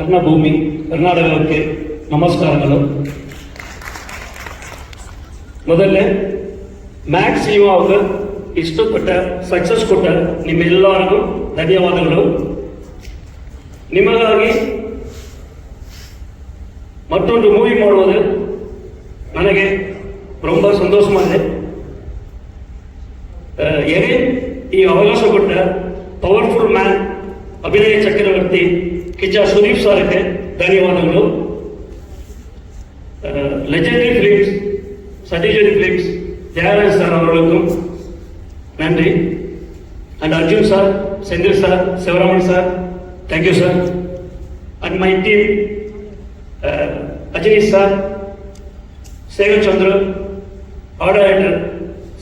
ಕರ್ಣಭೂಮಿ ಕರ್ನಾಟಕಕ್ಕೆ ನಮಸ್ಕಾರಗಳು. ಮೊದಲನೇ ಮ್ಯಾಕ್ಸ್ ಸಿಇಒ ಅವರು ಇಷ್ಟು ಕೊಟ್ಟ ಸಕ್ಸಸ್ ಕೊಟ್ಟ ನಿಮ್ಮೆಲ್ಲರಿಗೂ ಧನ್ಯವಾದಗಳು. ನಿಮಗಾಗಿ ಮತ್ತೊಂದು ಮೂವಿ ಮಾಡುವುದು ನನಗೆ ತುಂಬ ಸಂತೋಷವಾಗಿದೆ. ಈ ಅವಕಾಶ ಕೊಟ್ಟ ಪವರ್ಫುಲ್ ಮ್ಯಾನ್ ಅಭಿನಯ ಚಕ್ರವರ್ತಿ ಕಿಚ್ಚ ಸುದೀಪ್ ಸರ್ಗೆ ಧನ್ಯವಾದಗಳು. Legendary films Satish films Jayaraj sir ಅವರಿಗೂ ನன்றி. And Arjun sir, Senthil sir, Shivaraman sir, thank you sir. And my team Ajaneesh sir, Sehgal Chandra, ಆರ್ಡರ್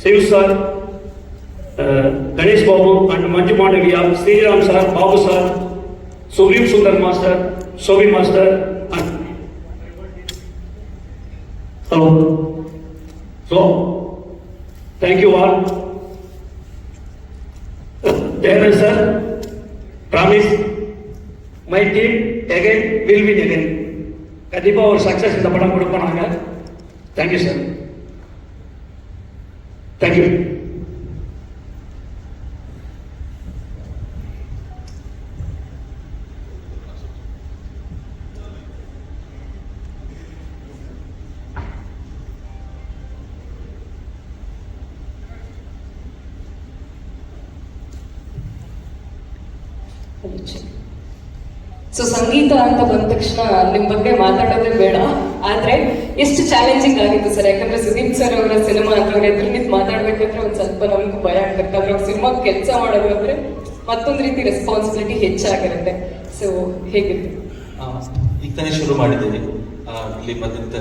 Shiv sir, Ganesh Babu and Manju Mandavia, Sriram sir, Babu sir, Sugreev Sundar master, Shobhi master, hello. So, thank you all. Chairman sir, promise my team again will win again. கண்டிப்பா ஒரு success இந்த படம் கொடுப்போம் நாங்க. Thank you sir. Thank you. So ಸಂಗೀತ ಅಂತ ಬಂದ ತಕ್ಷಣ ನಿಮ್ ಬಗ್ಗೆ ಮಾತಾಡೋದೇ ಬೇಡ, ಆದ್ರೆ ಎಷ್ಟು ಚಾಲೆಂಜಿಂಗ್ ಆಗಿತ್ತು ಸರ್. ಯಾಕಂದ್ರೆ ಸುದೀಪ್ ಸರ್ ಅವರ ಸಿನಿಮಾ ಅಂತ ಅವ್ರ ಎದುರು ನಿಂತು ಮಾತಾಡ್ಬೇಕಂದ್ರೆ ಒಂದ್ ಸ್ವಲ್ಪ ನಮಗೂ ಭಯ ಆಗ್ತಿರುತ್ತೆ. ಆದ್ರೆ ಅವ್ರ ಸಿನಿಮಾ ಕೆಲಸ ಮಾಡೋದು ಅಂದ್ರೆ ಮತ್ತೊಂದು ರೀತಿ ರೆಸ್ಪಾನ್ಸಿಬಿಲಿಟಿ ಹೆಚ್ಚಾಗಿರುತ್ತೆ. ಸೊ ಹೇಗಿತ್ತು? ಈಗ ತಾನೇ ಶುರು ಮಾಡಿದ್ದೀನಿ. ಇಲ್ಲಿ ಬಂದಂತ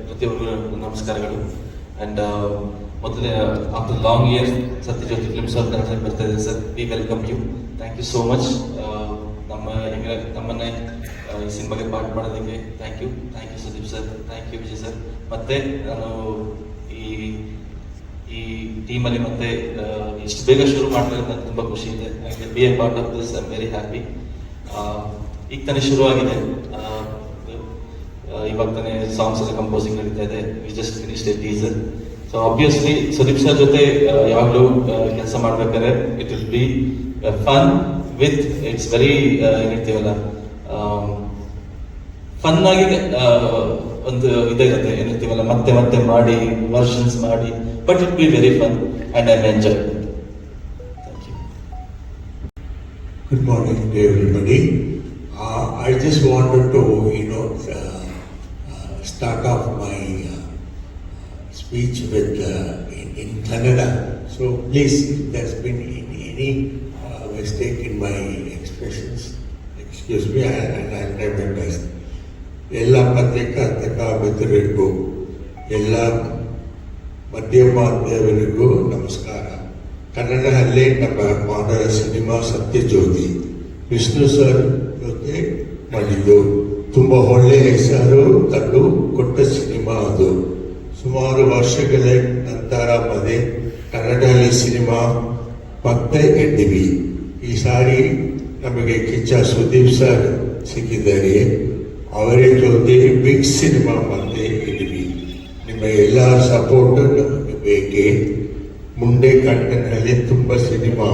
ಪ್ರತಿಯೊಬ್ಬರು ನಮಸ್ಕಾರಗಳು. ಅಂಡ್ ಮೊದಲೇ after long years Sathyajyothi films ಅವ್ರ ಕನ್ನಡ ಬರ್ತಾ ಇದೆ sir. We welcome you. Thank you so much. ನಮ್ಮನ್ನೇ ಈ ಸಿನಿಮಾಗೆ ಪಾರ್ಟ್ ಮಾಡೋದಕ್ಕೆ thank you Sudeep sir, thank you Vijay sir. ಮತ್ತೆ ನಾನು ಈ ಟೀಮಲ್ಲಿ ಮತ್ತೆ ಇಷ್ಟು ಬೇಗ ಶುರು ಮಾಡ್ತಿರೋದು ನನಗೆ ತುಂಬ ಖುಷಿ ಇದೆ. I B A part of this. I am very happy. ಈಗ ತಾನೇ ಶುರು ಆಗಿದೆ. ಇವಾಗ ತಾನೇ ಸಾಂಗ್ಸ್ ಎಲ್ಲ ಕಂಪೋಸಿಂಗ್ ನಡೀತಾ ಇದೆ. We just finished a teaser. So obviously Sudeep sir ಜೊತೆ ಯಾವಾಗಲೂ ಕೆಲಸ ಮಾಡ್ಬೇಕಾದ್ರೆ it will be fun with it's very ಏನಿರ್ತೀವಲ್ಲ ಫನ್ ಆಗಿ ಒಂದು ಇದಿರುತ್ತೆ ಏನಿರ್ತೀವಲ್ಲ ಮತ್ತೆ ಮತ್ತೆ ಮಾಡಿ ವರ್ಷನ್ಸ್ ಮಾಡಿ, but it be very fun and I enjoy. Thank you. Good morning to everybody. I just wanted to start off my speech with in Kannada. So please, if there's been any mistake in my expressions, excuse me, and I'll try my best. ಎಲ್ಲ ಪತ್ರಿಕಾ ಮಿತ್ರರಿಗೂ, ಎಲ್ಲ ಮಾಧ್ಯಮದವರಿಗೂ ನಮಸ್ಕಾರ. ಕನ್ನಡದಲ್ಲೇ ನಮ್ಮ ಮಾಡೋ cinema Sathyajyothi Vishnu sir ಜೊತೆ ಮಾಡಿದ್ದು ತುಂಬ ಒಳ್ಳೆಯ ಹೆಸರು ತಂದು ಕೊಟ್ಟ ಸಿನಿಮಾ ಅದು. ಸುಮಾರು ವರ್ಷಗಳ ನಂತರ ಕನ್ನಡದಲ್ಲಿ ಸಿನಿಮಾ ಮತ್ತೆ ಗೆದ್ದಿವಿ. ಈ ಸಾರಿ ನಮಗೆ ಕಿಚ್ಚ ಸುದೀಪ್ ಸರ್ ಸಿಕ್ಕಿದ್ದಾರೆ. ಅವರ ಜೊತೆ ಬಿಗ್ ಸಿನಿಮಾ ಮತ್ತೆ ಇದ್ದೀವಿ. ನಿಮ್ಮ ಎಲ್ಲ ಸಪೋರ್ಟ್ ನಮಗೆ ಬೇಕೆ. ಮುಂದೆ ಕನ್ನಡದಲ್ಲಿ ತುಂಬ ಸಿನಿಮಾ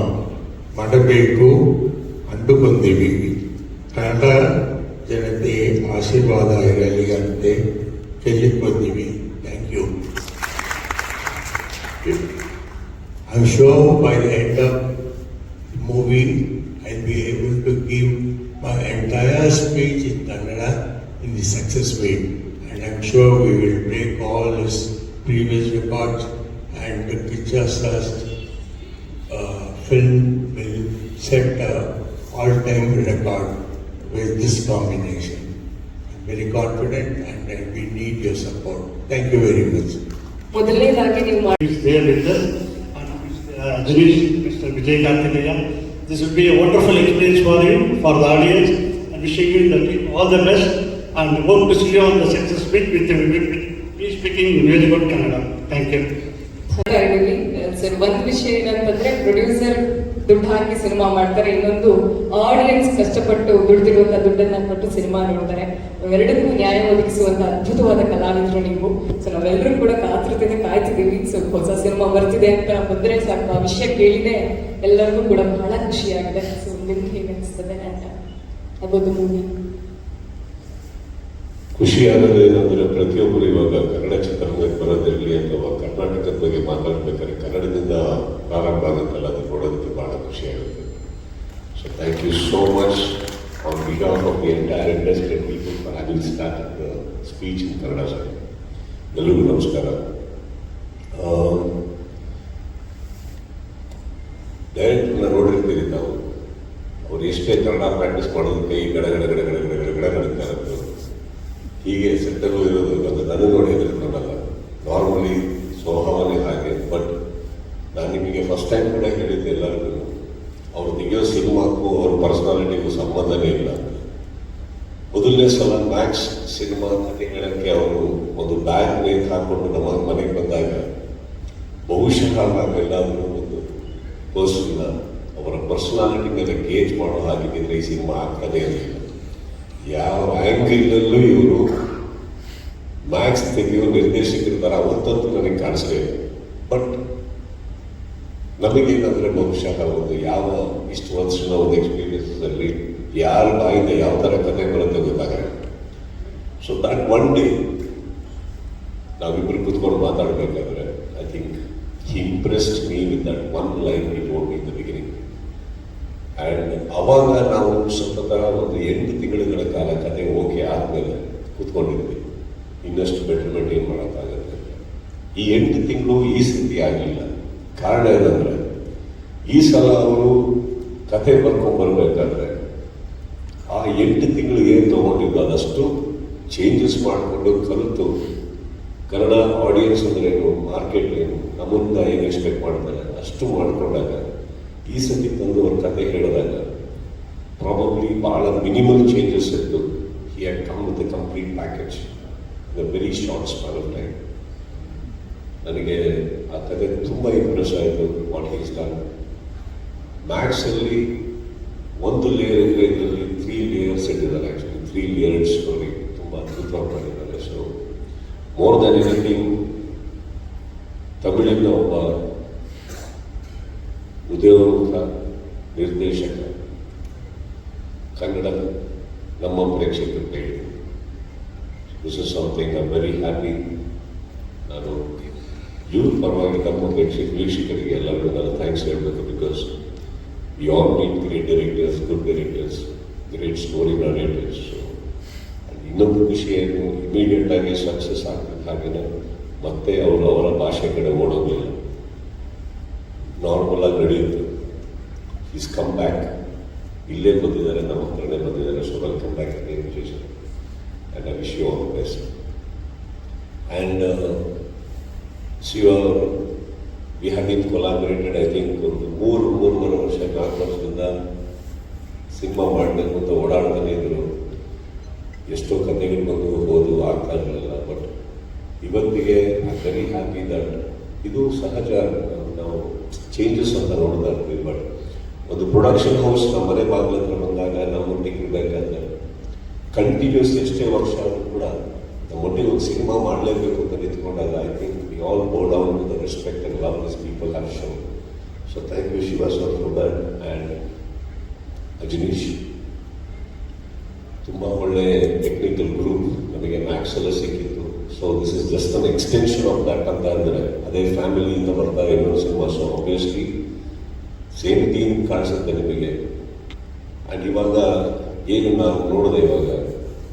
ಮಾಡಬೇಕು ಅಂದುಕೊಂಡಿವಿ. ಕನ್ನಡ ಜನತೆ ಆಶೀರ್ವಾದ ಇರಲಿ ಅಂತ ಕೇಳಿಕೊಂಡಿವಿ. Thank you. I'm sure by the end of the movie I'll be able to give my entire speech in Kannada in the success way, and I'm sure we will break all his previous records, and the Kicha Sir's film will set an all-time record with this combination. I'm very confident and we need your support. Thank you very much. ಮೊದಲನೇದಾಗಿ ನೀವು Ajanish, Mr. Vijay Karthikeya. This will be a wonderful experience for you, for the audience, and wishing you all the best, and hope to see you on the success meet with you speaking very good Kannada. Thank you. Sir, ಒಂದು ವಿಷಯ ಏನಂತಂದ್ರೆ producer ದುಡ್ಡು ಹಾಕಿ cinema ಮಾಡ್ತಾರೆ, ಇನ್ನೊಂದು audience ಕಷ್ಟಪಟ್ಟು ದುಡ್ದಿರುವಂತ ದುಡ್ಡನ್ನ ಕೊಟ್ಟು cinema ನೋಡ್ತಾರೆ. ಎರಡಕ್ಕೂ ನ್ಯಾಯ ಒದಗಿಸುವಂತ ಅದ್ಭುತವಾದ ಕಲಾವಿದರು ನೀವು. ಸೊ ನಾವೆಲ್ಲರೂ ಕೂಡ ಕಾತರದಿಂದ ಕಾಯ್ತಿದ್ದೀವಿ. ಸೊ ಹೊಸ ಸಿನಿಮಾ ಬರ್ತಿದೆ ಅಂತ ಬಂದ್ರೆ ಸಾಕು, ಆ ವಿಷಯ ಕೇಳಿದೆ ಎಲ್ಲರಿಗೂ ಕೂಡ ಬಹಳ ಖುಷಿಯಾಗಿದೆ. ಸೊ ನಿಮ್ಗೆ ಹೇಗೆ ಅನಿಸ್ತದೆ ಅಬೋದು ಮೂವಿ? ಖುಷಿಯಾಗದೆ ಏನಂದ್ರೆ ಪ್ರತಿಯೊಬ್ಬರು ಇವಾಗ ಕನ್ನಡ ಚಿತ್ರರಂಗಕ್ಕೆ ಬರೋದಿರಲಿ ಅಥವಾ ಕರ್ನಾಟಕದ ಬಗ್ಗೆ ಮಾತಾಡ್ಬೇಕಾದ್ರೆ ಕನ್ನಡದಿಂದ ಪ್ರಾರಂಭ ಆಗುತ್ತಲ್ಲ, ಅದು ನೋಡೋದಕ್ಕೆ ಬಹಳ ಖುಷಿಯಾಗುತ್ತೆ. So thank you so much on behalf of the entire industry people for having started the speech in Kannada. Sir ಎಲ್ಲರಿಗೂ ನಮಸ್ಕಾರ. ಡೈರೆಕ್ಟರ್ನ ನೋಡಿರ್ತೀರಿ ತಾವು, ಅವ್ರು ಎಷ್ಟೇ ಕನ್ನಡ ಪ್ರಾಕ್ಟೀಸ್ ಮಾಡೋದಕ್ಕೆ ಈ ಗಡ ಗಡ ಗಡ ಗಡ ಗಡ ಗಡ ಗಡ ನಡೀತಾ ಇರೋದು, ಹೀಗೆ ಸೆಟ್ಟಲ್ಲೂ ಇರೋದು ಇವಾಗ ನಾನು ನೋಡಿ ಹೆದರ್ಕೊಂಡಲ್ಲ. ನಾರ್ಮಲಿ ಸ್ವಭಾವನೇ ಹಾಗೆ. ಬಟ್ ನಾನು ನಿಮಗೆ ಫಸ್ಟ್ ಟೈಮ್ ಕೂಡ ಹೇಳಿದ್ದೆ ಎಲ್ಲರಿಗೂ, ಅವ್ರು ತೆಗೆಯೋ ಸಿನಿಮಾಕ್ಕೂ ಅವ್ರ ಪರ್ಸನಾಲಿಟಿಗೂ ಸಂಬಂಧನೇ ಇಲ್ಲ. ಮೊದಲನೇ ಸಲ ಮ್ಯಾಕ್ಸ್ ಸಿನಿಮಾ ಕತೆ ಹೇಳೋಕ್ಕೆ ಅವರು ಒಂದು ಬ್ಯಾಗ್ ನೇತು ಹಾಕೊಂಡು ನಮ್ಮ ಮನೆಗೆ ಬಂದಾಗ ಬಹುಶಃ ನಾವೆಲ್ಲಾದರೂ ಒಂದು ಪರ್ಸನ್ನ ಅವರ ಪರ್ಸನಾಲಿಟಿ ಮೇಲೆ ಗೇಜ್ ಮಾಡೋ ಹಾಗಿದ್ದರೆ ಈ ಸಿನಿಮಾ ಆಗ್ತಾನೇ ಇರಲಿಲ್ಲ. ಯಾವ ಆ್ಯಂಗಲಲ್ಲೂ ಇವರು ಮ್ಯಾಕ್ಸ್ ತೆಗೆಯೋ ನಿರ್ದೇಶಕರ ಥರ ಅವತ್ತಂತೂ ನನಗೆ ಕಾಣಿಸಲೇ ಇಲ್ಲ. ಬಟ್ ನಮಗೇನಂದರೆ ಬಹುಶಃ ಒಂದು ಯಾವ ಇಷ್ಟು ವರ್ಷದ ಒಂದು ಎಕ್ಸ್ಪೀರಿಯನ್ಸಲ್ಲಿ ಯಾರ ಬಾಯಿಂದ ಯಾವ ಥರ ಕಥೆ ಬರುತ್ತೆ ಗೊತ್ತಾಗಲ್ಲ. ಸೊ ದಟ್ ಒನ್ ಡೇ ನಾವಿಬ್ಬರು ಕೂತ್ಕೊಂಡು ಮಾತಾಡಬೇಕಾದ್ರೆ I think he impressed me with that one line he told me in the beginning. And ಅವಾಗ ನಾವು ಸತತ ಒಂದು 8 ತಿಂಗಳ ಕಾಲ ಕತೆ ಓಕೆ ಆದಮೇಲೆ ಕೂತ್ಕೊಂಡಿದ್ವಿ, ಇನ್ನಷ್ಟು ಬೆಟರ್ಮೆಂಟ್ ಏನು ಮಾಡೋಕ್ಕಾಗುತ್ತೆ. ಈ 8 ತಿಂಗಳು ಈ ಸ್ಥಿತಿ ಆಗಲಿಲ್ಲ. ಕಾರಣ ಏನಂದರೆ ಈ ಸಲ ಅವರು ಕತೆ ಬರ್ಕೊಂಡ್ಬರ್ಬೇಕಾದ್ರೆ ಆ 8 ತಿಂಗಳು ಏನು ತೊಗೊಂಡಿದ್ದು ಅದಷ್ಟು ಚೇಂಜಸ್ ಮಾಡಿಕೊಂಡು ಕಲಿತು ಕನ್ನಡ ಆಡಿಯನ್ಸ್ ಅಂದ್ರೇನು, ಮಾರ್ಕೆಟ್ ಏನು, ನಮ್ಮಿಂದ ಏನು ಎಕ್ಸ್ಪೆಕ್ಟ್ ಮಾಡ್ತಾರೆ ಅಷ್ಟು ಮಾಡಿಕೊಂಡಾಗ ಈ ಸತಿ ತಂದು ಅವ್ರ ಕತೆ ಹೇಳಿದಾಗ ಪ್ರಾಬಬ್ಲಿ ಭಾಳ ಮಿನಿಮಲ್ ಚೇಂಜಸ್ ಇತ್ತು. He had come with a complete package in a very short span of time. ನನಗೆ ಆ ಕತೆ ತುಂಬ ಇಂಪ್ರೆಸ್ ಆಯಿತು. ವಾಟ್ ಈಸ್ ಡನ್ ಮ್ಯಾಕ್ಸಲ್ಲಿ ಒಂದು ಲೇಯರ್ ಇದ್ದರೆ ಇದರಲ್ಲಿ 3 ಲೇಯರ್ಸ್ ಇಟ್ಟಿದ್ದಾರೆ. ಆ್ಯಕ್ಚುಲಿ 3 ಲೇಯರ್ಡ್ ಸ್ಟೋರಿ ತುಂಬ ಅದ್ಭುತವಾಗಿ ಮಾಡಿದ್ದಾರೆ. ಸೊ ಮೋರ್ ದ್ಯಾನ್ ಎನಿಥಿಂಗ್ ತಮಿಳಿನ ಒಬ್ಬ ಉದ್ಯೋಗಮುಖ ನಿರ್ದೇಶಕ ಕನ್ನಡ ನಮ್ಮ ಪ್ರೇಕ್ಷಕರಿಗೆ ಹೇಳಿದೆ. This is something I very happy. ನಾನು ಇವ್ರ ಪರವಾಗಿ ನಮ್ಮ ವೀಕ್ಷಕರಿಗೆ ಎಲ್ಲರಿಗೂ ನಾನು ಥ್ಯಾಂಕ್ಸ್ ಹೇಳಬೇಕು. Because we all need great directors, good directors, great story narrators. ಇನ್ನೊಂದು ಖುಷಿ ಏನು, ಇಮಿಡಿಯೇಟ್ ಆಗಿ ಸಕ್ಸಸ್ ಆಗ್ತಿದ್ದ ಹಾಗೆಯೇ ಮತ್ತೆ ಅವರು ಅವರ ಭಾಷೆ ಕಡೆ ಓಡೋದಿಲ್ಲ, ನಾರ್ಮಲ್ ಆಗಿ ನಡೆಯುತ್ತೆ. ಈಸ್ ಕಮ್ ಬ್ಯಾಕ್, ಇಲ್ಲೇ ಬಂದಿದ್ದಾರೆ, ನಮ್ಮ ಹತ್ರನೇ ಬಂದಿದ್ದಾರೆ. So welcome back to the invitation and I wish you all the best. And Shiva we have been collaborated I think ಒಂದು 3.5 ವರ್ಷ 4 ವರ್ಷದಿಂದ ಸಿನಿಮಾ ಮಾಡಬೇಕು ಅಂತ ಓಡಾಡ್ತಾನೆ ಇದ್ರು. ಎಷ್ಟೋ ಕಥೆಗಳು ಬಂದು ಹೋದು ಆಗ್ತಾ ಇರಲಿಲ್ಲ. ಬಟ್ ಇವತ್ತಿಗೆ ಐ ವೆರಿ ಹ್ಯಾಪಿ ದಟ್ ಇದು ಸಹಜ, ನಾವು ಚೇಂಜಸ್ ಅಂತ ನೋಡ್ತಾ ಇರ್ತೀವಿ. ಬಟ್ ಒಂದು ಪ್ರೊಡಕ್ಷನ್ ಹೌಸ್ ನಮ್ಮ ಮನೆ ಬಾಗಿಲ ಹತ್ರ ಬಂದಾಗ ನಮ್ಮೊಟ್ಟಿಗೆ ಇರಬೇಕಾದ್ರೆ ಕಂಟಿನ್ಯೂಸ್ ಎಷ್ಟೇ ವರ್ಷ ಆದರೂ ಕೂಡ ನಮ್ಮೊಟ್ಟಿಗೆ ಒಂದು ಸಿನಿಮಾ ಮಾಡಲೇಬೇಕು ಅಂತ ನಿಂತ್ಕೊಂಡಾಗ I think we all bow down to the respect and love this people have shown. So thank you Shiva sir for that. And Ajaneesh ತುಂಬ ಒಳ್ಳೆ ಟೆಕ್ನಿಕಲ್ ಗ್ರೂಪ್ ನಮಗೆ ಮ್ಯಾಕ್ಸೆಲ್ಲ ಸಿಕ್ಕಿತ್ತು. So this is just an extension of that ಅಂತ ಅಂದರೆ ಅದೇ ಫ್ಯಾಮಿಲಿಯಿಂದ ಬರ್ತಾರೆ ಇನ್ನೊಂದು cinema. So obviously same team ಕಾಣಿಸುತ್ತೆ ನಿಮಗೆ. ಆ್ಯಂಡ್ ಇವಾಗ ಏನು ನಾನು ನೋಡಿದೆ,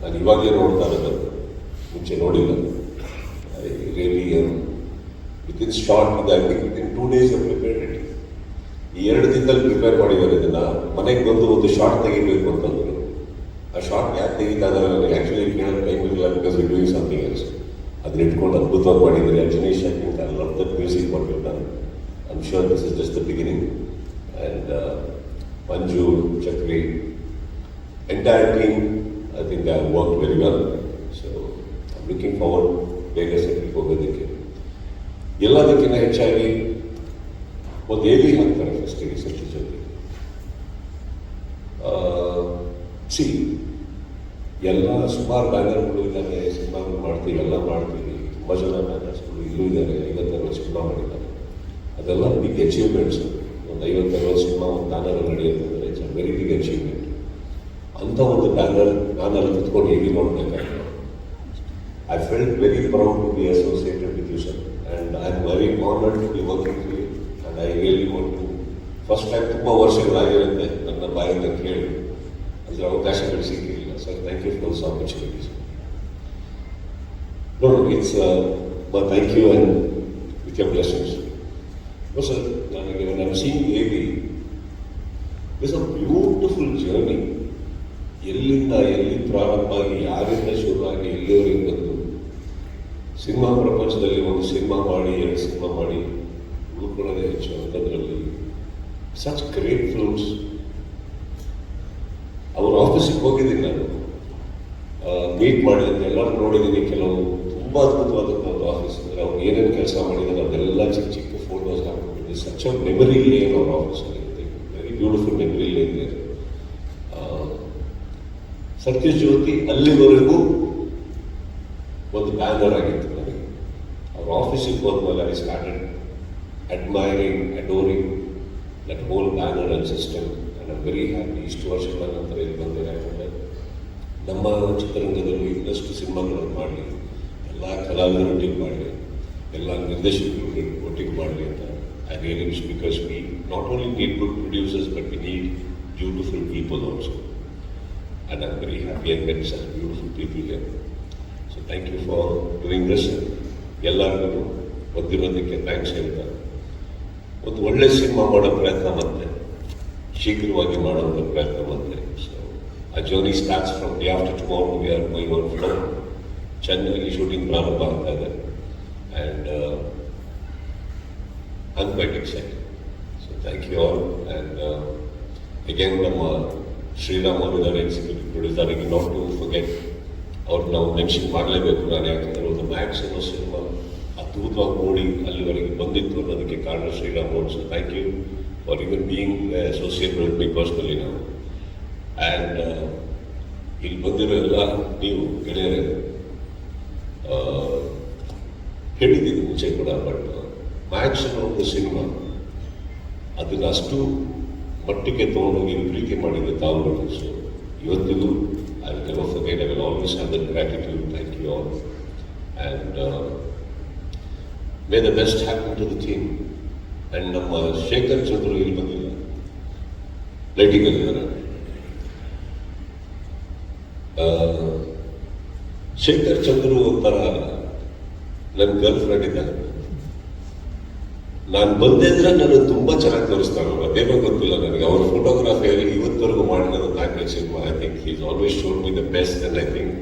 ನಾನು ಇವಾಗಲೇ ನೋಡ್ತಾ ಇರೋದು, ಮುಂಚೆ ನೋಡಿಲ್ಲ. ರಿಯಲಿ ವಿತಿನ್ ಶಾರ್ಟ್ ಇದೆ. I think within 2 days prepared it. ಈ 2 ದಿನದಲ್ಲಿ ಪ್ರಿಪೇರ್ ಮಾಡಿದ್ದಾರೆ ಇದನ್ನು. ಮನೆಗೆ ಬಂದು ಒಂದು ಶಾರ್ಟ್ ತೆಗಿಬೇಕು ಅಂತಂದರು. ಆ ಶಾರ್ಟ್ ಯಾಕೆ ತೆಗಿತಾ ಇದ್ದಾರೆ ನನಗೆ ಆ್ಯಕ್ಚುಲಿ ಕೇಳೋದು ಟೈಮ್ ಇರಲಿಲ್ಲ, because we doing something else. ಅದನ್ನ ಇಟ್ಕೊಂಡು ಅದ್ಭುತವಾಗಿ ಮಾಡಿದ್ದಾರೆ. Ajaneesh I think I love that music what you done. I am sure this is just the beginning. And Manju, Chakri, entire team I think I have worked very well. So I am looking forward ಬೇಗ ಸೆಟ್ಲಿಗೆ ಹೋಗೋದಕ್ಕೆ. ಎಲ್ಲದಕ್ಕಿಂತ ಹೆಚ್ಚಾಗಿ ಒಂದು ಎಲ್ಲಿ ಹಾಕ್ತಾರೆ ಫಸ್ಟಿಗೆ ಸತ್ಯ ಜೊತೆ. ಸಿ ಎಲ್ಲ ಸುಮಾರು ಬ್ಯಾನರ್ಗಳು ಇದ್ದಾರೆ, ಸಿನಿಮಾಗಳು ಮಾಡ್ತೀವಿ, ಎಲ್ಲ ಮಾಡ್ತೀವಿ. ತುಂಬ ಜನ ಬ್ಯಾನರ್ಸ್ಗಳು ಇಲ್ಲೂ ಇದ್ದಾರೆ, 50-60 ಸಿನಿಮಾ ಮಾಡಿದ್ದಾರೆ. ಅದೆಲ್ಲ ಬಿಗ್ ಅಚೀವ್ಮೆಂಟ್ಸ್. ಒಂದು 50-60 ಸಿನಿಮಾ ಒಂದು ಬ್ಯಾನರ್ ನಡೆಯುತ್ತಂದರೆ it's a very big achievement. ಅಂಥ ಒಂದು ಬ್ಯಾನರ್ ನಾನು ಅಲ್ಲಿ ಕುತ್ಕೊಂಡು ಹೇಗೆ ನೋಡಬೇಕಾದ್ರೆ I felt very proud to be associated with you, sir, and I am very honored to be working with you, and I really want to, first time ತುಂಬ ವರ್ಷಗಳಾಗಿರುತ್ತೆ ನನ್ನ ಬಾಯಿಂದ ಕೇಳಿ, ಅದರ ಅವಕಾಶಗಳು ಸಿಕ್ಕಿಲ್ಲ. Sir, thank you for this opportunity. No, it's but thank you and with your blessings. No, sir, when I'm seeing AV, it's a beautiful journey. ಎಲ್ಲಿಂದ ಎಲ್ಲಿ ಪ್ರಾರಂಭ ಆಗಿ, ಯಾರಿಂದ ಶುರುವಾಗಿ ಎಲ್ಲಿವರೆಗೆ ಬಂದು ಸಿನಿಮಾ ಪ್ರಪಂಚದಲ್ಲಿ ಒಂದು ಸಿನಿಮಾ ಮಾಡಿ, 2 ಸಿನಿಮಾ ಮಾಡಿ ಉಳ್ಕೊಳ್ಳೋದೇ ಹೆಚ್ಚು ಅಂಥದ್ರಲ್ಲಿ ಸಚ್ ಗ್ರೇಟ್ ಫಿಲ್ಮ್ಸ್. ಅವ್ರ ಆಫೀಸಿಗೆ ಹೋಗಿದ್ದೀನಿ ನಾನು, ಮೀಟ್ ಮಾಡಿದ್ದೀನಿ, ಎಲ್ಲರೂ ನೋಡಿದ್ದೀನಿ. ಕೆಲವು ತುಂಬ ಅದ್ಭುತವಾದಂಥ ಒಂದು ಆಫೀಸ್, ಅಂದರೆ ಅವ್ರು ಏನೇನು ಕೆಲಸ ಮಾಡಿದ್ದಾರೆ ಅದೆಲ್ಲ ಚಿಕ್ಕ ಚಿಕ್ಕ ಫೋಟೋಸ್ ಹಾಕೊಂಡಿದ್ದೀನಿ. ಸಚ್ ಅ ಮೆಮರಿ ಲೇನ್ ಅವ್ರ ಆಫೀಸಲ್ಲಿ, ವೆರಿ ಬ್ಯೂಟಿಫುಲ್ ಮೆಮರಿ ಲೇನ್ ಇದೆ. ಸತ್ಯಜ್ಯೋತಿ ಅಲ್ಲಿವರೆಗೂ ಒಂದು ಬ್ಯಾನರ್ ಆಗಿತ್ತು ನನಗೆ. ಅವ್ರ ಆಫೀಸಿಗೆ ಹೋದ್ಮೇಲೆ I started admiring, adoring that whole banner and system. And I very happy ಇಷ್ಟು ವರ್ಷಗಳ ನಂತರ ಇಲ್ಲಿ ಬಂದಿದೆ. ಯಾಕಂದರೆ ನಮ್ಮ ಚಿತ್ರರಂಗದಲ್ಲಿ ಇನ್ನಷ್ಟು ಸಿನಿಮಾಗಳನ್ನು ಮಾಡಲಿ, ಎಲ್ಲ ಕಲಾವಿದರೊಟ್ಟಿಗೆ ಮಾಡಲಿ, ಎಲ್ಲ ನಿರ್ದೇಶಕರು ಒಟ್ಟಿಗೆ ಮಾಡಲಿ ಅಂತ I really wish. Because we not only need good producers but we need beautiful people also. And I'm very happy I met such beautiful people here. So thank you for doing this. ಎಲ್ಲರಿಗೂ ಒದ್ದಿರೋದಕ್ಕೆ thanks ಹೇಳ್ತಾ, ಒಂದು ಒಳ್ಳೆ cinema ಮಾಡೋ ಪ್ರಯತ್ನ ಮತ್ತೆ ಶೀಘ್ರವಾಗಿ ಮಾಡೋಂಥ ಪ್ರಯತ್ನ ಮತ್ತೆ. ಸೊ ಆ journey starts from day after tomorrow. We are going on from ಚೆನ್ನೈಲಿ ಶೂಟಿಂಗ್ ಪ್ರಾರಂಭ ಆಗ್ತಾ ಇದೆ. And I am quite excited. So thank you all. And again ನಮ್ಮ ಶ್ರೀರಾಮ್ ಅವರು ಇದ್ದಾರೆ, executive producer. Not to forget, ಅವ್ರು ನಾವು ಮೆನ್ಷನ್ ಮಾಡಲೇಬೇಕು ನಾನು. ಯಾಕಂದರೆ ಒಂದು ಮ್ಯಾಕ್ಸ್ ಅನ್ನೋ ಸಿನಿಮಾ ಅದ್ಭುತವಾಗಿ ನೋಡಿ ಅಲ್ಲಿವರೆಗೆ ಬಂದಿತ್ತು ಅನ್ನೋದಕ್ಕೆ ಕಾರಣ ಶ್ರೀರಾಮ್ ಅವರು. So thank you for even being associate with me personally ನಾವು. ಆ್ಯಂಡ್ ಇಲ್ಲಿ ಬಂದಿರೋ ಎಲ್ಲ ನೀವು ಗೆಳೆಯರೇ, ಹೇಳಿದ್ದೀನಿ ಮುಂಚೆ ಕೂಡ, ಬಟ್ ಮ್ಯಾಕ್ಸ್ ಅನ್ನೋ ಒಂದು ಸಿನಿಮಾ ಅದನ್ನು ಅಷ್ಟು ಮಟ್ಟಿಗೆ ತೊಗೊಂಡೋಗಿ ಪ್ರೀತಿ ಮಾಡಿದೆ ತಾವುಗಳು. ಸೊ ಇವತ್ತಿಗೂ I will never forget. I will always have the gratitude. Thank you all. And may the best happen to the team. And ನಮ್ಮ ಶೇಖರ್ ಚಂದ್ರು ಇಲ್ಲಿ ಬಂದಿಲ್ಲ, ಲೈಟಿಂಗಲ್ಲಿದ್ದಾರೆ. ಶೇಖರ್ ಚಂದ್ರು ಒಂಥರ ನನ್ನ ಗರ್ಲ್ ಫ್ರೆಂಡ್ ಇದ್ದಾರೆ. ನಾನು ಬಂದೆ ಅಂದರೆ ನನಗೆ ತುಂಬ ಚೆನ್ನಾಗಿ ತೋರಿಸ್ತಾರೆ ಅವರು. ಅದೇನೋ ಗೊತ್ತಿಲ್ಲ ನನಗೆ. ಅವ್ರ ಫೋಟೋಗ್ರಾಫಿಯಲ್ಲಿ ಇವತ್ತವರೆಗೂ ಮಾಡಿರೋದು 4 cinema. I think he is always shown me the best. And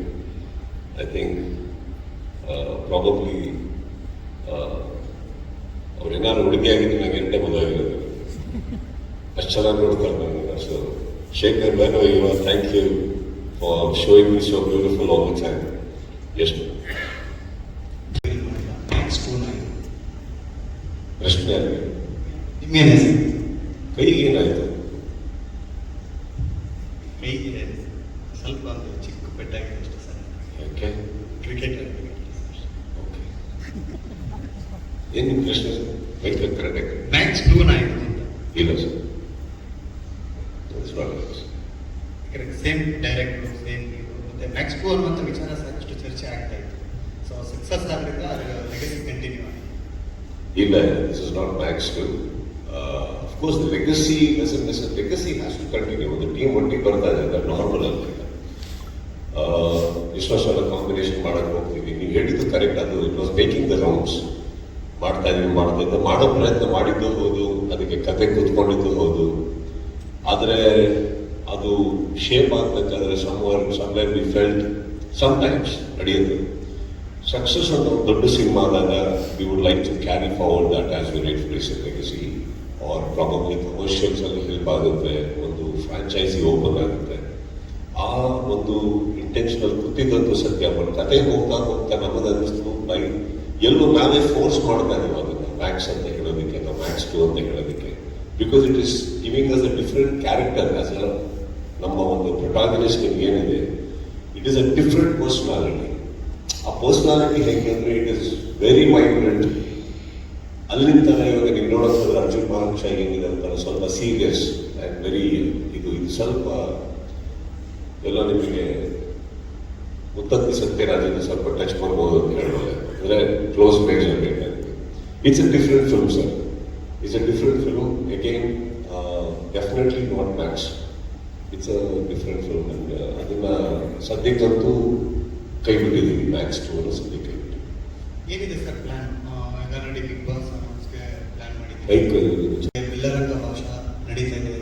I think probably ಅವ್ರೇನಾದ್ರು ಹುಡುಗಿ ಆಗಿದ್ದು ನನಗೆ 2 ಮದುವೆ ಆಗಿರೋದು. ಅಷ್ಟು ಚೆನ್ನಾಗಿ ನೋಡ್ತಾರೆ ನನಗೆ. So Shekhar man, thank you for showing me so beautiful all the time. ಎಷ್ಟು ಪ್ರಶ್ನೆ ಆಗಿದೆ. ನಿಮ್ಗೇನೆ ಸರ್? ಕೈಗೆ ಏನಾಯಿತು? ಕೈಗೆ ಸ್ವಲ್ಪ ಒಂದು ಚಿಕ್ಕ ಪೆಟ್ಟಾಗಿದೆ ಅಷ್ಟೇ ಸರ್. ಯಾಕೆ? Cricket okay. ಏನು ನಿಮ್ಮ ಪ್ರಶ್ನೆ ಸರ್? ಮೈಕ್ ಕರೆಕ್ಟಾಗಿ ಮ್ಯಾಚ್ ಟೂನ್ ಆಯಿತು ಅಂತ. ಇಲ್ಲ ಸರ್, ಯಾಕಂದರೆ ಸೇಮ್ ಡೈರೆಕ್ಟ್ರು, ಸೇಮ್ ಇದು ಮತ್ತು ಮ್ಯಾಚ್ ಟೂ ಅನ್ನುವಂಥ ವಿಚಾರ ಸಾಕಷ್ಟು ಚರ್ಚೆ ಆಗ್ತಾ ಇತ್ತು. ಸೊ ಸಕ್ಸಸ್ ಆದ್ದರಿಂದ ಅದರ ಲೆಗಸಿ ಕಂಟಿನ್ಯೂ ಆಗಿದೆ. ಇಲ್ಲ, this is not Max 2. Of course, the legacy has to continue. The team ಒಟ್ಟಿಗೆ ಬರ್ತಾ ಇದೆ, ಅದು ನಾರ್ಮಲ್ ಅಲ್ಲ. ಎಷ್ಟೋ ಸಲ ಕಾಂಬಿನೇಷನ್ ಮಾಡಕ್ಕೆ ಹೋಗ್ತೀವಿ. ನೀವು ಹೇಳಿದ್ದು ಕರೆಕ್ಟ್. ಅದು it was making the rounds. ಮಾಡ್ತಾ ಮಾಡೋ ಪ್ರಯತ್ನ ಮಾಡಿದ್ದು ಹೌದು, ಅದಕ್ಕೆ ಕತೆ ಕೂತ್ಕೊಂಡಿದ್ದು ಹೌದು. ಆದರೆ ಅದು ಶೇಪ್ ಆಗಬೇಕಾದ್ರೆ ಸಮ್ವೇರ್ ವಿ ಫೆಲ್ಟ್ ಸಮ್ಟೈಮ್ಸ್ ನಡೆಯುತ್ತೆ. ಸಕ್ಸಸ್ ಅನ್ನೋ ದೊಡ್ಡ ಸಿನಿಮಾ ಆದಾಗ we would like to carry forward that as we write for its legacy, or probably commercials ಅಲ್ಲಿ ಹೆಲ್ಪ್ ಆಗುತ್ತೆ, ಒಂದು ಫ್ರಾಂಚೈಸಿ ಓಪನ್ ಆಗುತ್ತೆ. ಆ ಒಂದು ಇಂಟೆನ್ಷನಲ್ ಕೂತಿದ್ದಂತೂ ಸತ್ಯ. ಬಟ್ ಕತೆ ಹೋಗ್ತಾ ಹೋಗ್ತಾ ನಮ್ಮದು ಅನ್ನಿಸ್ತು ಬೈ ಎಲ್ಲೂ ನಾವೇ ಫೋರ್ಸ್ ಮಾಡ್ತಾ ಇದ್ದೀವಿ ಅದನ್ನು ಮ್ಯಾಕ್ಸ್ ಅಂತ ಹೇಳೋದಕ್ಕೆ, ನಾವು ಮ್ಯಾಕ್ಸ್ 2 ಅಂತ ಹೇಳೋದಕ್ಕೆ. Because it is giving us a different character as a ನಮ್ಮ ಒಂದು ಪ್ರೊಟಾಗನಿಸ್ಟ್ ಏನಿದೆ, it is a different personality. ಆ ಪರ್ಸನಾಲಿಟಿ ಹೇಗೆ ಅಂದರೆ ಇಟ್ ಇಸ್ ವೆರಿ ವೈಬ್ರೆಂಟ್. ಅಲ್ಲಿಂದ ಇವಾಗ ನೀವು ನೋಡೋದಾದ್ರೆ ಅರ್ಜುನ್ ಮಹಾಂಶ ಏನಿದೆ ಅಂತಾರೆ ಸ್ವಲ್ಪ ಸೀರಿಯಸ್ ಆ್ಯಂಡ್ ವೆರಿ ಇದು ಸ್ವಲ್ಪ ಎಲ್ಲ ನಿಮಗೆ ಮುತ್ತತ್ತಿ ಸತ್ಯರಾಜನ ಸ್ವಲ್ಪ ಟಚ್ ಮಾಡ್ಬೋದು ಅಂತ ಹೇಳ್ಬೋದು. ಅಂದರೆ ಕ್ಲೋಸ್ ಪೇಜ್ ಬೇಕಾಗುತ್ತೆ. It's a different film sir. It's a different film. Again definitely not match. It's a different film. ಅದನ್ನ ಸದ್ಯಕ್ಕಂತೂ ಕೈ ಬಿಟ್ಟಿದ್ದೀವಿ. ಮ್ಯಾಕ್ಸ್ 2 ಅನ್ನು ಸದ್ಯಕ್ಕೆ ಕೈ ಬಿಟ್ಟಿದ್ದೀವಿ. ಏನಿದೆ sir plan? Already Bigg Boss ಅನೌನ್ಸ್ಗೆ ಪ್ಲಾನ್ ಮಾಡಿದ್ದೀವಿ. ಬಿಲ್ಲರಂಗ ಭಾಷಾ ನಡೀತಾ ಇದೆ.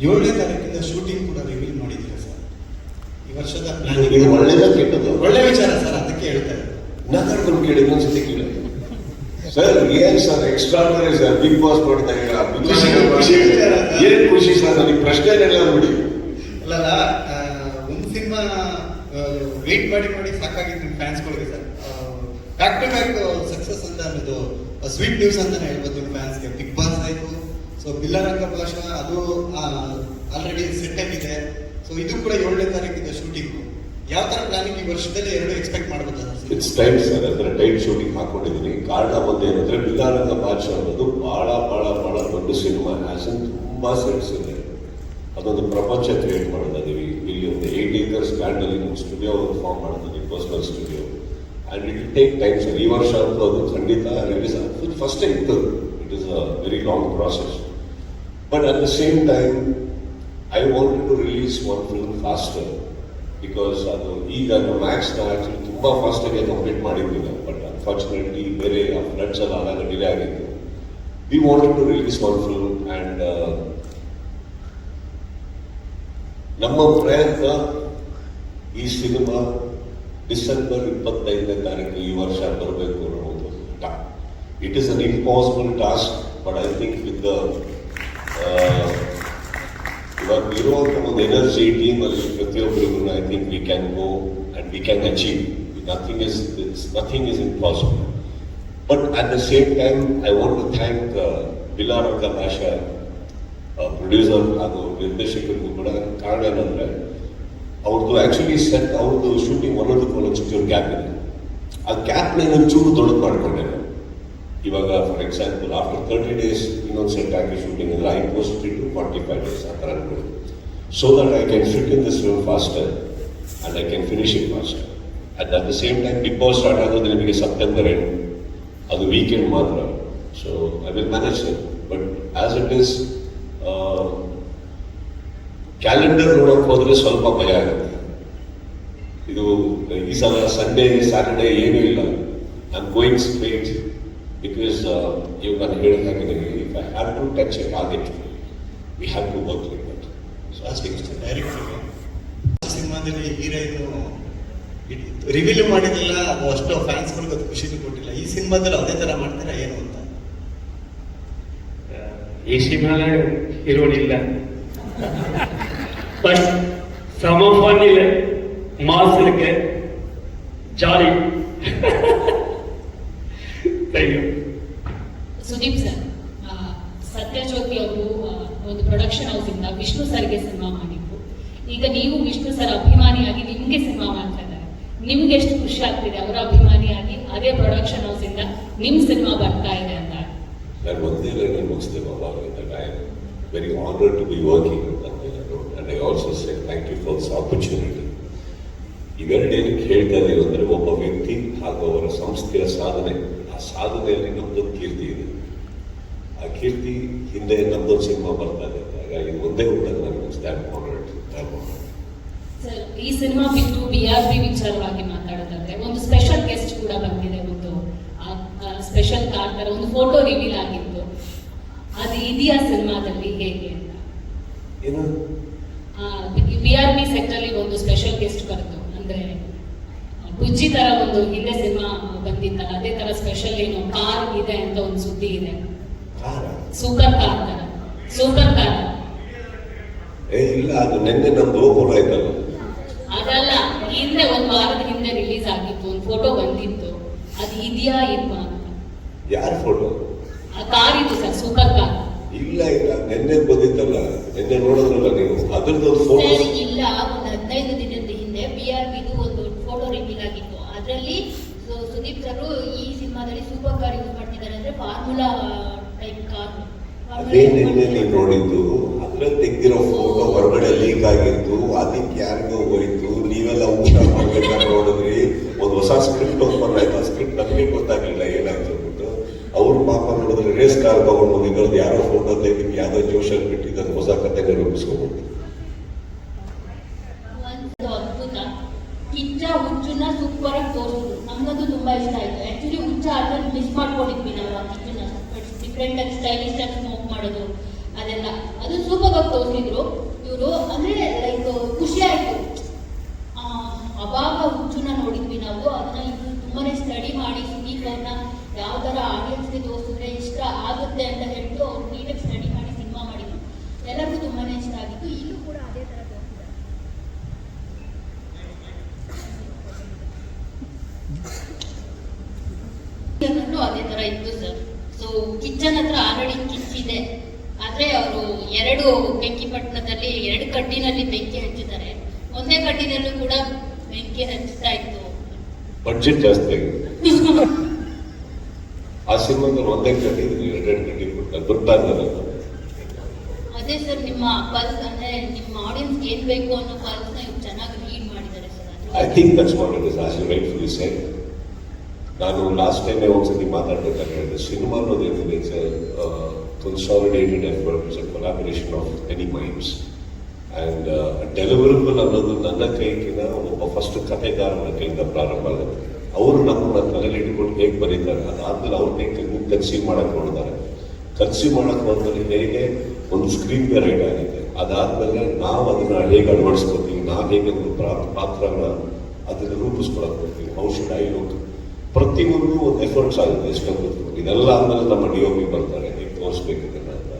7ನೇ ತಾರೀಕಿಂದ ಶೂಟಿಂಗ್ ಕೂಡ ರಿವೀಲ್ ಮಾಡಿದ್ದೀರಾ ಸರ್. ಈ ವರ್ಷದ ಇದು ಒಳ್ಳೆಯದ ಕೆಟ್ಟದ್ದು? ಒಳ್ಳೆ ವಿಚಾರ ಸರ್, ಅದಕ್ಕೆ ಹೇಳ್ತಾ ಇದ್ದಾರೆ. ನಾನು ಕೇಳಿ ಇನ್ನೊಂದ್ಸತಿ ಕೇಳಿ ಸರ್. ಏನ್ sir extraordinary sir, Bigg Boss ನೋಡ್ತಾ ಇದ್ದೀರಾ? ಏನ್ ಖುಷಿ ಸರ್, ನನಗೆ ಪ್ರಶ್ನೆನೆಲ್ಲ ನೋಡಿ. ಅಲ್ಲ ಒಂದು ಸಿನಿಮಾ ವೇಟ್ ಮಾಡಿ ಸಾಕಾಗಿತ್ತು ನಿಮ್ಮ ಫ್ಯಾನ್ಸ್ಗಳಿಗೆ sir. Back to back success ಅಂತ ಅನ್ನೋದು ಸ್ವೀಟ್ ನ್ಯೂಸ್ ಅಂತಾನೆ ಹೇಳ್ಬೋದು ನಿಮ್ಮ ಫ್ಯಾನ್ಸ್ಗೆ. ಬಿಗ್ ಬಾಸ್ ಆಯಿತು, ಸೊ ಬಿಲ್ಲರಂಗ ಭಾಷಾ ಅದು ಆಲ್ರೆಡಿ ಸೆಟ್ ಆಗಿದೆ. ಸೊ ಇದು ಕೂಡ 7ನೇ ತಾರೀಕಿಂದ ಶೂಟಿಂಗ್. ಯಾವ ತರ ಪ್ಲಾನಿಂಗ್ ಈ ವರ್ಷದಲ್ಲಿ 2 ಎಕ್ಸ್ಪೆಕ್ಟ್ ಮಾಡ್ಬೋದಾ ಸರ್? It's time sir. ಅದರ ಟೈಮ್ ಶೂಟಿಂಗ್ ಹಾಕೊಂಡಿದ್ದೀನಿ. ಕಾರಣ ಒಂದು ಏನಂದ್ರೆ ಬಿಲ್ಲರಂಗ ಭಾಷಾ ಅನ್ನೋದು ಬಹಳ ಬಹಳ ಬಹಳ ದೊಡ್ಡ ಸಿನಿಮಾ. ಆ್ಯಸನ್ ತುಂಬಾ ಸೆಟ್ಸ್ ಇದೆ. ಅದೊಂದು ಪ್ರಪಂಚ ಕ್ರಿಯೇಟ್ ಮಾಡೋದಿದ್ದೀವಿ. ಇಲ್ಲಿ ಒಂದು 8 acres ಲ್ಯಾಂಡ್ ಅಲ್ಲಿ ನಮ್ಮ ಸ್ಟುಡಿಯೋ ಒಂದು ಫಾರ್ಮ್ ಮಾಡೋದಿದ್ದೀವಿ, personal studio. And it will take time sir. ಈ ವರ್ಷ ಅಂತೂ ಅದು ಖಂಡಿತ ರಿಲೀಸ್ ಆಗ್ತದೆ. ಫಸ್ಟ್ ಇತ್ತು. It is a very long process. But at the same time I wanted to release one film faster. Because ಅದು ಈಗ ಮ್ಯಾಕ್ಸ್ನ ಆ್ಯಕ್ಚುಲಿ ತುಂಬ ಫಾಸ್ಟಾಗಿ ಕಂಪ್ಲೀಟ್ ಮಾಡಿದ್ವಿ ನಾವು. ಬಟ್ ಅನ್ಫಾರ್ಚುನೇಟ್ಲಿ ಬೇರೆ ಆ ಫ್ಲಡ್ಸ್ ಎಲ್ಲ ಆದಾಗ ಡಿಲೇ ಆಗಿತ್ತು. We wanted to release one film and ನಮ್ಮ ಪ್ರಯತ್ನ ಈ ಸಿನಿಮಾ ಡಿಸೆಂಬರ್ 25ನೇ ತಾರೀಕು ಈ ವರ್ಷ ಬರಬೇಕು ಅನ್ನೋದು. It is an impossible task. But I think with ಇವಾಗ ಇರುವಂಥ ಒಂದು ಎನರ್ಜಿ ಟೀಮಲ್ಲಿ ಪ್ರತಿಯೊಬ್ಬರಿಗೂ I think we can go and we can achieve. Nothing is impossible. But at the same time I want to thank Billa Ranga Baasha producer ಹಾಗೂ ನಿರ್ದೇಶಕರಿಗೂ ಕೂಡ. ಕಾರಣ ಏನಂದರೆ ಅವ್ರದ್ದು ಆ್ಯಕ್ಚುಲಿ ಸೆಟ್ ಅವ್ರದ್ದು ಶೂಟಿಂಗ್ ಒಂದೊಂದಕ್ಕೆ ಚಿಕ್ಕೂರು ಗ್ಯಾಪ್ ಇದೆ. ಆ ಗ್ಯಾಪ್ನ ಒಂಚೂರು ದೊಡ್ಡದು ಮಾಡಿಕೊಂಡೆ ನಾನು. ಇವಾಗ ಫಾರ್ ಎಕ್ಸಾಂಪಲ್ ಆಫ್ಟರ್ 30 days ಇನ್ನೊಂದು ಸೆಟ್ ಹಾಕಿ ಶೂಟಿಂಗ್ ಅಂದರೆ I post it to 45 days ಆ ಥರ ಅನ್ಕೊಳ್ಳಿ. So that I can fit in this film faster and I can finish it faster. And at the same time Bigg Boss start ಆಗೋದು ನಿಮಗೆ September end, ಅದು weekend ಮಾತ್ರ. So I will manage it. But as it is calendar ನೋಡೋಕೆ ಹೋದರೆ ಸ್ವಲ್ಪ ಭಯ ಆಗುತ್ತೆ. ಇದು ಈ ಸಲ ಸಂಡೇ ಸ್ಯಾಟರ್ಡೇ ಏನೂ ಇಲ್ಲ. I am going straight because ಇವಾಗ ನಾನು ಹೇಳಿದ ಹಾಗೆ if I have to touch a target we have to work like that. So ಅಷ್ಟೇ ಡೈರೆಕ್ಟ್ ಸಿನಿಮಾದಲ್ಲಿ ಹೀರೋಯಿನ್ ರಿವೀಲ್ ಮಾಡಿದಿಲ್ಲ, ಅದು ಅಷ್ಟು ಫ್ಯಾನ್ಸ್ಗಳಿಗೆ ಅದು ಖುಷಿನೂ ಕೊಟ್ಟಿಲ್ಲ. ಈ ಸಿನಿಮಾದಲ್ಲಿ ಅದೇ ಥರ ಮಾಡ್ತೀರಾ ಏನು ಅಂತ? ഈ സിനിമയിലെ ഹീറോയില്ല. ബട്ട് സം ഓഫ് ഫണ്ണില് മാസ് ഇருக்கு, jolly. Thank you. Sudeep sir, Satyajyothi ಅವರು ಒಂದು ಪ್ರೊಡಕ್ಷನ್ ಹೌಸ್ ಇಂದ ವಿಷ್ಣು ಸರ್ಗೆ ಸಿನಿಮಾ ಮಾಡಿದ್ರು. ಈಗ ನೀವು ವಿಷ್ಣು ಸರ್ ಅಭಿಮಾನಿಯಾಗಿ ನಿಮ್ಗೆ ಸಿನಿಮಾ ಮಾಡ್ತಾ ಇದ್ದಾರೆ. ನಿಮ್ಗೆ ಎಷ್ಟು ಖುಷಿ ಆಗ್ತಿದೆ ಅವರ ಅಭಿಮಾನಿಯಾಗಿ ಅದೇ ಪ್ರೊಡಕ್ಷನ್ ಹೌಸ್ ಇಂದ ನಿಮ್ ಸಿನಿಮಾ ಬರ್ತಾ ಇದೆ ಅಂತ? ನಾನು ಒಂದೇ ಲೈನ್ ಮುಗಿಸ್ತೇವೆ ಅವಾಗ. I am very honoured to be working and I also say thank you for this opportunity. ಇವೆರಡೇನಕ್ಕೆ ಹೇಳ್ತಾ ಇದ್ದೀವಿ ಅಂದರೆ ಒಬ್ಬ ವ್ಯಕ್ತಿ ಹಾಗೂ ಅವರ ಸಂಸ್ಥೆಯ ಸಾಧನೆ, ಆ ಸಾಧನೆಯಲ್ಲಿ ನಮ್ದೊಂದು ಕೀರ್ತಿ ಇದೆ. ಆ ಕೀರ್ತಿ ಹಿಂದೆ ನಮ್ದೊಂದು ಸಿನಿಮಾ ಬರ್ತಾ ಇದೆ. ಹಾಗಾಗಿ ಒಂದೇ ಊಟಕ್ಕೆ ನನಗೆ ಸ್ಟ್ಯಾಂಡ್ ಆನರ್ಡ್. ಸರ್, ಈ ಸಿನಿಮಾ ಬಿಟ್ಟು BRB ವಿಚಾರವಾಗಿ ಮಾತಾಡೋದಾದ್ರೆ ಒಂದು ಸ್ಪೆಷಲ್ ಗೆಸ್ಟ್ ಕೂಡ ಬಂದಿದೆ. ಒಂದು ಸ್ಪೆಷಲ್ ಕಾರ್ ತರ ಒಂದು ಫೋಟೋ ರಿವೀಲ್ ಆಗಿತ್ತು. ಅದು ಇದೆಯಾ ಸಿನಿಮಾದಲ್ಲಿ ಹೇಗೆ ಅಂತ? ಏನು BRB ಸೆಟ್ ಅಲ್ಲಿ ಒಂದು ಸ್ಪೆಷಲ್ ಗೆಸ್ಟ್ ಬರುತ್ತೆ, ಅಂದ್ರೆ ಬುಜ್ಜಿ ತರ ಒಂದು ಹಿಂದೆ ಸಿನಿಮಾ ಬಂದಿತ್ತಲ್ಲ, ಅದೇ ತರ ಸ್ಪೆಷಲ್ ಏನು ಕಾರ್ ಇದೆ ಅಂತ ಒಂದು ಸುದ್ದಿ ಇದೆ. ಸೂಪರ್ ಕಾರ್ ತರ, ಸೂಪರ್ ಕಾರ್. ಇಲ್ಲ, ಅದು ನಿನ್ನೆ ನಮ್ದು ಓಪನ್ ಆಯ್ತಲ್ಲ. ಅದಲ್ಲ, ಹಿಂದೆ ಒಂದು ವಾರದ ಹಿಂದೆ ರಿಲೀಸ್ ಆಗಿತ್ತು, ಒಂದು ಫೋಟೋ ಬಂದಿತ್ತು. ಅದು ಇದೆಯಾ ಇಲ್ವಾ ಅಂತ? ಯಾರ ಫೋಟೋ? ಆ ಕಾರ್ ಇತ್ತು ಸರ್, ಸೂಪರ್ ಕಾರ್. ಇಲ್ಲ ನಿನ್ನೆ ಬಂದಿತ್ತಲ್ಲ, ನಿನ್ನೆ ನೋಡಿದ್ರಲ್ಲ ನೀವು, ಅದ್ರದ್ದು ಒಂದು ಫೋಟೋ. ಸರ್ ಇಲ್ಲ, ಒಂದು 15 ದಿನದ ಹಿಂದೆ BRBದು ಒಂದು ಫೋಟೋ ರಿವೀಲ್ ಆಗಿತ್ತು. ಅದರಲ್ಲಿ ಸುದೀಪ್ ಸರ್ ಈ ಸಿನಿಮಾದಲ್ಲಿ ಸೂಪರ್ ಕಾರ್ ಯೂಸ್ ಮಾಡ್ತಿದ್ದಾರೆ, ಅಂದ್ರೆ ಫಾರ್ಮುಲಾ ಟೈಪ್ ಕಾರ್. ಅದೇ ನಿನ್ನೆ ನೀವು ನೋಡಿದ್ದು, ಅದ್ರಲ್ಲಿ ತೆಗ್ದಿರೋ ಫೋಟೋ ಹೊರಗಡೆ ಲೀಕ್ ಆಗಿತ್ತು, ಅದಕ್ಕೆ ಯಾರಿಗೋ ಹೋಯ್ತು, ನೀವೆಲ್ಲ ಊಟ ಮಾಡ್ಬೇಕಾದ್ರೆ ನೋಡಿದ್ರಿ. ಒಂದು ಹೊಸ ಸ್ಕ್ರಿಪ್ಟ್ ಓಪನ್ ಆಯ್ತು, ಆ ಸ್ಕ್ರಿಪ್ಟ್ ನಮಗೆ ಗೊತ್ತಾಗ್ಲಿಲ್ಲ ಏನಾಯ್ತು ಅಂದ್ಬಿಟ್ಟು. ಅವ್ರು ಪಾಪ ನೋಡಿದ್ರೆ ರೇಸ್ ಕಾರ್ ತಗೊಂಡು ಬಂದಿದ್ದು ಯಾರೋ ಫೋಟೋ ತೆಗೆದು ಯಾವ್ದೋ ಜೋಶಲ್ಲಿ ಬಿಟ್ಟಿದ್ದನ್ನು ಹೊಸ ಕಥೆಗೆ ರೂಪಿಸ್ಕೊಬೋದು. ಒಂದು ಅದ್ಭುತ. ಕಿಚ್ಚ ಹುಚ್ಚನ್ನ ಸೂಪರ್ ಆಗಿ ತೋರಿಸಿದ್ರು, ನಮ್ಗದು ತುಂಬಾ ಇಷ್ಟ ಆಯ್ತು. ಆಕ್ಚುಲಿ ಹುಚ್ಚ ಅದ್ರಲ್ಲಿ ಮಿಸ್ ಮಾಡ್ಕೊಂಡಿದ್ವಿ ನಾವು ಆ ಕಿಚ್ಚನ್ನ. ಡಿಫ್ರೆಂಟ್ ಆಗಿ ಸ್ಟೈಲಿಶ್ ಆಗಿ ಸ್ಮೋಕ್ ಮಾಡೋದು ಅದೆಲ್ಲ ಅದು ಸೂಪರ್ ಆಗಿ ತೋರಿಸಿದ್ರು ಇವರು. ಅಂದ್ರೆ ಲೈಕ್ ಖುಷಿ ಆಯ್ತು. ಅವಾಗ ಹುಚ್ಚನ್ನ ನೋಡಿದ್ವಿ ನಾವು, ಅದನ್ನ ಇನ್ನು ತುಂಬಾನೇ ಸ್ಟಡಿ ಮಾಡಿ ಸುದೀಪ್ ಅವ್ರನ್ನ ಯಾವ ತರ ಆಡಿಯನ್ಸ್ಗೆ ತೋರಿಸಿದ್ರೆ ಇಷ್ಟ ಆಗುತ್ತೆ ಅಂತ ಹೇಳ್ಬಿಟ್ಟು ಅವ್ರು ನೀಟಾಗಿ ಸ್ಟಡಿ ಮಾಡಿ ಸಿನಿಮಾ ಮಾಡಿದ್ರು. ಎಲ್ಲರಿಗೂ ತುಂಬಾನೇ ಇಷ್ಟ ಆಗಿತ್ತು. ಇಲ್ಲೂ ಕೂಡ ಅದೇ ತರ ತೋರಿಸಿದ್ದಾರೆ. ಅದೇ ತರ ಇತ್ತು ಸರ್. ಸೊ ಕಿಚನ್ ಹತ್ರ ಆಲ್ರೆಡಿ ಕಿಚ್ಚಿದೆ, ಆದ್ರೆ ಅವರು 2 ಬೆಂಕಿ ಪಟ್ಟಣದಲ್ಲಿ 2 ಕಡ್ಡಿನಲ್ಲಿ ಬೆಂಕಿ ಹಚ್ಚಿದ್ದಾರೆ. ಒಂದೇ ಕಡ್ಡಿನಲ್ಲೂ ಕೂಡ ಬೆಂಕಿ ಹಚ್ಚುತ್ತಾ ಇತ್ತು. ಬಡ್ಜೆಟ್ ಜಾಸ್ತಿ ಆಗಿದೆ ಆ ಸಿನಿಮಾದಲ್ಲಿ. ಒಂದೇ ಕಡ್ಡಿ 2 ಕಡ್ಡಿ ಬರ್ತಾ ಇದ್ದಾರೆ. ಅದೇ ಸರ್, ನಿಮ್ಮ ಪಲ್ಸ್ ಅಂದ್ರೆ ನಿಮ್ಮ ಆಡಿಯನ್ಸ್ ಏನ್ ಬೇಕು ಅನ್ನೋ ಪಲ್ಸ್ ನ ಚೆನ್ನಾಗಿ ರೀಡ್ ಮಾಡಿದ್ದಾರೆ sir. I think that's what it is, as you rightfully said. ನಾನು ಲಾಸ್ಟ್ ಟೈಮೇ ಒಂದ್ಸತಿ ಮಾತಾಡ್ಬೇಕಾದ್ರೆ ಹೇಳಿದೆ, ಸಿನಿಮಾ ಅನ್ನೋದೇನಿದೆ, it's consolidated effort, it's a collaboration of many minds. And deliverable ಅನ್ನೋದು ನನ್ನ ಕೈಗಿನ ಒಬ್ಬ ಫಸ್ಟ್ ಕಥೆಗಾರನ ಕೈಯಿಂದ ಪ್ರಾರಂಭ ಆಗುತ್ತೆ. ಅವರು ನಮ್ಮನ್ನ ತಲೆಯಲ್ಲಿ ಇಟ್ಕೊಂಡು ಹೇಗೆ ಬರೀತಾರೆ, ಅದಾದ್ಮೇಲೆ ಅವ್ರ ಕೈ ಕನ್ಸೀವ್ ಮಾಡಕ್ಕೆ ನೋಡಿದ್ದಾರೆ. ಕನ್ಸೀವ್ ಮಾಡಕ್ಕೆ ಹೋದ್ಮೇಲೆ ಹೇಗೆ ಒಂದು ಸ್ಕ್ರೀನ್ ಪೇ ರೈಟ್ ಆಗಿದೆ, ಅದಾದ್ಮೇಲೆ ನಾವು ಅದನ್ನ ಹೇಗೆ ಅಳವಡಿಸ್ಕೊತೀವಿ, ನಾವು ಹೇಗೆ ಒಂದು ಪಾತ್ರನ ಅದನ್ನು ರೂಪಿಸ್ಕೊಳಕ್ ಹೋಗ್ತೀವಿ, ಹೌ ಶುಡ್ ಐ ಲುಕ್, ಪ್ರತಿಯೊಂದು ಒಂದು ಎಫರ್ಟ್ಸ್ ಆಗುತ್ತೆ. ಎಷ್ಟೊಂದು ಇದೆಲ್ಲ ಆದ್ಮೇಲೆ ನಮ್ಮ DOP ಬರ್ತಾರೆ, ಹೇಗೆ ತೋರಿಸ್ಬೇಕು ಇದನ್ನ ಅಂತ.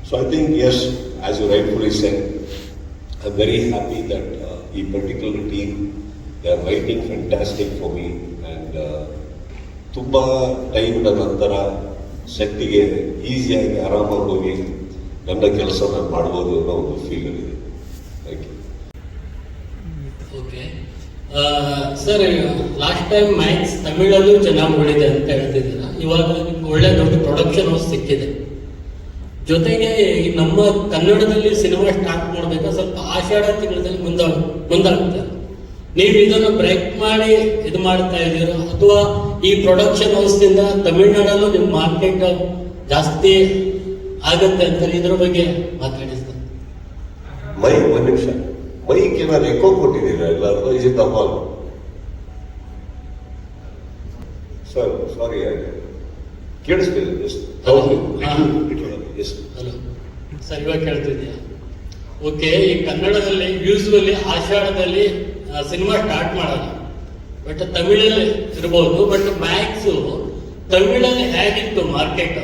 So I think yes, as you rightfully said, I am very happy that ಈ particular team they are writing fantastic for me. And ತುಂಬ ಟೈಮ್ನ ನಂತರ ಸೆಟ್ಟಿಗೆ ಈಸಿಯಾಗಿ ಆರಾಮಾಗಿ ಹೋಗಿ ನನ್ನ ಕೆಲಸ ನಾನು ಮಾಡ್ಬೋದು ಅನ್ನೋ ಒಂದು ಫೀಲಲ್ಲಿದೆ. Thank you. Okay sir, last time Max ತಮಿಳಲ್ಲೂ ಚೆನ್ನಾಗಿ ಉಳಿದೆ ಅಂತ ಹೇಳ್ತಿದ್ದೀರ. ಇವಾಗ ನಿಮ್ಗೆ ಒಳ್ಳೆ ದೊಡ್ಡ ಪ್ರೊಡಕ್ಷನ್ ಹೌಸ್ ಸಿಕ್ಕಿದೆ. ಜೊತೆಗೆ ಈ ನಮ್ಮ ಕನ್ನಡದಲ್ಲಿ ಸಿನಿಮಾ ಸ್ಟಾರ್ಟ್ ಮಾಡಬೇಕಾದ್ರೆ ಸ್ವಲ್ಪ ಆಷಾಢ ತಿಂಗಳಲ್ಲಿ ಮುಂದಾಗ್ತಾರೆ. ನೀವು ಇದನ್ನು ಬ್ರೇಕ್ ಮಾಡಿ ಇದು ಮಾಡ್ತಾ ಇದ್ದೀರಾ, ಅಥವಾ ಈ ಪ್ರೊಡಕ್ಷನ್ ಹೌಸ್ನಿಂದ ತಮಿಳ್ನಾಡಲ್ಲೂ ನಿಮ್ಮ ಮಾರ್ಕೆಟ್ ಜಾಸ್ತಿ ಆಗತ್ತೆ ಅಂತ ಇದ್ರ ಬಗ್ಗೆ ಮಾತಾಡಿ ಸರ್. ಒಂದು ನಿಮಿಷ, ಮೈಕ್ ಏನಾದ್ರು ಎಕೋ ಕೊಟ್ಟಿದ್ದೀರಾ ಎಲ್ಲರೂ? ಇಸ್ ಇಟ್ ಅಪಾಲ್? ಸರ್ ಸಾರಿ, ಕೇಳಿಸ್ತಿದೆ. ಹಲೋ ಸರ್, ಇವಾಗ ಕೇಳ್ತಿದ್ಯಾ? ಓಕೆ, ಈ ಕನ್ನಡದಲ್ಲಿ ಯೂಸ್ವಲಿ ಆಷಾಢದಲ್ಲಿ ಸಿನಿಮಾ ಸ್ಟಾರ್ಟ್ ಮಾಡಲ್ಲ, ಬಟ್ ತಮಿಳಲ್ಲಿ ಇರ್ಬೋದು. ಬಟ್ ಮ್ಯಾಕ್ಸು ತಮಿಳಲ್ಲಿ ಹೇಗಿತ್ತು ಮಾರ್ಕೆಟ್,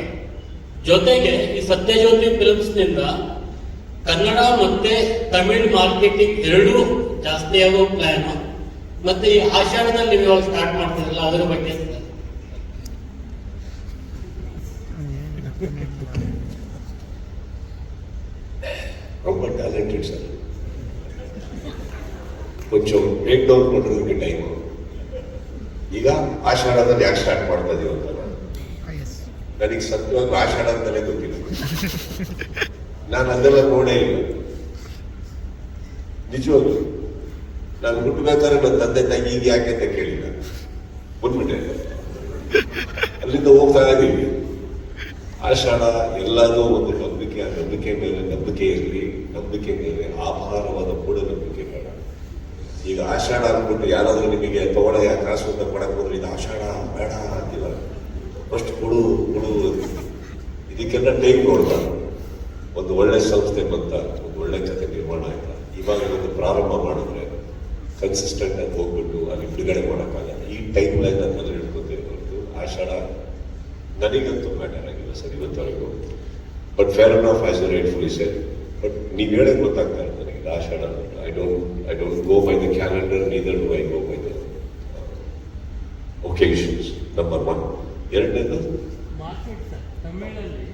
ಜೊತೆಗೆ ಈ ಸತ್ಯಜ್ಯೋತಿ ಫಿಲ್ಮ್ಸ್ನಿಂದ ಕನ್ನಡ ಮತ್ತೆ ತಮಿಳ್ ಮಾರ್ಕೆಟಿಂಗ್ ಎರಡೂ ಜಾಸ್ತಿ ಆಗೋ ಪ್ಲಾನ್. ಮತ್ತೆ ಈ ಆಷಾಢದಲ್ಲಿ ನೀವು ಇವಾಗ ಸ್ಟಾರ್ಟ್ ಮಾಡ್ತೀರಲ್ಲ, ಅದರ ಬಗ್ಗೆ ரொம்ப டேலண்டட் சார். கொஞ்சம் ಬ್ರೇಕ್ ಡೌನ್ ಮಾಡೋದಕ್ಕೆ ಟೈಮ್. ಈಗ ಆಷಾಢದಲ್ಲಿ ಯಾಕೆ ಸ್ಟಾರ್ಟ್ ಮಾಡ್ತಾ ಇದೀವಿ ಅಂತ ನನಗೆ ಸತ್ಯವಾಗಿ ಆಷಾಢ ಅಂತಲೇ ಗೊತ್ತಿಲ್ಲ. ನಾನು ಅದೆಲ್ಲ ನೋಡೇ ಇಲ್ಲ ನಿಜವಾಗ್ಲು. ನಾನು ಹುಟ್ಟಬೇಕಾದ್ರೆ ನನ್ನ ತಂದೆ ತಾಯಿ ಈಗ ಯಾಕೆ ಅಂತ ಕೇಳಿಲ್ಲ, ಬಂದ್ಬಿಟ್ಟೆ. ಅಲ್ಲಿಂದ ಹೋಗ್ತಾ ಇದೀವಿ. ಆಷಾಢ ಎಲ್ಲದೂ ಒಂದು ನಂಬಿಕೆ, ಆ ನಂಬಿಕೆ ಮೇಲೆ ನಂಬಿಕೆ ಇರಲಿ, ನಂಬಿಕೆ ಮೇಲೆ ಆಭಾರವಾದ ಮೂಢನಂಬಿಕೆ ಬೇಡ. ಈಗ ಆಷಾಢ ಅಂದ್ಬಿಟ್ಟು ಯಾರಾದ್ರೂ ನಿಮಗೆ ತಗೊಳ ಕಾಸು ಅಂತ ಕೊಡಕ್ ಹೋದ್ರೆ ಇದು ಆಷಾಢ ಬೇಡ ಅಂತಿಲ್ಲ. ಫಸ್ಟ್ ಕೊಡು ಕೊಡು, ಇದಕ್ಕೆಲ್ಲ ಟೈಮ್ ನೋಡ್ತಾರೆ. ಒಂದು ಒಳ್ಳೆ ಸಂಸ್ಥೆ ಬಂತ, ಒಂದು ಒಳ್ಳೆ ಕಥೆ ನಿರ್ಮಾಣ ಆಯ್ತಾ, ಇವಾಗ ಒಂದು ಪ್ರಾರಂಭ ಮಾಡಿದ್ರೆ ಕನ್ಸಿಸ್ಟೆಂಟ್ ಆಗಿ ಹೋಗ್ಬಿಟ್ಟು ಅಲ್ಲಿ ಬಿಡುಗಡೆ ಮಾಡೋಕ್ಕಾಗಲ್ಲ. ಈ ಟೈಮ್ ಲೈನ್ ಅನ್ನೋದು ಹಿಡ್ಕೊತೇವೆ ಹೊರತು ಆಷಾಢ ನನಗಂತೂ ಮ್ಯಾಟರ್ ಆಗಿಲ್ಲ ಸರ್ ಇವತ್ತವರೆಗೂ. But fair enough as you rightfully said. But ನೀವು ಹೇಳೋದು ಗೊತ್ತಾಗ್ತಾ ಇದೆ ನನಗೆ Ashadha. I don't go by the calendar, neither do I go by the occasions. Number 1. ಎರಡನೇದು ಮಾರ್ಕೆಟ್ ಸರ್, ತಮಿಳಲ್ಲಿ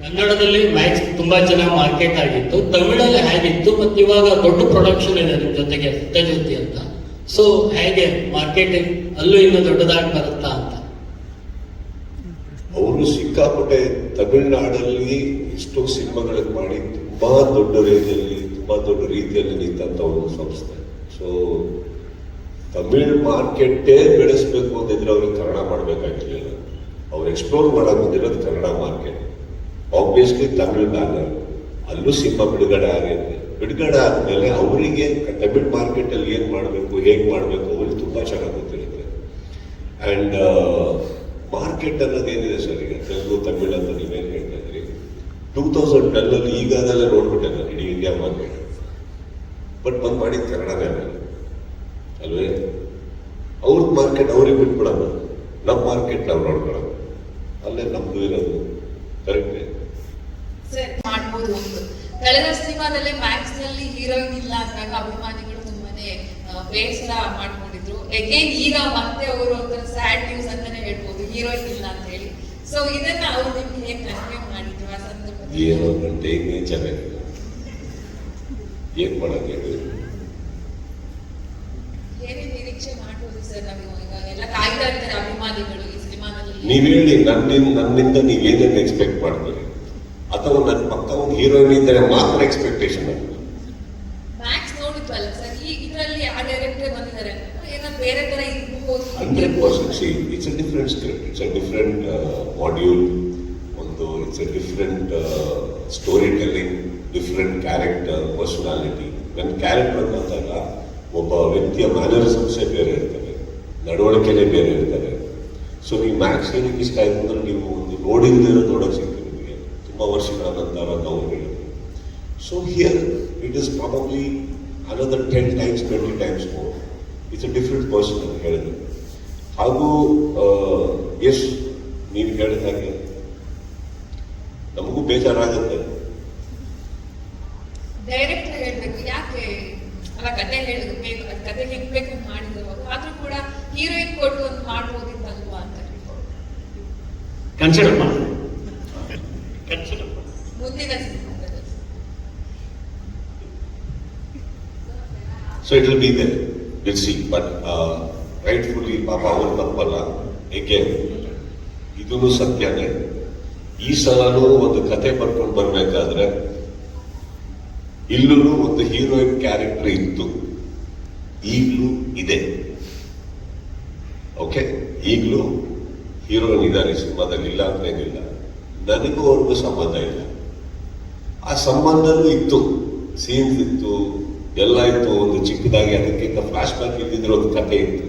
ಕನ್ನಡದಲ್ಲಿ ಮ್ಯಾಕ್ಸ್ ತುಂಬಾ ಚೆನ್ನಾಗಿ ಮಾರ್ಕೆಟ್ ಆಗಿತ್ತು, ತಮಿಳಲ್ಲಿ ಹೇಗಿತ್ತು, ಮತ್ತೆ ಇವಾಗ ದೊಡ್ಡ ಪ್ರೊಡಕ್ಷನ್ ಇದೆ ನಿಮ್ ಜೊತೆಗೆ ಸತ್ಯಜ್ಯೋತಿ ಅಂತ. ಸೊ ಹೇಗೆ ಮಾರ್ಕೆಟಿಂಗ್ ಅಲ್ಲೂ ಇನ್ನೂ ದೊಡ್ಡದಾಗಿ ಬರುತ್ತಾ ಅಂತ? ಅವರು ಸಿಕ್ಕಾಪಟ್ಟೆ ತಮಿಳುನಾಡಲ್ಲಿ ಎಷ್ಟೋ ಸಿನಿಮಾಗಳಿಗೆ ಮಾಡಿ ತುಂಬಾ ದೊಡ್ಡ ರೇಂಜಲ್ಲಿ ತುಂಬಾ ದೊಡ್ಡ ರೀತಿಯಲ್ಲಿ ನಿಂತ ಒಂದು ಸಂಸ್ಥೆ. ಸೊ ತಮಿಳ್ ಮಾರ್ಕೆಟೇ ಬೆಳೆಸ್ಬೇಕು ಅಂತಿದ್ರೆ ಅವ್ರಿಗೆ ಕನ್ನಡ ಮಾಡಬೇಕಾಗಿರ್ಲಿಲ್ಲ. ಅವ್ರು ಎಕ್ಸ್ಪ್ಲೋರ್ ಮಾಡಕ್ ಬಂದಿರೋದು Kannada market. Obviously Tamil banner, ಅಲ್ಲೂ ಸಿನಿಮಾ ಬಿಡುಗಡೆ ಆಗಿದೆ. ಬಿಡುಗಡೆ ಆದ್ಮೇಲೆ ಅವರಿಗೆ ತಮಿಳ್ ಮಾರ್ಕೆಟ್ ಅಲ್ಲಿ ಏನ್ ಮಾಡಬೇಕು, ಹೇಗ್ ಮಾಡಬೇಕು ಅವ್ರಿಗೆ ತುಂಬಾ ಚೆನ್ನಾಗಿ ಗೊತ್ತಿರುತ್ತೆ. ಅಂಡ್ ಮಾರ್ಕೆಟ್ ಅನ್ನೋದೇನಿದೆ ಸರ್, ಈಗ ತೆಲುಗು ತಮಿಳ್ ಅಂತ ನೀವೇನು ಹೇಳ್ತಾ ಇದ್ರಿ, 2010 ಅಲ್ಲಿ ಈಗ ಅದೆಲ್ಲ ನೋಡ್ಬಿಟ್ಟೆ ನಾನು ಇಡೀ ಇಂಡಿಯಾ ಮಾರ್ಕೆಟ್. ಬಟ್ ಬಂದ್ ಮಾಡಿದ ಕನ್ನಡನೇ ಅಲ್ವೇ? ಅವ್ರದ್ದು ಮಾರ್ಕೆಟ್ ಅವ್ರಿಗೆ ಬಿಟ್ಬಿಡೋಣ, ನಮ್ಮ ಮಾರ್ಕೆಟ್ ನಾವು ನೋಡ್ಕೊಳ್ಳೋಣ, ಅಲ್ಲೇ ನಮ್ದು ಇರೋದು. ಕರೆಕ್ಟ್ ಮಾಡ್ಬೋದು. ಒಂದು ಕಳೆದ ಸಿನಿಮಾದಲ್ಲೇ ಮ್ಯಾಕ್ಸ್ ನಲ್ಲಿ ಹೀರೋಯಿನ್ ಇಲ್ಲ ಅಂದಾಗ ಅಭಿಮಾನಿಗಳು ತುಂಬಾನೇ ಬೇಸರ ಮಾಡ್ಕೊಂಡಿದ್ರು. ಅಗೇನ್ ಈಗ ಮತ್ತೆ ಅವರು ಒಂಥರ ಸ್ಯಾಡ್ ನ್ಯೂಸ್ ಅಂತಾನೆ ಹೇಳ್ಬೋದು, ಹೀರೋಯಿನ್ ಇಲ್ಲ ಅಂತ ಹೇಳಿ. ಸೊ ಇದನ್ನ ಅವ್ರು ನಿಮ್ಗೆ ಹೇಗೆ ಕನ್ವೆ ಮಾಡಿದ್ರು ಆ ಸಂದರ್ಭದಲ್ಲಿ? ಏನೋ ಗಂಟೆ ಚೆನ್ನಾಗಿದೆ, ಏನ್ ಮಾಡಕ್ ಹೇಳಿ, ಏನೇ ನಿರೀಕ್ಷೆ ಮಾಡ್ಬೋದು ಸರ್? ನಾವು ಈಗ ಎಲ್ಲ ಕಾಯ್ತಾ ಇರ್ತಾರೆ ಅಭಿಮಾನಿಗಳು ಈ ಸಿನಿಮಾದಲ್ಲಿ. ನೀವ್ ಹೇಳಿ, ನನ್ನಿಂದ ನೀವೇನೇನು ಎಕ್ಸ್ಪೆಕ್ಟ್ ಮಾಡ್ತೀರಿ? ಅಥವಾ ನನ್ನ ಪಕ್ಕ ಒಂದು ಹೀರೋಯಿನ್ ಇದ್ದರೆ ಮಾತ್ರ ಎಕ್ಸ್ಪೆಕ್ಟೇಷನ್ ಆಗುತ್ತೆ. ಮ್ಯಾಕ್ಸ್ ನೋಡಿದ್ವಲ್ಲ ಸರ್, ಇದರಲ್ಲಿ ಆ ಡೈರೆಕ್ಟರ್ ಬಂದಿದ್ದಾರೆ, ಏನೋ ಬೇರೆ ತರ ಇರ್ಬೋದು. 100% C it's a different script, it's a different module, it's a different story telling, different character, personality. ನನ್ನ ಕ್ಯಾರೆಕ್ಟರ್ ಅಂದಾಗ ಒಬ್ಬ ವ್ಯಕ್ತಿಯ ಮ್ಯಾನರಿಸಮ್ಸೇ ಬೇರೆ ಇರ್ತವೆ, ನಡವಳಿಕೆನೇ ಬೇರೆ ಇರ್ತವೆ. ಸೊ ನೀವು ಮ್ಯಾಕ್ಸ್ ಏನಕ್ಕೆ ಇಷ್ಟ ಆಯ್ತು ಅಂದ್ರೆ ನೀವು ಒಂದು ನೋಡಿದ್ರೆ ನೋಡೋಕೆ ಸಿಗ್ತದೆ ನಿಮಗೆ ತುಂಬಾ ವರ್ಷಗಳ ನಂತರ ನಾವು ಹೇಳಿದ್ವಿ. So here it is probably another 10 times 20 times more. It's a different person ಅಂತ ಹೇಳಿದ್ರು. ಹಾಗೂ ಎಸ್ ನೀವು ಹೇಳಿದ ಹಾಗೆ ನಮಗೂ ಬೇಜಾರಾಗುತ್ತೆ. ಡೈರೆಕ್ಟರ್ ಹೇಳ್ಬೇಕು ಯಾಕೆ ಅಲ್ಲ ಕತೆ ಹೇಳಿದ್ರು, ಬೇಕು ಕತೆ ಹೆಂಗ್ ಬೇಕು ಮಾಡಿದ್ರು, ಆದ್ರೂ ಕೂಡ ಹೀರೋಯಿನ್ ಕೊಟ್ಟು ಒಂದು ಮಾಡ್ಬೋದಿತ್ತಲ್ವಾ ಅಂತ ಕನ್ಸಿಡರ್ ಮಾಡಿ ಕನ್ಸಿಡರ್ ಮಾಡಿ ಮುಂದಿನ ಸಿನಿಮಾದಲ್ಲಿ. So it will be there. We'll see. But rightfully, ಪಾಪ ಅವ್ರ ತಪ್ಪಲ್ಲ. ಏಕೆ ಇದೂ ಸತ್ಯನೇ. ಈ ಸಲನೂ ಒಂದು ಕತೆ ಬರ್ಕೊಂಡು ಬರ್ಬೇಕಾದ್ರೆ ಇಲ್ಲೂ ಒಂದು ಹೀರೋಯಿನ್ ಕ್ಯಾರೆಕ್ಟರ್ ಇತ್ತು, ಈಗಲೂ ಇದೆ. ಓಕೆ, ಈಗಲೂ ಹೀರೋಯಿನ್ ಇದ್ದಾರೆ ಸಿನಿಮಾದಲ್ಲಿ, ಇಲ್ಲ ಅಂತ ಏನಿಲ್ಲ. ನನಗೂ ಅವ್ರಿಗೂ ಸಂಬಂಧ ಇಲ್ಲ. ಆ ಸಂಬಂಧನೂ ಇತ್ತು, ಸೀನ್ಸ್ ಇತ್ತು, ಎಲ್ಲ ಇತ್ತು. ಒಂದು ಚಿಕ್ಕದಾಗಿ ಅದಕ್ಕಿಂತ ಫ್ಲಾಶ್ ಬ್ಯಾಕ್ ಇದ್ದಿದ್ರೆ ಒಂದು ಕತೆ ಇತ್ತು.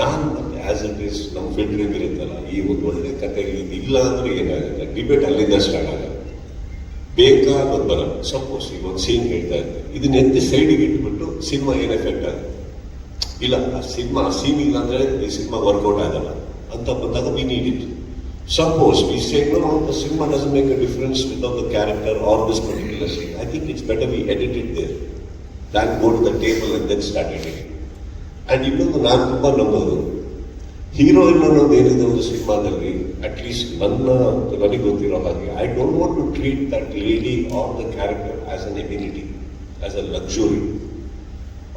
ನಾನು ಆಸ್ ಇಟ್ ಈಸ್ ನಮ್ಮ ಫಿಲ್ಟರಿಂಗ್ ಇರುತ್ತಲ್ಲ, ಈ ಒಂದು ಒಳ್ಳೆ ಕತೆಗೆ ಇಲ್ಲ ಅಂದ್ರೆ ಏನಾಗುತ್ತೆ, ಡಿಬೇಟ್ ಅಲ್ಲಿಂದ ಸ್ಟಾರ್ಟ್ ಆಗಲ್ಲ. ಬೇಕಾ ಅನ್ನೋದು ಬರಲ್ಲ. ಸಪೋಸ್ ಈಗ ಒಂದು ಸೀನ್ ಹೇಳ್ತಾ ಇದ್ದೆ, ಇದನ್ನ ಎತ್ತಿ ಸೈಡಿಗೆ ಇಟ್ಬಿಟ್ಟು ಸಿನಿಮಾ ಏನ್ ಎಫೆಕ್ಟ್ ಆಗುತ್ತೆ? ಇಲ್ಲ, ಆ ಸೀನ್ ಇಲ್ಲ ಅಂದ್ರೆ ಈ ಸಿನಿಮಾ ವರ್ಕೌಟ್ ಆಗಲ್ಲ ಅಂತ ಬಂದಾಗ we need it. Suppose we say, no, the cinema doesn't make a difference without the character or this particular scene. I think it's better we edit it there than go to the table and then start editing. And ಇನ್ನೊಂದು ನಾನು ತುಂಬಾ ನಂಬೋದು, heroine ಅನ್ನೋದು ಏನಿದೆ ಒಂದು ಸಿನಿಮಾದಲ್ಲಿ, at least ನನಗೆ ಗೊತ್ತಿರೋ ಹಾಗೆ, I don't want to treat that lady or the character as an ability, as a luxury.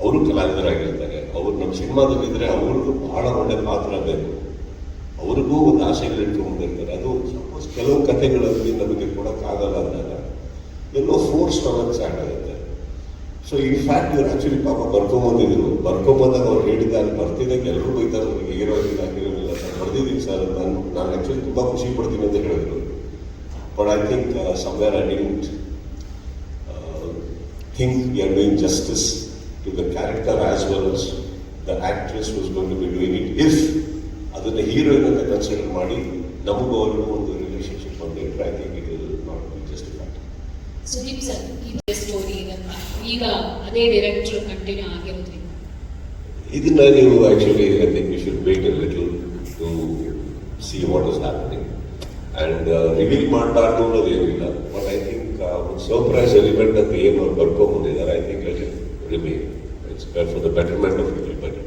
ಅವರು ಕಲಾವಿದರಾಗಿರ್ತಾರೆ, ಅವರು ನಮ್ಮ ಸಿನಿಮಾದಲ್ಲಿದ್ರೆ ಅವ್ರಿಗೂ ಬಹಳ ಒಳ್ಳೆ ಪಾತ್ರ ಬೇಕು, ಅವ್ರಿಗೂ ಒಂದು ಆಸೆಗಳು ಇಟ್ಕೊಂಡಿರ್ತಾರೆ. ಅದು ಸಪೋಸ್ ಕೆಲವು ಕಥೆಗಳಲ್ಲಿ ನಮಗೆ ಕೊಡೋಕ್ಕಾಗಲ್ಲ ಅಂದಾಗ ಎಲ್ಲೋ ಫೋರ್ಸ್ ಅನ್ನೋದು ಸ್ಟಾರ್ಟ್ ಆಗುತ್ತೆ. ಸೊ ಇನ್ಫ್ಯಾಕ್ಟ್ ಇವ್ರು ಆಕ್ಚುಲಿ ಪಾಪ ಬರ್ಕೊಂಬಂದಿದ್ರು, ಬರ್ಕೊಂಬಂದಾಗ ಅವ್ರು ಹೇಳಿದ ಅಲ್ಲಿ ಬರ್ತಿದ್ದಾಗ ಎಲ್ಲರೂ ಬೈತಾರೆ, ಅವ್ರಿಗೆ ಹೀರೋಯಿಲ್ಲ ಹೀರೋಯಿಲ್ಲ ಸರ್, ಬರ್ದಿದ್ದೀನಿ ಸರ್, ನಾನು ಆಕ್ಚುಲಿ ತುಂಬ ಖುಷಿ ಪಡ್ತೀನಿ ಅಂತ ಹೇಳಿದ್ರು. But I think somewhere I didn't think we are doing justice to the character as well as the actress was going to be doing it. If ಅದನ್ನ ಹೀರೋಯಿನ್ ಅಂತ ಕನ್ಸಿಡರ್ ಮಾಡಿ ನಮಗೂ ಅವ್ರಿಗೂ ಒಂದು ರಿಲೇಶನ್ಶಿಪ್ ಬಂದಿಟ್ರೆ I think it will not be justified. Sudeep sir, ಈ story ಈಗ ಅದೇ ಡೈರೆಕ್ಟರ್ ಕಂಟಿನ್ಯೂ ಆಗಿರೋದ್ರಿಂದ ಇದನ್ನ ನೀವು actually I think you should wait a little to see what is happening. And reveal ಮಾಡಬಾರ್ದು ಅನ್ನೋದು ಏನಿಲ್ಲ. ಬಟ್ ಐ ಥಿಂಕ್ ಒಂದು ಸರ್ಪ್ರೈಸ್ ಎಲಿಮೆಂಟ್ ಅಂತ ಏನು ಅವ್ರು ಬರ್ಕೊಂಡ್ಬಂದಿದ್ದಾರೆ, I think let it remain. It's for the betterment of everybody.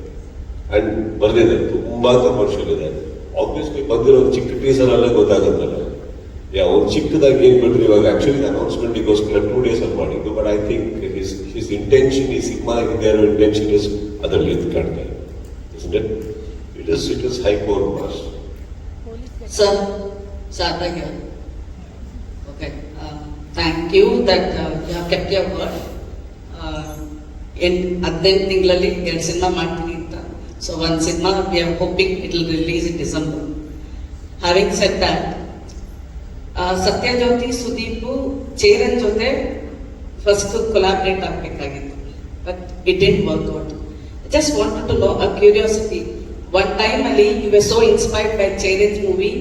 And ಬರ್ದಿದೆ, ತುಂಬಾ ಕಮರ್ಷಿಯಲ್ ಇದೆ, ಆಬ್ವಿಯಸ್ಲಿ ಬಂದಿರೋ ಚಿಕ್ಕ ಟೀಸರ್ ಅಲ್ಲೇ ಗೊತ್ತಾಗುತ್ತಲ್ಲ, ಅವ್ರು ಚಿಕ್ಕದಾಗಿ ಏನ್ ಬಿಟ್ರಿ. ಇವಾಗ ಆಕ್ಚುಲಿ ಅನೌನ್ಸ್ಮೆಂಟಿಗೋಸ್ಕರ 2 days ಅಲ್ಲಿ ಮಾಡಿದ್ದು, but I think his intention, ಈ ಸಿನಿಮಾ ಇದೇನೋ ಇಂಟೆನ್ಷನ್ ಇಸ್ ಅದರಲ್ಲಿ ಎದ್ದು ಕಾಣ್ತಾ ಇದೆ. It is high power mass. Sir, here. Okay. Thank you that you have kept your word. In 15 ತಿಂಗಳಲ್ಲಿ 2 ಸಿನಿಮಾ ಮಾಡ್ತೀನಿ ಅಂತ. So one cinema we are hoping it will release in December. Having said that, Sathyajyothi Sudeep Cheran ಜೊತೆ first collaborate ಆಗಬೇಕಾಗಿತ್ತು, but it didn't work out. Just wanted to know a curiosity. One time Ali, you were so inspired by Cheran's movie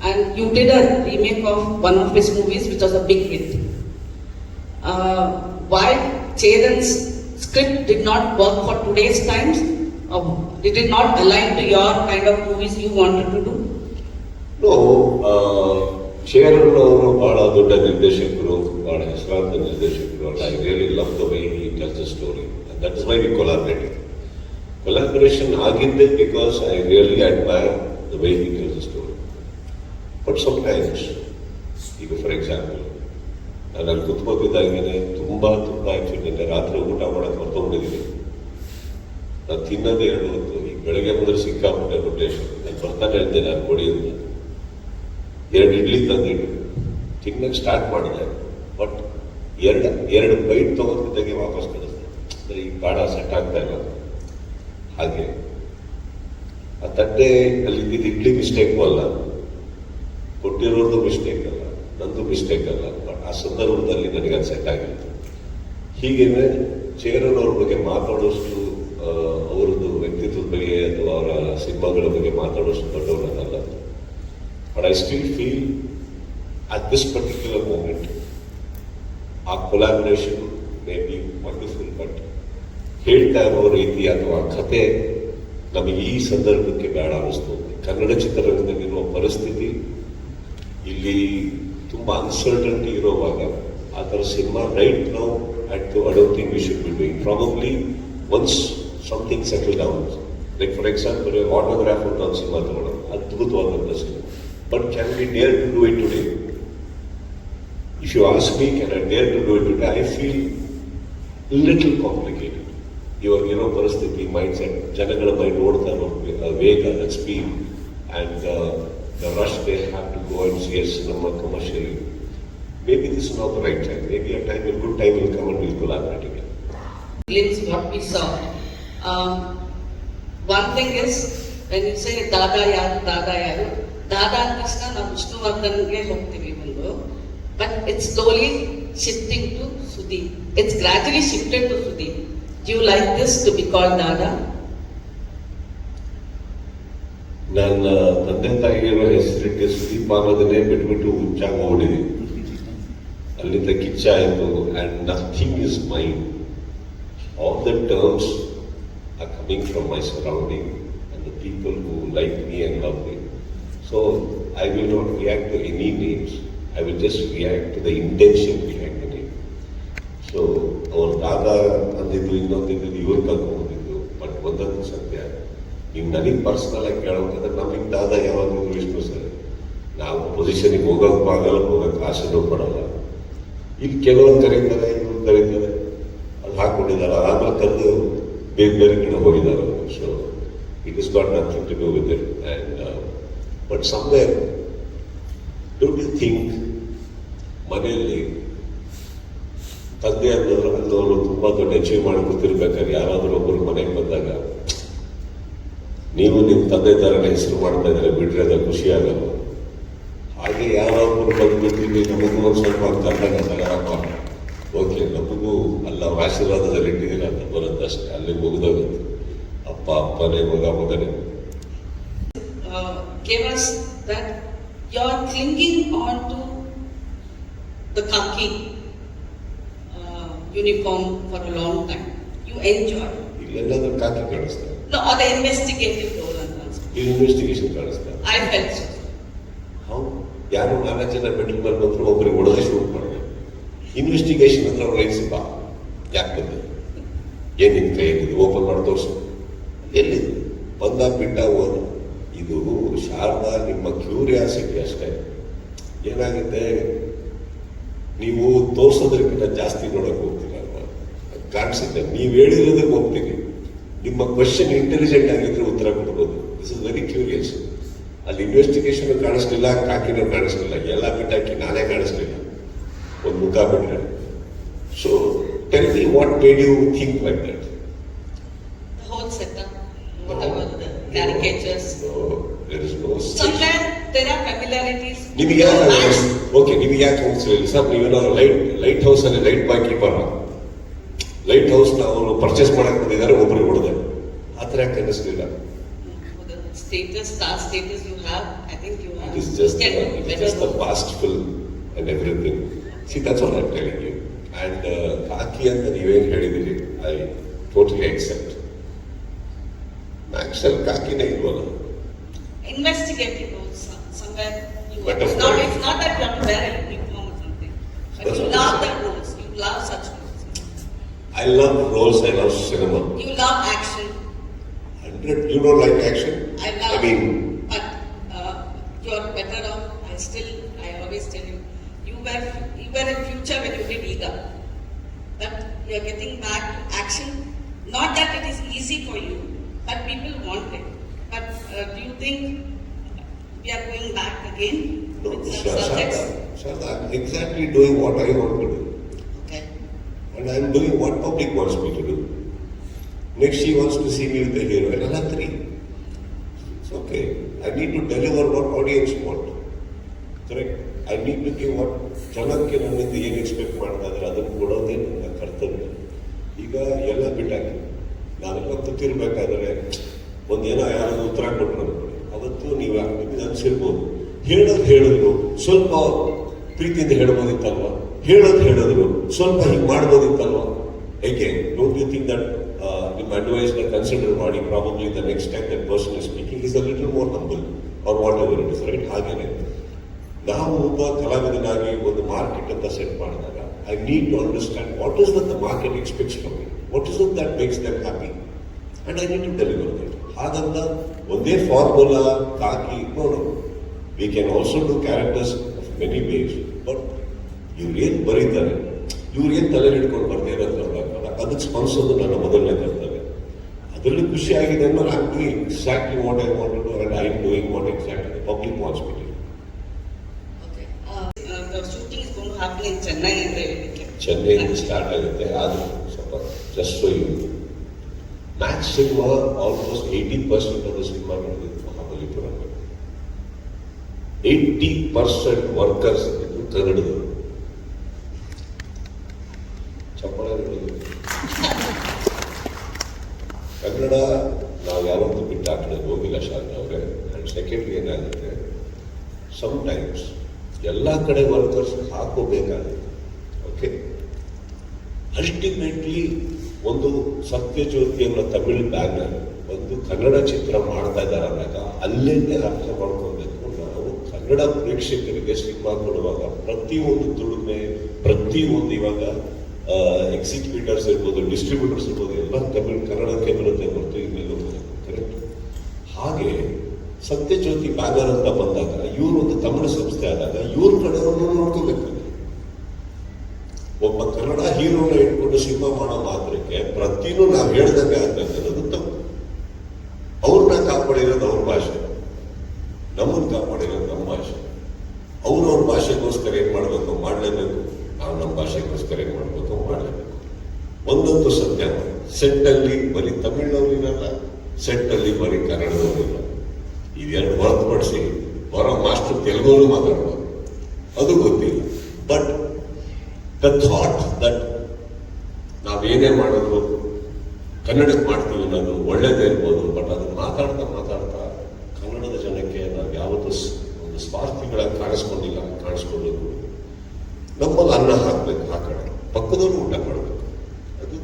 and you did a remake of one of his movies which was a big hit. Why Cheran's script did not work for today's times? Did it not align to your kind of movies you wanted to do? No, Cheran ಅವರು ಬಹಳ ದೊಡ್ಡ ನಿರ್ದೇಶಕರು, ಬಹಳ ಹೆಸರಾಂತ ನಿರ್ದೇಶಕರು. I really love the way he tells the story. That is why we collaborated. Collaboration ಆಗಿದ್ದೆ because I really admire the way he tells the story. But sometimes, ಈಗ for example, ನಾನು ಅಲ್ಲಿ ಕುತ್ಕೋತಿದ್ದಾಗೇನೆ ತುಂಬಾ ಆಕ್ಚುಲಿ ನಿನ್ನೆ ರಾತ್ರಿ ಊಟ ಮಾಡಕ್ಕೆ ಹೊರತೊಂಡಿದ್ದೀನಿ. ನಾನು ತಿನ್ನೋದೇ 2 ಹೊತ್ತು. ಈಗ ಬೆಳಗ್ಗೆ ಬಂದ್ರೆ ಸಿಕ್ಕಾಪಟ್ಟೆ ರೊಟೇಷನ್. ನಾನು ಬರ್ತಾನೆ ಹೇಳ್ತೇನೆ, ನಾನು ಕೊಡಿಯೋದು 2 ಇಡ್ಲಿ ತಂದಿಟ್ಟು ತಿನ್ನಕ್ಕೆ ಸ್ಟಾರ್ಟ್ ಮಾಡಿದೆ. ಬಟ್ ಎರಡು ಬೈಟ್ ತಗೊಂಡಿದ್ದಾಗೆ ವಾಪಸ್ ಕಳಿಸ್ದೆ. ಈ ಬಾಡ ಸೆಟ್ ಆಗ್ತಾ ಇಲ್ಲ. ಹಾಗೆ ಆ ತಟ್ಟೆ ಅಲ್ಲಿ ಇದ್ದಿದ್ದು ಇಡ್ಲಿ ಮಿಸ್ಟೇಕು ಅಲ್ಲ, ಕೊಟ್ಟಿರೋದು ಮಿಸ್ಟೇಕ್ ಅಲ್ಲ, ನಂದು ಮಿಸ್ಟೇಕ್ ಅಲ್ಲ. ಬಟ್ ಆ ಸಂದರ್ಭದಲ್ಲಿ ನನಗೆ ಅದು ಸೆಟ್ ಆಗಿಲ್ಲ. ಹೀಗೇನೆ ಚೇರನ್ ಅವ್ರ ಬಗ್ಗೆ ಮಾತಾಡೋಷ್ಟು, ಅವರದ್ದು ವ್ಯಕ್ತಿತ್ವದ ಬಗ್ಗೆ ಅಥವಾ ಅವರ ಸಿನಿಮಾಗಳ ಬಗ್ಗೆ ಮಾತಾಡೋಷ್ಟು ದೊಡ್ಡವರನ್ನಲ್ಲ. But I still feel at this particular moment ಆ collaboration may be wonderful. But ಹೇಳ್ತಾ ಇರೋ ರೀತಿ ಅಥವಾ ಕಥೆ ನಮಗೆ ಈ ಸಂದರ್ಭಕ್ಕೆ ಬೇಡ ಅನ್ನಿಸ್ತು. ಕನ್ನಡ ಚಿತ್ರರಂಗದಲ್ಲಿರುವ ಪರಿಸ್ಥಿತಿ, ಇಲ್ಲಿ ತುಂಬಾ ಅನ್ಸರ್ಟನಿಟಿ ಇರೋವಾಗ ಆ ಥರ cinema right now I don't think we should be doing. Probably once something settle down, like for example Autograph ಅಂತ ಒಂದು ಸಿನಿಮಾ ತಗೊಳ್ಳೋದು, ಅದ್ಭುತವಾದಷ್ಟು. But can we dare to do it today? If you ask me, can I dare to do it today? I feel little complicated. ಇವಾಗ ಇರೋ ಪರಿಸ್ಥಿತಿ, mind set, ಜನಗಳ mind ಓಡ್ತಾ ಇರೋ ವೇಗ, that speed and the rush they have to go and see a cinema commercially. Maybe this is not the right time. Maybe a good time will come and we'll collaborate again. Glimpse what we saw. One thing is, when you say Dada yaru, Dada andashna na Vishnuvardhange hogtivi ಒಂದು, but it's slowly shifting to Sudeep. It's gradually shifted to Sudeep. Do you like this to be called Dada? ನನ್ನ ತಂದೆ ತಾಯಿಗಿರೋ ಹೆಸರಿಗೆ ಸುದೀಪ್ ಅನ್ನೋದನ್ನೇ ಬಿಟ್ಬಿಟ್ಟು ಹುಚ್ಚಾಗಿ ಓಡಿದೆ. ಅಲ್ಲಿಂದ ಕಿಚ್ಚ ಆಯಿತು. And nothing is mind. All the terms are coming from my surrounding and the people who like me and love me. So I will not react to any names. I will just react to the intention behind the name. So ಅವ್ರು ದಾದಾ ಅಂದಿದ್ದು, ಇನ್ನೊಂದಿದ್ದು, ಇವ್ರು ಕಲ್ತ್ಕೊಂಡಿದ್ದು. But ಒಂದಂತೂ ಸತ್ಯ, ನೀವು ನನಗೆ personal ಆಗಿ ಕೇಳೋದಂದ್ರೆ ನಮಗೆ ದಾದಾ ಯಾವಾಗಲೂ Vishnu sir. ನಾವು ಪೊಸಿಷನಿಗೆ ಹೋಗೋಕ್ಕೆ ಆಸೆನೂ ಪಡಲ್ಲ. ಇಲ್ಲಿ ಕೆಲವರು ಕರೀತಾರೆ, ಇವ್ರು ಕರೀತಾರೆ, ಅದು ಹಾಕೊಂಡಿದ್ದಾರೆ, ಆಮೇಲೆ ತಂದು ಬೇರೆ ಬೇರೆ ಕಡೆ ಹೋಗಿದ್ದಾರೆ. So it is got nothing to do with it. And but somewhere don't you think ಮನೆಯಲ್ಲಿ ತಂದೆ ಅನ್ನೋರು ತುಂಬ ದೊಡ್ಡ ಅಚೀವ್ ಮಾಡಿ ಕೂತಿರ್ಬೇಕಾದ್ರೆ ಯಾರಾದರೂ ಒಬ್ಬರು ಮನೆಗೆ ಬಂದಾಗ ನೀವು ನಿಮ್ಮ ತಂದೆ ಥರನೇ ಹೆಸರು ಮಾಡ್ತಾ ಇದ್ದಾರೆ ಬಿಡ್ರೆ ಅದು ಖುಷಿ ಆಗಲ್ಲ. ಹಾಗೆ ಯಾರೊಬ್ಬರು ಬಂದ್ಬಿಡ್ತೀವಿ, ನಮಗೂ ಒಂದು ಸ್ವಲ್ಪ ಕರ್ನಾಟಕ ಓಕೆ, ನಮಗೂ ಅಲ್ಲ ಆಶೀರ್ವಾದದಲ್ಲಿ ಇಟ್ಟಿದ್ದೀರ ಅಂತ ಬರುತ್ತಷ್ಟೇ. ಅಲ್ಲಿ ಮುಗಿದೋಗುತ್ತೆ. ಅಪ್ಪ ಅಪ್ಪನೇ, ಮಗನೇ. Gave us that you're clinging on to the khaki uniform for a long time. You enjoy. ಇಲ್ಲೆಲ್ಲಾದ್ರೂ khaki ಕಾಣಿಸ್ತಾರೆ. No, or the investigative role ಅಂತ ಅನ್ಸುತ್ತೆ. ಇನ್ವೆಸ್ಟಿಗೇಷನ್ ಕಾಣಿಸ್ತಾರೆ. I felt so. ಹೌದು, ಯಾರು 4 ಜನ ಮೆಟ್ಲ್ ಮೇಲೆ ಬಂದ್ರು ಒಬ್ಬರಿಗೆ ಹೊಡೆದೇ ಶೂಟ್ ಮಾಡಿದೆ. ಇನ್ವೆಸ್ಟಿಗೇಷನ್ ಅಂದ್ರೆ ಅವ್ರು ರೈಟ್ಸ್ ಬಾ, ಯಾಕೆ ಬಂದೆ, ಏನಿದೆ ಕೈಯಲ್ಲಿ ಓಪನ್ ಮಾಡಿ ತೋರಿಸು, ಎಲ್ಲಿದೆ ಬಂದ ಬಿಟ್ಟ ಹೋದ. ಇದು ಶಾರದಾ ನಿಮ್ಮ ಕ್ಯೂರಿಯಾಸಿಟಿ ಅಷ್ಟೇ. ಏನಾಗುತ್ತೆ, ನೀವು ತೋರ್ಸೋದಕ್ಕಿಂತ ಜಾಸ್ತಿ ನೋಡಕ್ ಹೋಗ್ತೀರ ಅಲ್ವಾ, ಕಾಣಿಸುತ್ತೆ. ನೀವು ಹೇಳಿರೋದಕ್ಕೆ ಹೋಗ್ತೀನಿ. ನಿಮ್ಮ ಕ್ವಶನ್ ಇಂಟೆಲಿಜೆಂಟ್ ಆಗಿದ್ರೆ ಉತ್ತರ ಕೊಡ್ಬೋದು. This is very curious. ಅಲ್ಲಿ ಇನ್ವೆಸ್ಟಿಗೇಷನ್ ಕಾಣಿಸ್ಲಿಲ್ಲ, ಕಾಕಿನೂ ಕಾಣಿಸ್ಲಿಲ್ಲ, ಎಲ್ಲ ಬಿಟ್ಟಾಕಿ ನಾನೇ ಕಾಣಿಸ್ಲಿಲ್ಲ, ಒಂದು ಮುಖ ಬಿಟ್ರೆ. So tell me what made you think like that? The whole setup, whatever the caricatures. No, there is no. Somewhere there are familiarities. ನಿಮಗೆ ಓಕೆ, ನಿಮಗೆ ಯಾಕೆ ಅನಿಸ್ಲಿಲ್ಲ ಸರ್? ನೀವೇನಾದ್ರು ಲೈಟ್ ಹೌಸ್ ಅಲ್ಲಿ light boy keeper, light house ನ ಅವರು purchase ಮಾಡಕ್ ಬಂದಿದ್ದಾರೆ, ಒಬ್ರಿಗೆ ಹೊಡೆದೆ, ಆ ಥರ ಯಾಕೆ ಅನಿಸ್ಲಿಲ್ಲ? Status, star status you have, I think you have. It is just the Better. past film and everything. See, that's what I'm telling you. And ಕಾಕಿ ಅಂತ ನೀವೇನು ಹೇಳಿದಿರಿ, ಐ ಟೋಟಲಿ ಅಕ್ಸೆಪ್ಟ್. ಆಕ್ಚುಲ್ ಕಾಕಿನೇ ಇಲ್ವಲ್ಲ. Investigative roles, somewhere you But of not, course. it's not that you have to wear a uniform or something, but That's you what I'm love saying. that roles, you love such roles. I love roles, I love cinema. You love action. 100, you don't like action? I love, I mean, but you're better off. I always tell you, you were in future when you did Ega, but you're getting back to action. Not that it is easy for you, but people want it. But do you think we are going back again no, with some subjects? Sharda, I'm exactly doing what I want to do. Okay. And I'm doing what public wants me to do. Next, she wants to see me with the hero, and I'll have 3. It's okay. I need to deliver what audience want. Correct? I need to give what ಜನಕ್ಕೆ ನನ್ನಿಂದ ಏನು expect ಮಾಡ್ತಾ ಇದ್ದಾರೆ ಅದನ್ನು ಕೊಡೋದೇ ನನ್ನ ಕರ್ತವ್ಯ. ಈಗ ಎಲ್ಲ ಬಿಟ್ಟಾಗಿ ನಾವೆಲ್ಲ ಕೂತಿರ್ಬೇಕಾದ್ರೆ ಒಂದೇನೋ ಯಾರಾದ್ರೂ ಉತ್ತರ ಕೊಟ್ಟರು ಅವತ್ತು ನೀವು ನಿಮ್ಗೆ ಅನ್ಸಿರ್ಬೋದು, ಹೇಳಿದ್ರು ಸ್ವಲ್ಪ ಪ್ರೀತಿಯಿಂದ ಹೇಳ್ಬೋದಿತ್ತಲ್ವ, ಹೇಳಿದ್ರು ಸ್ವಲ್ಪ ಹೀಗೆ ಮಾಡ್ಬೋದಿತ್ತಲ್ವ. ಏಕೆ ಡೋಂಟ್ ಯು ಥಿಂಕ್ ದಟ್ ನಿಮ್ಮ ಅಡ್ವೈಸ್ ನ ಕನ್ಸಿಡರ್ ಮಾಡಿ probably the next time that person is speaking is a little more humble or whatever it is, right? ಹಾಗೇನೆ ನಾವು ಒಬ್ಬ ಕಲಾವಿದನಾಗಿ ಒಂದು ಮಾರ್ಕೆಟ್ ಅಂತ ಸೆಟ್ ಮಾಡಿದಾಗ I need to understand what is that the market expects from me, what is that makes them happy, and I need to deliver that. ಹಾಗಂತ ಒಂದೇ formula ಕಾಕಿ ನೋಡು, V can also do characters of many ways, but ಇವ್ರೇನು ಬರೀತಾರೆ, ಇವ್ರೇನು ತಲೆ ಹಿಡ್ಕೊಂಡು ಬರ್ತಾರೆ ಅಂತ ಅದಕ್ಕೆ ಸ್ಪಂದಿಸೋದು ನನ್ನ ಮೊದಲನೇ ಕರ್ತವ್ಯ. ಅದರಲ್ಲಿ ಖುಷಿ ಆಗಿದೆ ಅಂದ್ರೆ I am doing exactly what I want to do and I am doing what exactly the public wants me to. Okay. The shooting is going to happen in Chennai ಅಂತ ಹೇಳಿಕ್ಕೆ. ಚೆನ್ನೈಯಿಂದ ಸ್ಟಾರ್ಟ್ ಆಗುತ್ತೆ, ಆದರೂ ಸ್ವಲ್ಪ just so you Max cinema almost 80% of the cinema ನಡೆದಿದ್ದು Mahabalipuram. 80% workers ಇದ್ದು ಕನ್ನಡದವರು. ಚಪ್ಪಳ ಕನ್ನಡ ನಾವು ಯಾವತ್ತೂ ಬಿಟ್ಟು ಆ ಕಡೆ ಹೋಗಿಲ್ಲ ಶಾರದಾ ಅವರೇ. ಆ್ಯಂಡ್ ಸೆಕೆಂಡ್ಲಿ ಏನಾಗುತ್ತೆ, ಸಮ್ಟೈಮ್ಸ್ ಎಲ್ಲ ಕಡೆ ವರ್ಕರ್ಸ್ ಹಾಕೋಬೇಕಾಗುತ್ತೆ. ಓಕೆ, ಅಲ್ಟಿಮೇಟ್ಲಿ ಒಂದು ಸತ್ಯಜ್ಯೋತಿ ಅನ್ನೋ ತಮಿಳ್ ಬ್ಯಾನರ್ ಒಂದು ಕನ್ನಡ ಚಿತ್ರ ಮಾಡ್ತಾ ಇದ್ದಾರೆ ಅಂದಾಗ ಅಲ್ಲೇನೆ ಅರ್ಥ ಮಾಡ್ಕೊಬೇಕು. ನಾವು ಕನ್ನಡ ಪ್ರೇಕ್ಷಕರಿಗೆ ಸಿನಿಮಾ ಕೊಡುವಾಗ ಪ್ರತಿಯೊಂದು ದುಡಿಮೆ, ಪ್ರತಿಯೊಂದು ಇವಾಗ ಎಕ್ಸಿಕ್ಯೂಟರ್ಸ್ ಇರ್ಬೋದು, ಡಿಸ್ಟ್ರಿಬ್ಯೂಟರ್ಸ್ ಇರ್ಬೋದು, ಎಲ್ಲ ಕನ್ನಡಕ್ಕೆ ಬರುತ್ತೆ ಹೊರತು ಇನ್ನೆಲ್ಲೂ ಕರೆಕ್ಟ್. ಹಾಗೆ ಸತ್ಯಜ್ಯೋತಿ ಬ್ಯಾನರ್ ಅಂತ ಬಂದಾಗ ಇವರು ಒಂದು ತಮಿಳು ಸಂಸ್ಥೆ ಆದಾಗ ಇವ್ರ ಕಡೆಯವ್ರನ್ನು ನೋಡ್ಕೋಬೇಕು. ಒಬ್ಬ ಕನ್ನಡ ಹೀರೋನ ಇಟ್ಕೊಂಡು ಸಿನಿಮಾ ಮಾಡೋ ಮಾತ್ರಕ್ಕೆ ಪ್ರತಿನೂ ನಾವು ಹೇಳ್ದಂಗೆ ಆಗ್ತದೆ ಅನ್ನೋದು ತಪ್ಪು. ಅವ್ರನ್ನ ಕಾಪಾಡಿರೋದು ಅವ್ರ ಭಾಷೆ, ನಮ್ಮನ್ನು ಕಾಪಾಡಿರೋದು ನಮ್ಮ ಭಾಷೆ. ಅವ್ರ ಭಾಷೆಗೋಸ್ಕರ ಏನ್ ಮಾಡಬೇಕು ಮಾಡಲೇಬೇಕು, ನಾವು ನಮ್ಮ ಭಾಷೆಗೋಸ್ಕರ ಏನ್ ಮಾಡಬೇಕು ಮಾಡಲೇಬೇಕು. ಒಂದಂತೂ ಸತ್ಯ, ಸೆಟ್ಟಲ್ಲಿ ಬರೀ ತಮಿಳ್ನವ್ರಿರಲ್ಲ, ಸೆಟ್ಟಲ್ಲಿ ಬರೀ ಕನ್ನಡದವರಿಲ್ಲ. ಇವೆರಡು ಹೊರತುಪಡಿಸಿ ಬರೋ ಮಾಸ್ಟರ್ ತೆಲುಗು ಮಾತಾಡ್ಬೋದು, ಅದು ಗೊತ್ತಿಲ್ಲ. ಬಟ್ ದ ಥಾಟ್ ದಟ್ ನಾವೇನೇ ಮಾಡಿದ್ರು ಕನ್ನಡಕ್ಕೆ ಮಾಡ್ತೀವಿ ಅನ್ನೋದು ಒಳ್ಳೇದೇ ಇರ್ಬೋದು. ಬಟ್ ಅದನ್ನು ಮಾತಾಡ್ತಾ ಕನ್ನಡದ ಜನಕ್ಕೆ ನಾವು ಯಾವತ್ತೂ ಒಂದು ಸ್ವಾರ್ಥಿಗಳಾಗಿ ಕಾಣಿಸ್ಕೊಳ್ಬೇಕು. ನಮ್ಮಲ್ಲಿ ಅನ್ನ ಹಾಕ್ಬೇಕು, ಆ ಕಡೆ ಪಕ್ಕದವರು ಊಟ ಮಾಡಬೇಕು. ಅದು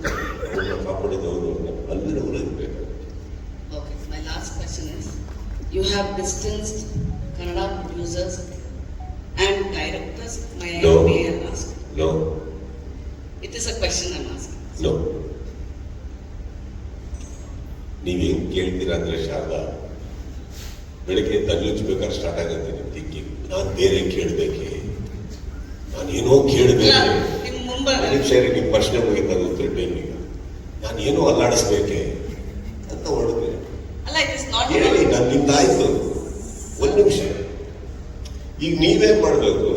ಕಾಪಾಡಿದವರು ಅಲ್ಲಿನವರು ಇರಬೇಕು. Okay, my last question is, you have distanced Kannada producers and directors. May I ask? No. It is a question I'm asking. No. ನೀವೇನು ಕೇಳ್ತೀರಾ ಅಂದ್ರೆ ಶಾರದಾ, ಬೆಳಗ್ಗೆ ತಗ್ಲಿಸ್ಬೇಕಾದ್ರೆ ಸ್ಟಾರ್ಟ್ ಆಗುತ್ತೆ ನಿಮ್ಮ ಥಿಂಕಿಂಗ್. ನಾನು ಬೇರೆ ಕೇಳಬೇಕೆ, ನಾನೇನೋ ಕೇಳಬೇಕೆ, ನಿಮ್ ಮುಂಬೈ ಸರಿ ನಿಮ್ಮ ಪ್ರಶ್ನೆ ಮುಗಿತಾಗುತ್ತೆ ಟೈಮಿಗೆ, ನಾನು ಏನೋ ಅಲ್ಲಾಡಿಸ್ಬೇಕೆ ಅಂತ ಹೊರಡ್ತೀನಿ. ಅಲ್ಲ, ಇಟ್ ಇಸ್ ನಾಟ್ ಹೇಳಿ, ನಾನು ನಿಮ್ದಾಯ್ತು. ಒಂದು ನಿಮಿಷ, ಈಗ ನೀವೇನ್ ಮಾಡಬೇಕು,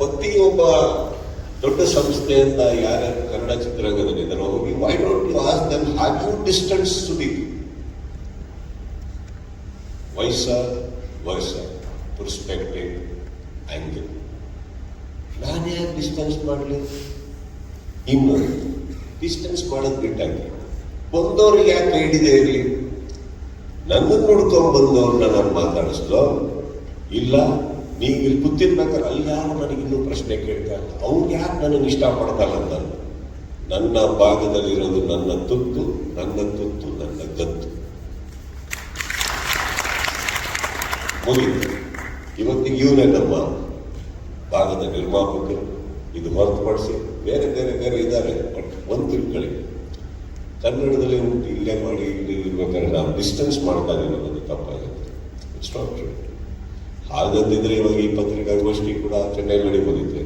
ಪ್ರತಿಯೊಬ್ಬ ದೊಡ್ಡ ಸಂಸ್ಥೆಯಿಂದ ಯಾರ್ಯಾರು ಕನ್ನಡ ಚಿತ್ರರಂಗದಲ್ಲಿದ್ದಾರೆ ಹೋಗಿ, why don't you ask them have you distance Sudeep? ವಯಸ್ಸ ಪರ್ಸ್ಪೆಕ್ಟಿವ್ ಆಂಗಲ್. ನಾನು ಯಾಕೆ ಡಿಸ್ಟೆನ್ಸ್ ಮಾಡಲಿ? ಇನ್ನು ಡಿಸ್ಟೆನ್ಸ್ ಮಾಡೋದು ಬಿಟ್ಟಾಗಿ ಬಂದವ್ರಿಗೆ ಯಾಕೆ ಹಿಡಿದೇ ಇರಲಿ? ನನ್ನನ್ನು ನೋಡ್ಕೊಂಡು ಬಂದವ್ರನ್ನ ನಾನು ಮಾತಾಡಿಸ್ಲೋ ಇಲ್ಲ, ನೀವು ಇಲ್ಲಿ ಕೂತಿರ್ಬೇಕಾದ್ರೆ ಅಲ್ಲಿ ಯಾರು ನನಗಿನ್ನೂ ಪ್ರಶ್ನೆ ಕೇಳ್ತಾರೆ, ಅವ್ರಿಗೆ ಯಾಕೆ ನನಗೆ ಇಷ್ಟಪಡ್ತಾರ ಅಂತ. ನನ್ನ ಭಾಗದಲ್ಲಿರೋದು ನನ್ನ ತುತ್ತು, ನನ್ನ ಗತ್ತು ಮುಗಿತು. ಇವತ್ತಿಗೆ ಇವನೇ ನಮ್ಮ ಭಾಗದ ನಿರ್ಮಾಪಕರು. ಇದು ಹೊರತುಪಡಿಸಿ ಬೇರೆ ಇದ್ದಾರೆ. ಬಟ್ ಒಂದು ತಿಳ್ಕೊಳ್ಳಿ, ಕನ್ನಡದಲ್ಲಿ ಉಂಟು ಇಲ್ಲೇ ಮಾಡಿ ಇಲ್ಲಿ ಇರ್ಬೇಕಾದ್ರೆ ನಾವು ಡಿಸ್ಟೆನ್ಸ್ ಮಾಡ್ತಾ ಇದ್ದೀವಿ ಅನ್ನೋದು ತಪ್ಪಾಗುತ್ತೆ. It's not true. ಹಾಗಂತಿದ್ರೆ ಇವಾಗ ಈ ಪತ್ರಿಕಾಗೋಷ್ಠಿ ಕೂಡ ಚೆನ್ನೈಲಿ ನಡೀಬೋದಿತ್ತು,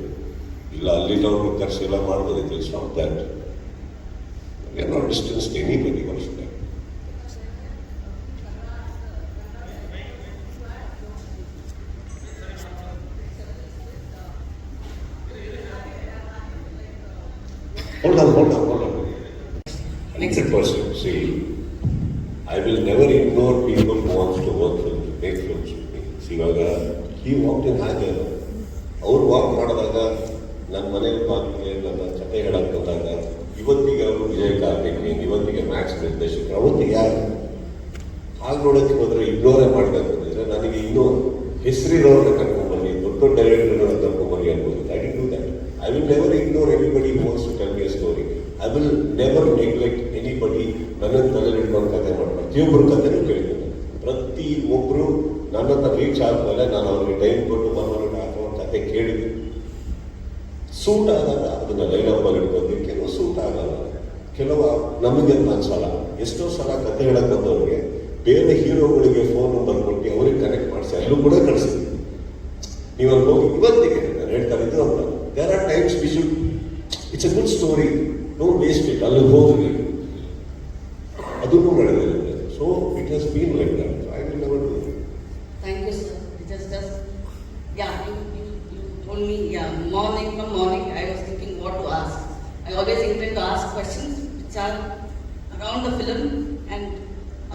ಇಲ್ಲ ಅಲ್ಲಿ ನಾವು ಕರ್ಸಿ ಎಲ್ಲ ಮಾಡ್ಬೋದಿತ್ತು. It's not that. We are not distance anybody also. Hold on. 100%. See, I will never ignore people who wants to work films, make films with me. ಇವಾಗ ಈ ವಾಕ್ಟಿಂಗ್ ಹಾಗೆ ಅವ್ರು ವಾಕ್ ಮಾಡಿದಾಗ ನನ್ನ ಮನೇಲಿ ಮಾತಿಗೆ ನನ್ನ ಕತೆ ಹೇಳಕ್ ಬಂದಾಗ ಇವತ್ತಿಗೆ ಅವರು ವಿಜಯ ಕಾರ್ತಿಕೇಯನ್, ಇವತ್ತಿಗೆ ಮ್ಯಾಕ್ಸ್ ನಿರ್ದೇಶಕರು, ಅವತ್ತಿಗೆ ಯಾರು ಹಾಗೆ ನೋಡೋಕ್ಕೆ ಹೋದ್ರೆ ಇಗ್ನೋರೇ ಮಾಡಬೇಕು ಅಂದರೆ ನನಗೆ ಇನ್ನೂ ಹೆಸರಿರೋರನ್ನ ಕರ್ಕೊಂಡ್ಬನ್ನಿ, ದೊಡ್ಡ ಡೈರೆಕ್ಟರ್ಗಳನ್ನ ಕರ್ಕೊಂಡ್ಬನ್ನಿ ಅನ್ಬೋದು. I did do that. I will never ignore anybody who wants to tell me a story. I will never neglect anybody. ನನ್ನನ್ನು ತಲೆಯಲ್ಲಿ ಹಿಡ್ಕೊಂಡು ಕತೆ ಮಾಡ್ತಾರೆ. ಪ್ರತಿಯೊಬ್ಬರು ಕತೆನೂ ಕೇಳ್ತೀನಿ. ಪ್ರತಿಯೊಬ್ಬರು ನನ್ನ ಹತ್ರ ರೀಚ್ ಆದ್ಮೇಲೆ ನಾನು ಅವ್ರಿಗೆ ಟೈಮ್ ಕೊಟ್ಟು ಮನೋರಂಜನೆ ಕತೆ ಕೇಳಿದ್ವಿ. ಸೂಟ್ ಆದಾಗ ಅದನ್ನ ಲೈನಪ್ಪಲ್ಲಿ ಹಿಡ್ಕೊಂಡು, ಕೆಲವು ಸೂಟ್ ಆಗಲ್ಲ, ಕೆಲವು ನಮಗೆ ಅನ್ಸಲ್ಲ. ಎಷ್ಟೋ ಸಲ ಕತೆ ಹೇಳಕ್ ಬಂದವ್ರಿಗೆ ಬೇರೆ ಹೀರೋಗಳಿಗೆ ಫೋನ್ ನಂಬರ್ ಕೊಟ್ಟು ಅವ್ರಿಗೆ ಕನೆಕ್ಟ್ ಮಾಡಿಸಿ ಅಲ್ಲೂ ಕೂಡ ಕಳಿಸಿದ್ವಿ. ನೀವು ಅಲ್ಲಿ ಹೋಗಿ ಇವತ್ತಿಗೆ ನಾನು ಹೇಳ್ತಾ ಇದ್ದು ಅಂತ. There are times we should, it's a good story, don't waste it, ಅಲ್ಲಿ ಹೋಗಿ ಅದನ್ನು ನಡೆದಿದೆ. So it has been like that. I will never do it. Thank you, sir. Just yeah, you told me, yeah, from morning I was thinking what to ask. I always intend to ask questions which are around the film and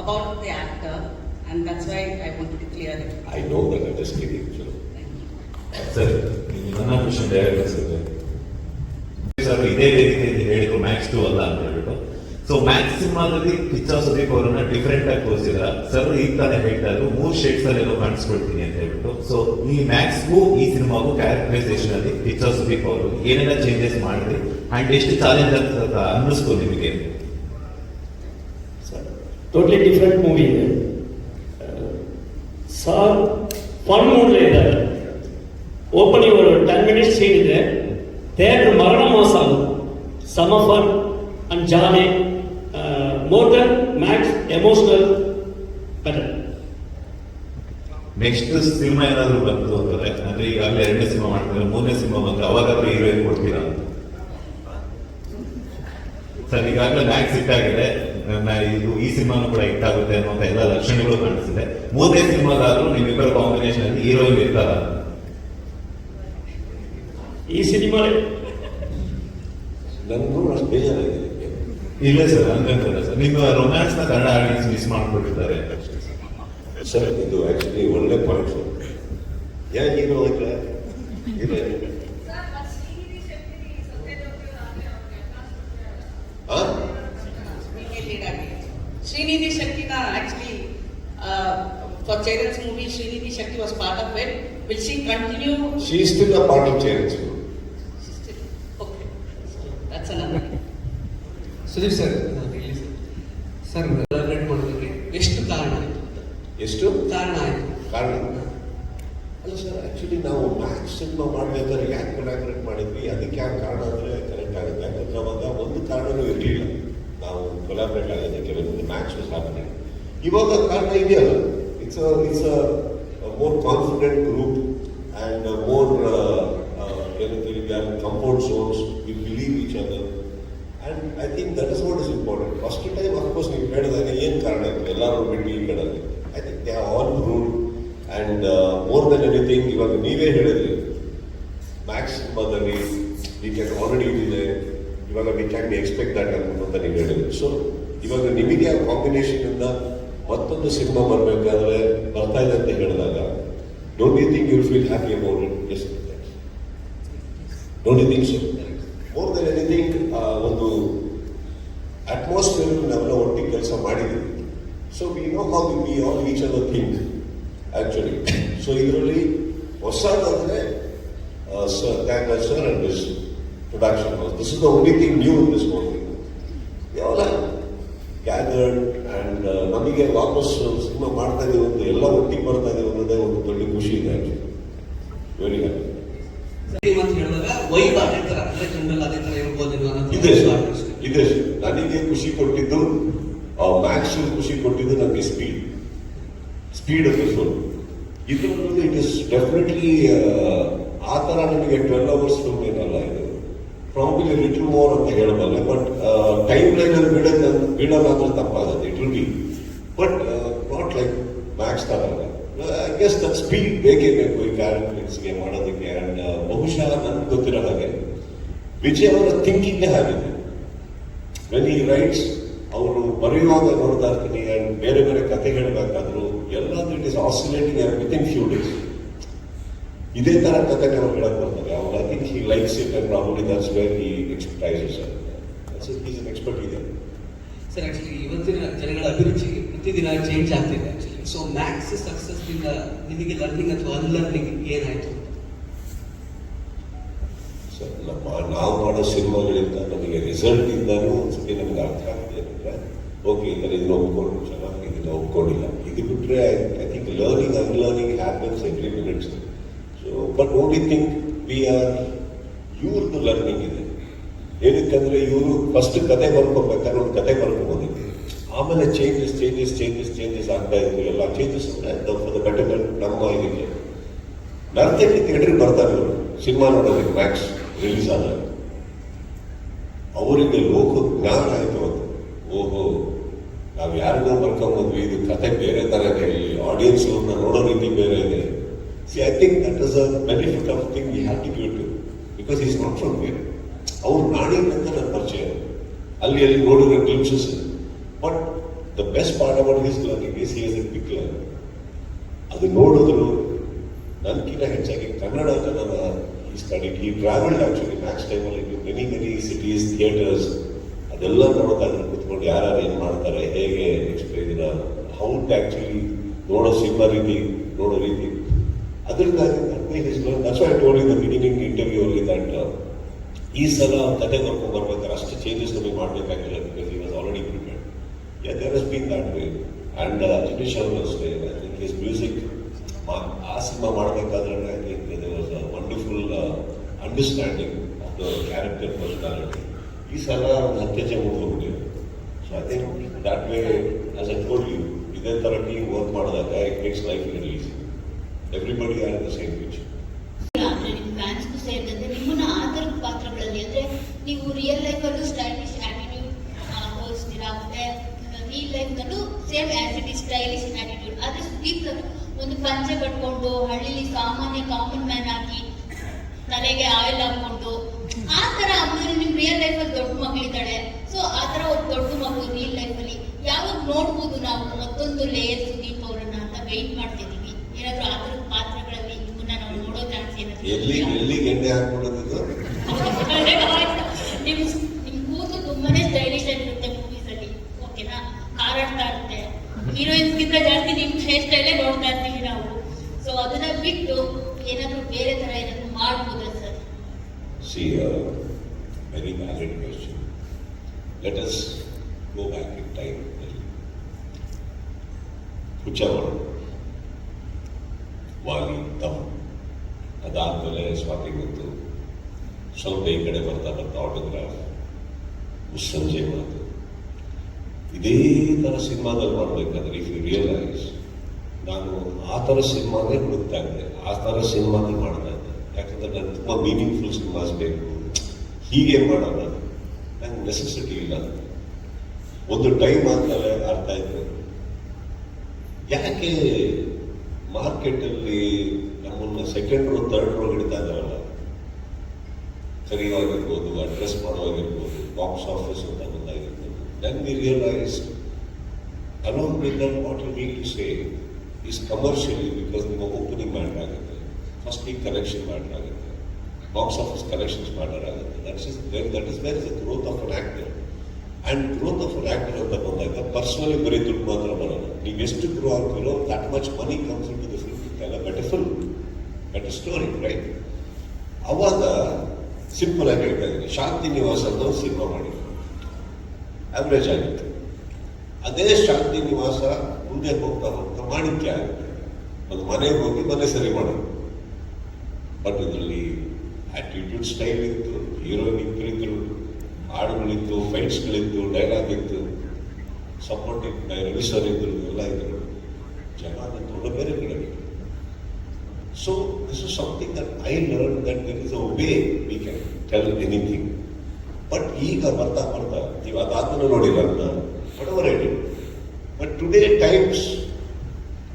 about the actor, and that's why I wanted to clear it. I know that, I'm just kidding. So. Sir, ನನ್ನ question direct sir, ಇದೇ ರೀತಿ ಹೇಳಿದ್ರು Max 2 ಅಲ್ಲ ಅಂತ ಹೇಳ್ಬಿಟ್ಟು. So Max ಸಿನಿಮಾದಲ್ಲಿ ಕಿಚ್ಚ ಸುದೀಪ್ ಅವರನ್ನ different ಆಗಿ ತೋರಿಸಿದ್ರ ಸರ್. ಈಗ ತಾನೇ ಹೇಳ್ತಾ ಇದ್ರು 3 ಶೇಡ್ಸ್ ಅಲ್ಲಿ ಏನೋ ಕಾಣಿಸ್ಕೊಳ್ತೀನಿ ಅಂತ ಹೇಳ್ಬಿಟ್ಟು. ಸೊ ಈ ಮ್ಯಾಕ್ಸ್ಗೂ ಈ ಸಿನಿಮಾಗೂ ಕ್ಯಾರೆಕ್ಟರೈಸೇಷನ್ ಅಲ್ಲಿ ಕಿಚ್ಚ ಸುದೀಪ್ ಅವರು ಏನೆಲ್ಲ ಚೇಂಜಸ್ ಮಾಡಿದ್ರಿ ಅಂಡ್ ಎಷ್ಟು ಚಾಲೆಂಜ್ ಅಂತ ಅನ್ನಿಸ್ತು ನಿಮಗೆ? ಟೋಟಲಿ ಡಿಫ್ರೆಂಟ್ ಮೂವಿ ಇದೆ ಸರ್. ಫನ್ ಮೂಡ್ಲೇ ಇದ್ದಾರೆ. ಓಪನಿಂಗ್ 10 minutes ಸೀನ್ ಇದೆ, ಥಿಯೇಟರ್ ಮರಣ ಮೋಸ ಆಗುತ್ತೆ. Some of fun and jolly, more than Max, emotional, better. Next cinema ಏನಾದ್ರು ಬಂತು ಅಂದ್ರೆ ಈಗಾಗಲೇ 2 ಸಿನಿಮಾ ಮಾಡ್ತಾರೆ, 3ನೇ ಸಿನಿಮಾ ಬಂದ್ರೆ ಅವಾಗಾದ್ರೂ ಹೀರೋಯಿನ್ ಕೊಡ್ತೀರಾ ಅಂತ ಸರ್? ಈಗಾಗಲೇ ಮ್ಯಾಕ್ಸ್ ಹಿಟ್ ಆಗಿದೆ, ಇದು ಈ ಸಿನಿಮಾನು ಕೂಡ ಹಿಟ್ ಆಗುತ್ತೆ ಅನ್ನುವಂತ ಎಲ್ಲ ಲಕ್ಷಣಗಳು ಕಾಣಿಸ್ತಿದೆ. 3ನೇ ಸಿನಿಮಾದಾದ್ರೂ ನಿಮ್ಮಿಬ್ಬರ ಕಾಂಬಿನೇಷನ್ ಅಲ್ಲಿ ಹೀರೋಯಿನ್ ಇರ್ತಾರ? ಈ ಸಿನಿಮಾ ನನಗೂ ಅಷ್ಟು ಬೇಜಾರಾಗಿದೆ. ಇಲ್ಲ ಸರ್, ಹಂಗಂತಲ್ಲ ಸರ್, ನಿಮ್ಮ ರೊಮ್ಯಾನ್ಸ್ ನ ಕನ್ನಡ ಆಡಿಯನ್ಸ್ ಮಿಸ್ ಮಾಡ್ಕೊಟ್ಟಿದ್ದಾರೆ ಸರ್. ಇದು ಆಕ್ಚುಲಿ ಒಳ್ಳೆ ಪಾಯಿಂಟ್ ಸರ್. ಯಾಕೆ ಹೀರೋ ಇಲ್ಲ Srinidhi Shetty, actually, for Cheran's movie, Srinidhi Shetty was part of it. Will she continue? She is still a part of Cheran's movie. Okay, that's another. Sudeep sir, sir collaborate ಮಾಡೋದಕ್ಕೆ ಎಷ್ಟು ಕಾರಣ ಆಯಿತು? ಎಷ್ಟು ಕಾರಣ ಆಯಿತು? ಕಾರಣ ಅಲ್ಲ ಸರ್, ಆಕ್ಚುಲಿ ನಾವು ಮ್ಯಾಕ್ಸ್ ಸಿನಿಮಾ ಮಾಡ್ಬೇಕಾದ್ರೆ ಯಾಕೆ ಕೊಲಾಬ್ರೇಟ್ ಮಾಡಿದ್ವಿ, ಅದಕ್ಕೆ ಯಾಕೆ ಕಾರಣ ಅಂದರೆ ಕರೆಕ್ಟ್ ಆಗುತ್ತೆ. ಯಾಕಂದ್ರೆ ಅವಾಗ ಒಂದು ಕಾರಣನೂ ಇರಲಿಲ್ಲ ನಾವು ಕೊಲಾಬ್ರೇಟ್ ಆಗೋದಕ್ಕೆ. Max was happening. ಇವಾಗ ಕಾರಣ ಇದೆಯಲ್ಲ, it's a more confident group and more they are in comfort zones. We believe each other, and I think that is what is important. First time, of course, ನೀವು ಹೇಳಿದಾಗ ಏನು ಕಾರಣ ಇತ್ತು ಎಲ್ಲರೂ ಬಿಟ್ಟು ಈ ಕಡೆ. I think they have all proved, and more than anything, ಇವಾಗ ನೀವೇ ಹೇಳಿದ್ರಿ ಮ್ಯಾಕ್ಸ್ ಸಿನಿಮಾದಲ್ಲಿ we can already be there. ಇವಾಗ we can expect that ಅಂತ ನೀವು ಹೇಳಿದ್ರಿ. ಸೊ ಇವಾಗ ನಿಮಗೆ ಆ ಕಾಂಬಿನೇಷನ್ ಇಂದ ಮತ್ತೊಂದು ಸಿನಿಮಾ ಬರಬೇಕಾದ್ರೆ ಬರ್ತಾ ಇದೆ ಅಂತ ಹೇಳಿದಾಗ don't you think you feel happy about it? Yes, don't you think so? More than anything ಒಂದು ಅಟ್ಮಾಸ್ಫಿಯರ್ ನಾವೆಲ್ಲ ಒಟ್ಟಿಗೆ ಕೆಲಸ ಮಾಡಿದ್ದೀವಿ. So we know how we all each other think actually. So ಇದರಲ್ಲಿ ಹೊಸದಾದ್ರೆ sir and this production house, this is the only thing new in this movie. ಯಾವಾಗ gathered and ನಮಗೆ ವಾಪಸ್ ಸಿನಿಮಾ ಮಾಡ್ತಾ ಇದೀವಿ ಅಂತ ಎಲ್ಲ ಒಟ್ಟಿಗೆ ಬರ್ತಾ ಇದೀವಿ ಅನ್ನೋದೇ ಒಂದು ದೊಡ್ಡ ಖುಷಿ ಇದೆ ಆಕ್ಚುಲಿ. ವೆರಿ ಹ್ಯಾಪಿ ಅಂತ ಹೇಳಿದಾಗ ವೈಬ್ ಅದೇ ತರ ಅಂದ್ರೆ ಜನರಲ್ ಅದೇ ತರ ಇರ್ಬೋದೇನೋ ಇದೆ. ನನಗೆ ಖುಷಿ ಕೊಟ್ಟಿದ್ದು ಮ್ಯಾಕ್ಸ್ ಖುಷಿ ಕೊಟ್ಟಿದ್ದು ನನಗೆ ಸ್ಪೀಡ್ ಎಪಿಸೋಡ್. ಇದರಲ್ಲಿ ಇಟ್ ಇಸ್ ಡೆಫಿನೆಟ್ಲಿ ಆ ಥರ ನನಗೆ 12 hours ಫಿಲ್ಮ್ ಏನಲ್ಲ ಇದು. ಪ್ರಾಬಬ್ಲಿ ಲಿಟಲ್ ಮೋರ್ ಅಂತ ಹೇಳಬಲ್ಲೆ, ಬಟ್ ಟೈಮ್ ಲೈನಲ್ಲಿ ಬಿಡೋದಾದ್ರೆ ತಪ್ಪಾಗುತ್ತೆ. It will B, but not like Max ತರ. ಐ ಗೆಸ್ ದಟ್ ಸ್ಪೀಡ್ ಬೇಕೇ ಬೇಕು ಈ ಕ್ಯಾರೆಕ್ಟರ್ಸ್ಗೆ ಮಾಡೋದಕ್ಕೆ. ಅಂಡ್ ಬಹುಶಃ ನನ್ಗೆ ಗೊತ್ತಿರೋ ಹಾಗೆ ವಿಜಯ್ ಅವರ ಥಿಂಕಿಂಗ್ ಆಗಿದೆ. ವೆನ್ ಈ ರೈಟ್ಸ್ ಅವರು ಬರೆಯುವಾಗ ನೋಡ್ತಾ ಇರ್ತೀನಿ, ಅಂಡ್ ಬೇರೆ ಬೇರೆ ಕತೆ ಹೇಳಬೇಕಾದ್ರು ಎಲ್ಲಾದ್ರೂ it is oscillating within few days. ಇದೇ ತರ ಕತೆ ಅವ್ರು ಹೇಳಕ್ ಬರ್ತಾರೆ. ಅವ್ರು I think he likes it and probably that's where he expertises. Is an expert ಇದೆ. ಸರ್ ಆಕ್ಚುಲಿ ಇವತ್ತಿನ ಜನಗಳ ಅಭಿರುಚಿ ಪ್ರತಿದಿನ ಚೇಂಜ್ ಆಗ್ತಿದೆ ಆಕ್ಚುಲಿ. ಸೊ ಮ್ಯಾಕ್ಸ್ ಸಕ್ಸಸ್ ಇಂದ ನಿಮಗೆ ಲರ್ನಿಂಗ್ ಅಥವಾ ಅನ್ಲರ್ನಿಂಗ್ ಏನಾಯ್ತು? ಸರ್ ನಾವು ಮಾಡೋ ಸಿನಿಮಾಗಳಿಂದ ನಮಗೆ ರಿಸಲ್ಟ್ ಇಂದಾನು ಒಂದ್ಸತಿ ನಮ್ಗೆ ಅರ್ಥ ಆಗ್ತಿದೆ ಅಂದ್ರೆ ಓಕೆ ಇದನ್ನ ಇದನ್ನ ಒಪ್ಕೊಂಡು ಚೆನ್ನಾಗಿ ಇದನ್ನ ಒಪ್ಕೊಂಡಿಲ್ಲ. ಇದು ಬಿಟ್ರೆ I think learning unlearning happens every minutes. So but only think we R ಇವ್ರದ್ದು ಲರ್ನಿಂಗ್ ಇದೆ. ಏನಕ್ಕಂದ್ರೆ ಇವರು ಫಸ್ಟ್ ಕತೆ ಬರ್ಕೋಬೇಕಾದ್ರೆ ಒಂದು ಕತೆ ಬರ್ಕೋಬೋದಿತ್ತು, ಆಮೇಲೆ ಚೇಂಜಸ್ ಆಗ್ತಾ ಇದ್ರು. ಎಲ್ಲ ಚೇಂಜಸ್ ಫಾರ್ ದ ಬೆಟರ್ಮೆಂಟ್ ನಮ್ಮ ಇದಕ್ಕೆ. ನರ್ತಕಿ ಥಿಯೇಟ್ರಿಗೆ ಬರ್ತಾರೆ ಇವರು ಸಿನಿಮಾ ನೋಡೋದಕ್ಕೆ ಮ್ಯಾಕ್ಸ್ ರಿಲೀಸ್ ಆದಾಗ. ಅವರಿಗೆ ಲೋಕ ಜ್ಞಾನ ಆಯಿತು ಅಂತ. ಓಹೋ, ನಾವು ಯಾರಿಗೋ ಬರ್ಕೊಂಬಂದ್ವಿ, ಇದು ಕತೆ ಬೇರೆ ಥರ ಇದೆ, ಇಲ್ಲಿ ಆಡಿಯನ್ಸ್ ಅವ್ರನ್ನ ನೋಡೋ ರೀತಿ ಬೇರೆ ಇದೆ. See I think that is a benefit of thing we have to give to, because is not from here. ಅವ್ರು ನಾಡಿಂದ ನನ್ನ ಪರಿಚಯ, ಅಲ್ಲಿ ನೋಡಿರೋ glimpses. But the best part about his learning is he is a quick learner. ಅದು ನೋಡಿದ್ರು ನನಗಿಂತ ಹೆಚ್ಚಾಗಿ ಕನ್ನಡ ಜನರ ಈ ಸ್ಟಡಿ ಈ ಟ್ರಾವೆಲ್ಡ್ ಆಕ್ಚುಲಿ ಮ್ಯಾಕ್ಸ್ ಟೈಮಲ್ಲಿ ಮೆನಿ ಸಿಟೀಸ್ ಥಿಯೇಟರ್ಸ್ ಅದೆಲ್ಲ ನೋಡ್ತಾ ಇದ್ರು ಕೂತ್ಕೊಂಡು ಯಾರು ಏನು ಮಾಡ್ತಾರೆ, ಹೇಗೆ ಇದನ್ನ ಹೌ ಟು ಆಕ್ಚುಲಿ ನೋಡೋ ಸಿನಿಮಾ ರೀತಿ ನೋಡೋ ರೀತಿ. ಅದರಿಂದಾಗಿ that's why I told in the beginning interview ಅಲ್ಲಿ ದಟ್ ಈ ಸಲ ಕತೆ ಬರ್ಕೊಂಡು ಬರ್ಬೇಕಾದ್ರೆ ಅಷ್ಟು ಚೇಂಜಸ್ ನಮಗೆ ಮಾಡಬೇಕಾಗಿಲ್ಲ, because he was already prepared. Yeah there has been that way. And Jitesh ಅವರು ಅಷ್ಟೇ, ಐ ಥಿಂಕ್ ಹಿಸ್ ಮ್ಯೂಸಿಕ್ ಆ ಸಿನಿಮಾ ಮಾಡಬೇಕಾದ್ರೆ I think there was a wonderful understanding of the character personality. ಈ ಸಲ ಒಂದು 10 ಹೆಜ್ಜೆ ಮುಂದೋಗ್ಬಿಟ್ಟಿದೆ. So I think that way as I told you, ಇದೇ ಥರ ಟೀಮ್ ವರ್ಕ್ ಮಾಡಿದಾಗ it makes life really easy. Everybody are in the same pitch. ಅಂದ್ರೆ ನಿಮ್ ಫ್ಯಾನ್ಸ್ಗೂ ಸೇರಿದಂತೆ ನಿಮ್ಮನ್ನ ಆಧಾರ ಪಾತ್ರಗಳಲ್ಲಿ ಅಂದ್ರೆ ನೀವು ರಿಯಲ್ ಲೈಫ್ ಅಲ್ಲೂ ಸ್ಟೈಲಿಶ್ ಆಟಿಟ್ಯೂಡ್ ತೋರಿಸ್ತೀರಾ, ಮತ್ತೆ ರಿಯಲ್ ಲೈಫ್ ನಲ್ಲೂ same as it is stylish attitude. ಆದ್ರೆ ಸುದೀಪ್ ಒಂದು ಪಂಚೆ ಕಟ್ಕೊಂಡು ಹಳ್ಳಿಲಿ ಸಾಮಾನ್ಯ ಕಾಮನ್ ಮ್ಯಾನ್ ಆಗಿ ತಲೆಗೆ ಆಯಿಲ್ ಹಾಕೊಂಡು ಆ ತರ ಆಮೇಲೆ ನಿಮ್ ರಿಯಲ್ ಲೈಫ್ ಅಲ್ಲಿ ದೊಡ್ಡ ಮಗಳಿದ್ದಾಳೆ. ಸೊ ಆ ತರ ಒಂದು ದೊಡ್ಡ ಮಗಳು ರಿಯಲ್ ಲೈಫ್ ಅಲ್ಲಿ ಯಾವಾಗ ನೋಡ್ಬೋದು ನಾವು ಮತ್ತೊಂದು ಲೇಯರ್ ಸುದೀಪ್ ಅವರನ್ನ ಅಂತ ವೆಯ್ಟ್ ಮಾಡ್ತಿದೀವಿ. ಏನಾದ್ರು ಆತರ ಪಾತ್ರಗಳಲ್ಲಿ ನಿಮ್ಮನ್ನ ನಾವು ನೋಡೋ ಚಾನ್ಸ್ ಎಲ್ಲಿ ಎಣ್ಣೆ ಹಾಕೊಂಡಿದ್ದು ನಿಮ್ ಕೂದಲು ತುಂಬಾನೇ ಸ್ಟೈಲಿಶ್ ಆಗಿರುತ್ತೆ ಮೂವೀಸ್ ಅಲ್ಲಿ, ಓಕೆನಾ? ಹಾರಾಡ್ತಾ ಇರುತ್ತೆ. ಹೀರೋಯಿನ್ಸ್ ಗಿಂತ ಜಾಸ್ತಿ ನಿಮ್ ಹೇರ್ ಸ್ಟೈಲೇ ನೋಡ್ತಾ ಇರ್ತೀವಿ ನಾವು. ಸೊ ಅದನ್ನ ಬಿಟ್ಟು ಏನಾದ್ರು ಬೇರೆ ತರ ಏನಾದ್ರು ಮಾಡ್ಬೋದಾ sir? See, very valid question. Let us go back in time. ಹುಚ್ಚವ್ವ, ವಾಲಿ, ತಮ್ಮ, ಅದಾದ್ಮೇಲೆ ಸ್ವಾತಿ ಗೊತ್ತು, ಸ್ವಲ್ಪ ಈ ಕಡೆ ಬರ್ತಾ ಆಟೋಗ್ರಾಫ್, ಸಂಜೆ ಮಾತು. ಇದೇ ಥರ ಸಿನಿಮಾದಲ್ಲಿ ಮಾಡಬೇಕಾದ್ರೆ ಇಫ್ ಯು ರಿಯಲೈಸ್ ನಾನು ಆ ಥರ ಸಿನಿಮಾನೇ ಹುಡುಕ್ತಾ ಇದ್ದೆ, ಆ ಥರ ಸಿನಿಮಾನೇ ಮಾಡ್ತಾ ಇದ್ದೆ. ಯಾಕಂದರೆ ನನಗೆ ತುಂಬ ಮೀನಿಂಗ್ಫುಲ್ ಸಿನಿಮಾಸ್ ಬೇಕು, ಹೀಗೆ ಮಾಡೋಣ, ನಂಗೆ ನೆಸೆಸಿಟಿ ಇಲ್ಲ. ಒಂದು ಟೈಮ್ ಆದ್ಮೇಲೆ ಅರ್ಥ ಆಯ್ತು ಯಾಕೆ ಮಾರ್ಕೆಟಲ್ಲಿ ನಮ್ಮನ್ನು ಸೆಕೆಂಡ್ ರೋ ಥರ್ಡ್ ರೋ ಹಿಡ್ತಾ ಇದ್ದಾರಲ್ಲ, ಕರೆಯುವಾಗಿರ್ಬೋದು, ಅಡ್ರೆಸ್ ಮಾಡುವಾಗಿರ್ಬೋದು, ಬಾಕ್ಸ್ ಆಫೀಸ್ ಅಂತ ಗೊತ್ತಾಗಿರ್ಬೋದು. Then we realise along with that what you need to say is commercially, because ನಿಮ್ಮ ಓಪನಿಂಗ್ ಮ್ಯಾಟರ್ ಆಗುತ್ತೆ, ಫಸ್ಟ್ ವೀಕ್ ಕಲೆಕ್ಷನ್ ಮ್ಯಾಟರ್ ಆಗುತ್ತೆ, ಬಾಕ್ಸ್ ಆಫೀಸ್ ಕಲೆಕ್ಷನ್ಸ್ ಮ್ಯಾಟರ್ ಆಗುತ್ತೆ. That is where is the growth of an actor. And growth of an actor ಅಂತ ಬಂದಾಗ personally ಬರೀ ದುಡ್ಡು ಮಾತ್ರ ಬರೋಲ್ಲ. ನೀವು ಎಷ್ಟು ಗ್ರೋ ಆಗ್ತಿರೋ that much money comes into the film, ಎಲ್ಲ better film, better story, right? ಅವಾಗ ಸಿಂಪಲ್ ಆಗಿ ಹೇಳ್ತಾ ಇದ್ದೀನಿ, ಶಾಂತಿ ನಿವಾಸ ಅಂತ ಒಂದು ಸಿನಿಮಾ ಮಾಡಿ ಆವ್ರೇಜ್ ಆಗಿತ್ತು. ಅದೇ ಶಾಂತಿ ನಿವಾಸ ಮುಂದೆ ಹೋಗ್ತಾ ಹೋಗ್ತಾ ಮಾಡಿದ್ಕೆ ಆಗುತ್ತೆ, ಒಂದು ಮನೆಗೆ ಹೋಗಿ ಮನೆ ಸರಿ ಮಾಡೋದು. ಬಟ್ ಇದರಲ್ಲಿ ಆಟಿಟ್ಯೂಡ್ ಸ್ಟೈಲ್ ಇತ್ತು, ಹೀರೋಯಿನ್ ಇಬ್ಬರಿದ್ರು, ಹಾಡುಗಳಿತ್ತು, ಫೈಟ್ಸ್ಗಳಿತ್ತು, ಡೈಲಾಗ್ ಇತ್ತು, ಸಪೋರ್ಟಿಂಗ್ ರಿಲೀಸರ್ ಇದ್ರು, ಎಲ್ಲ ಇದ್ರು. ಜನ ಅದನ್ನು ಬೇರೆ ಕಡೆ. So this is something that I learn, that there is a way we can tell anything. But ಈಗ ಬರ್ತಾ ಬರ್ತಾ ನೀವು ಅದಾದ್ಮೇಲೆ ನೋಡಿಲ್ಲ ಅದನ್ನ, whatever I did. But today times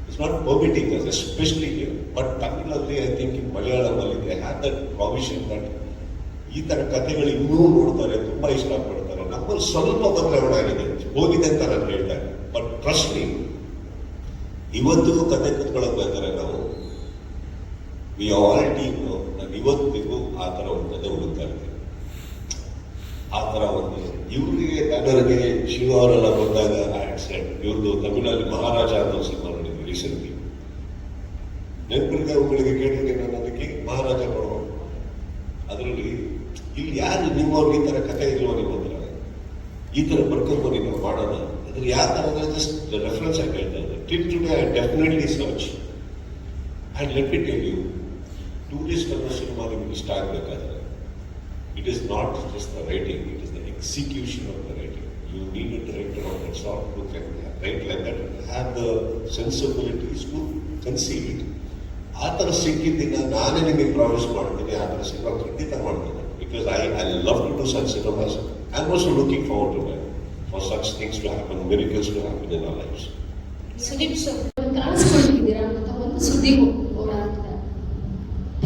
is not permitting us, especially here. But Tamilನಲ್ಲಿ, I think in Malayalam, they have that provision that ಈ ಥರ ಕಥೆಗಳು ಇನ್ನೂ ನೋಡ್ತಾರೆ, ತುಂಬ ಇಷ್ಟಪಡ್ತಾರೆ. ನಮ್ಮಲ್ಲಿ ಸ್ವಲ್ಪ ಬದಲಾವಣೆ ಆಗಿದೆ, ಹೋಗಿದೆ ಅಂತ ನಾನು ಹೇಳ್ತಾ ಇದ್ದೆ. ಬಟ್ ಟ್ರಸ್ಟ್ ಮೀ, ಇವತ್ತಿಗೂ ಕತೆ ಕೂತ್ಕೊಳ್ಳೋಕೆ ಬೇಕಾದ್ರೆ ನಾವು ವಿ ಆಲ್ ಟೀಮ್, ನಾನು ಇವತ್ತಿಗೂ ಆ ಥರ ಒಂದು ಕತೆ ಹುಡುಕ್ತಾ ಇರ್ತೀನಿ. ಆ ಥರ ಒಂದು ಇವ್ರಿಗೆ ಬ್ಯಾನರ್ಗೆ ಶಿವ ಅವರೆಲ್ಲ ಬಂದಾಗ ಆಕ್ಸೆಂಟ್ ಇವ್ರದ್ದು ತಮಿಳಲ್ಲಿ ಮಹಾರಾಜ ಅಂತ ಒಂದು ಸಿನಿಮಾ ನೋಡಿದ್ವಿ ರೀಸೆಂಟ್ಲಿ. ನೆನಪಿಗೆ ಅವುಗಳಿಗೆ ಕೇಳಿದ್ರೆ ನಾನು ಅದಕ್ಕೆ ಮಹಾರಾಜ ಕೊಡುವ, ಅದರಲ್ಲಿ ಇಲ್ಲಿ ಯಾರು ನಿಮ್ಮವ್ರಿಗೆ ಈ ಥರ ಕಥೆ ಇಲ್ವ ನಿಮ್ಮ ಹತ್ರ, ಈ ಥರ ಬರ್ಕೊಂಡ್ಬನ್ನಿ ನಾವು ಮಾಡೋಣ. ಅದ್ರ ಯಾವ ಥರ ಅಂದರೆ ಜಸ್ಟ್ ರೆಫರೆನ್ಸ್ ಆಗಿ ಹೇಳ್ತಾ ಇದ್ದಾರೆ. Till today I definitely search and let me tell you, tourist ಅನ್ನೋ ಸಿನಿಮಾ ನಿಮ್ಗೆ ಇಷ್ಟ ಆಗಬೇಕಾದ್ರೆ it is not just the writing, it is the execution of the writing. You need a director of that sort who can write like that and have the sensibilities to conceive it. ಆ ಥರ ಸಿಕ್ಕಿದ್ದಿನ ನಾನೇ ನಿಮಗೆ promise ಮಾಡ್ತೀನಿ, ಆ ಥರ cinema ಖಂಡಿತ ಮಾಡ್ತೀನಿ. Because I love to do such cinemas. I am also looking forward to that, for such things to happen, miracles to happen in our lives. Sudeep sir ಕಾಣಿಸ್ಕೊಂಡಿದ್ದೀರಾ ಅಂತ ಒಂದು ಸುದ್ದಿ ಹೋರಾಡ್ತಾರೆ.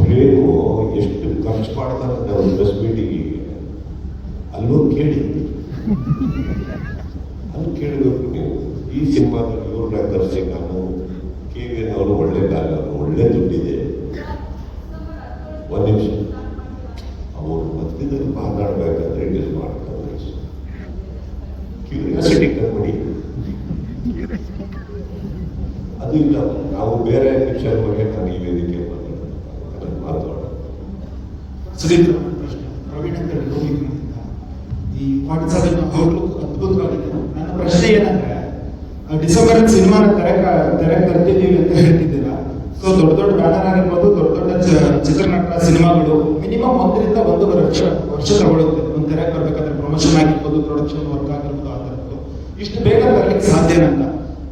ಪ್ರೇಮು ಎಷ್ಟು ಖರ್ಚು ಮಾಡ್ತಾರೆ ಅಂತ ಒಂದು ಪ್ರೆಸ್ ಮೀಟಿಂಗಿಗೆ ಅಲ್ಲೂ ಕೇಳಿ, ಅಲ್ಲಿ ಕೇಳಬೇಕು ನೀವು. ಈ ಸಿನಿಮಾದಲ್ಲಿ ಇವ್ರನ್ನ ಕರೆಸಿ ನಾನು KVN ಅವರು ಒಳ್ಳೆ ಕಾಲ, ಒಳ್ಳೆ ದುಡ್ಡಿದೆ. ಒಂದು ನಿಮಿಷ, ಅವರು ಮಧ್ಯದಲ್ಲಿ ಮಾತಾಡಬೇಕಾದ್ರೆ ಇಟ್ ಇಸ್ ಮಾಡ್ತಾರೆ. ಕ್ಯೂರಿಯಾಸಿಟಿ ಕಮ್ಮಿ ಅದು ಇಲ್ಲ. ನಾವು ಬೇರೆ ವಿಚಾರ ಬಗ್ಗೆ ನಾನು ಈ ವೇದಿಕೆ ಮಾತಾಡೋಣ. ಸುದೀಪ್ ಪ್ರವೀಣ್ ಅಂತ ಈ 47 ಔಟ್ಲುಕ್ ಅದ್ಭುತವಾಗಿದೆ. ನನ್ನ ಪ್ರಶ್ನೆ ಏನಂದ್ರೆ, ಡಿಸೆಂಬರ್ ಸಿನಿಮಾನ ತೆರೆ ತರ್ತಿದ್ದೀವಿ ಅಂತ ಹೇಳ್ತಿದ್ದೀರಾ. ಸೊ ದೊಡ್ಡ ದೊಡ್ಡ ಬ್ಯಾನರ್ ಆಗಿರ್ಬೋದು, ದೊಡ್ಡ ದೊಡ್ಡ ಚಿತ್ರನಟ ಸಿನಿಮಾಗಳು ಮಿನಿಮಮ್ 1 ರಿಂದ 1.5 ವರ್ಷ ತಗೊಳುತ್ತೆ ಒಂದು ತೆರೆಗೆ ಬರ್ಬೇಕಾದ್ರೆ. ಪ್ರಮೋಷನ್ ಆಗಿರ್ಬೋದು, ಪ್ರೊಡಕ್ಷನ್ ವರ್ಕ್ ಆಗಿರ್ಬೋದು, ಆ ಥರದ್ದು ಇಷ್ಟು ಬೇಗ ತರಲಿಕ್ಕೆ ಸಾಧ್ಯ ಅಂತ.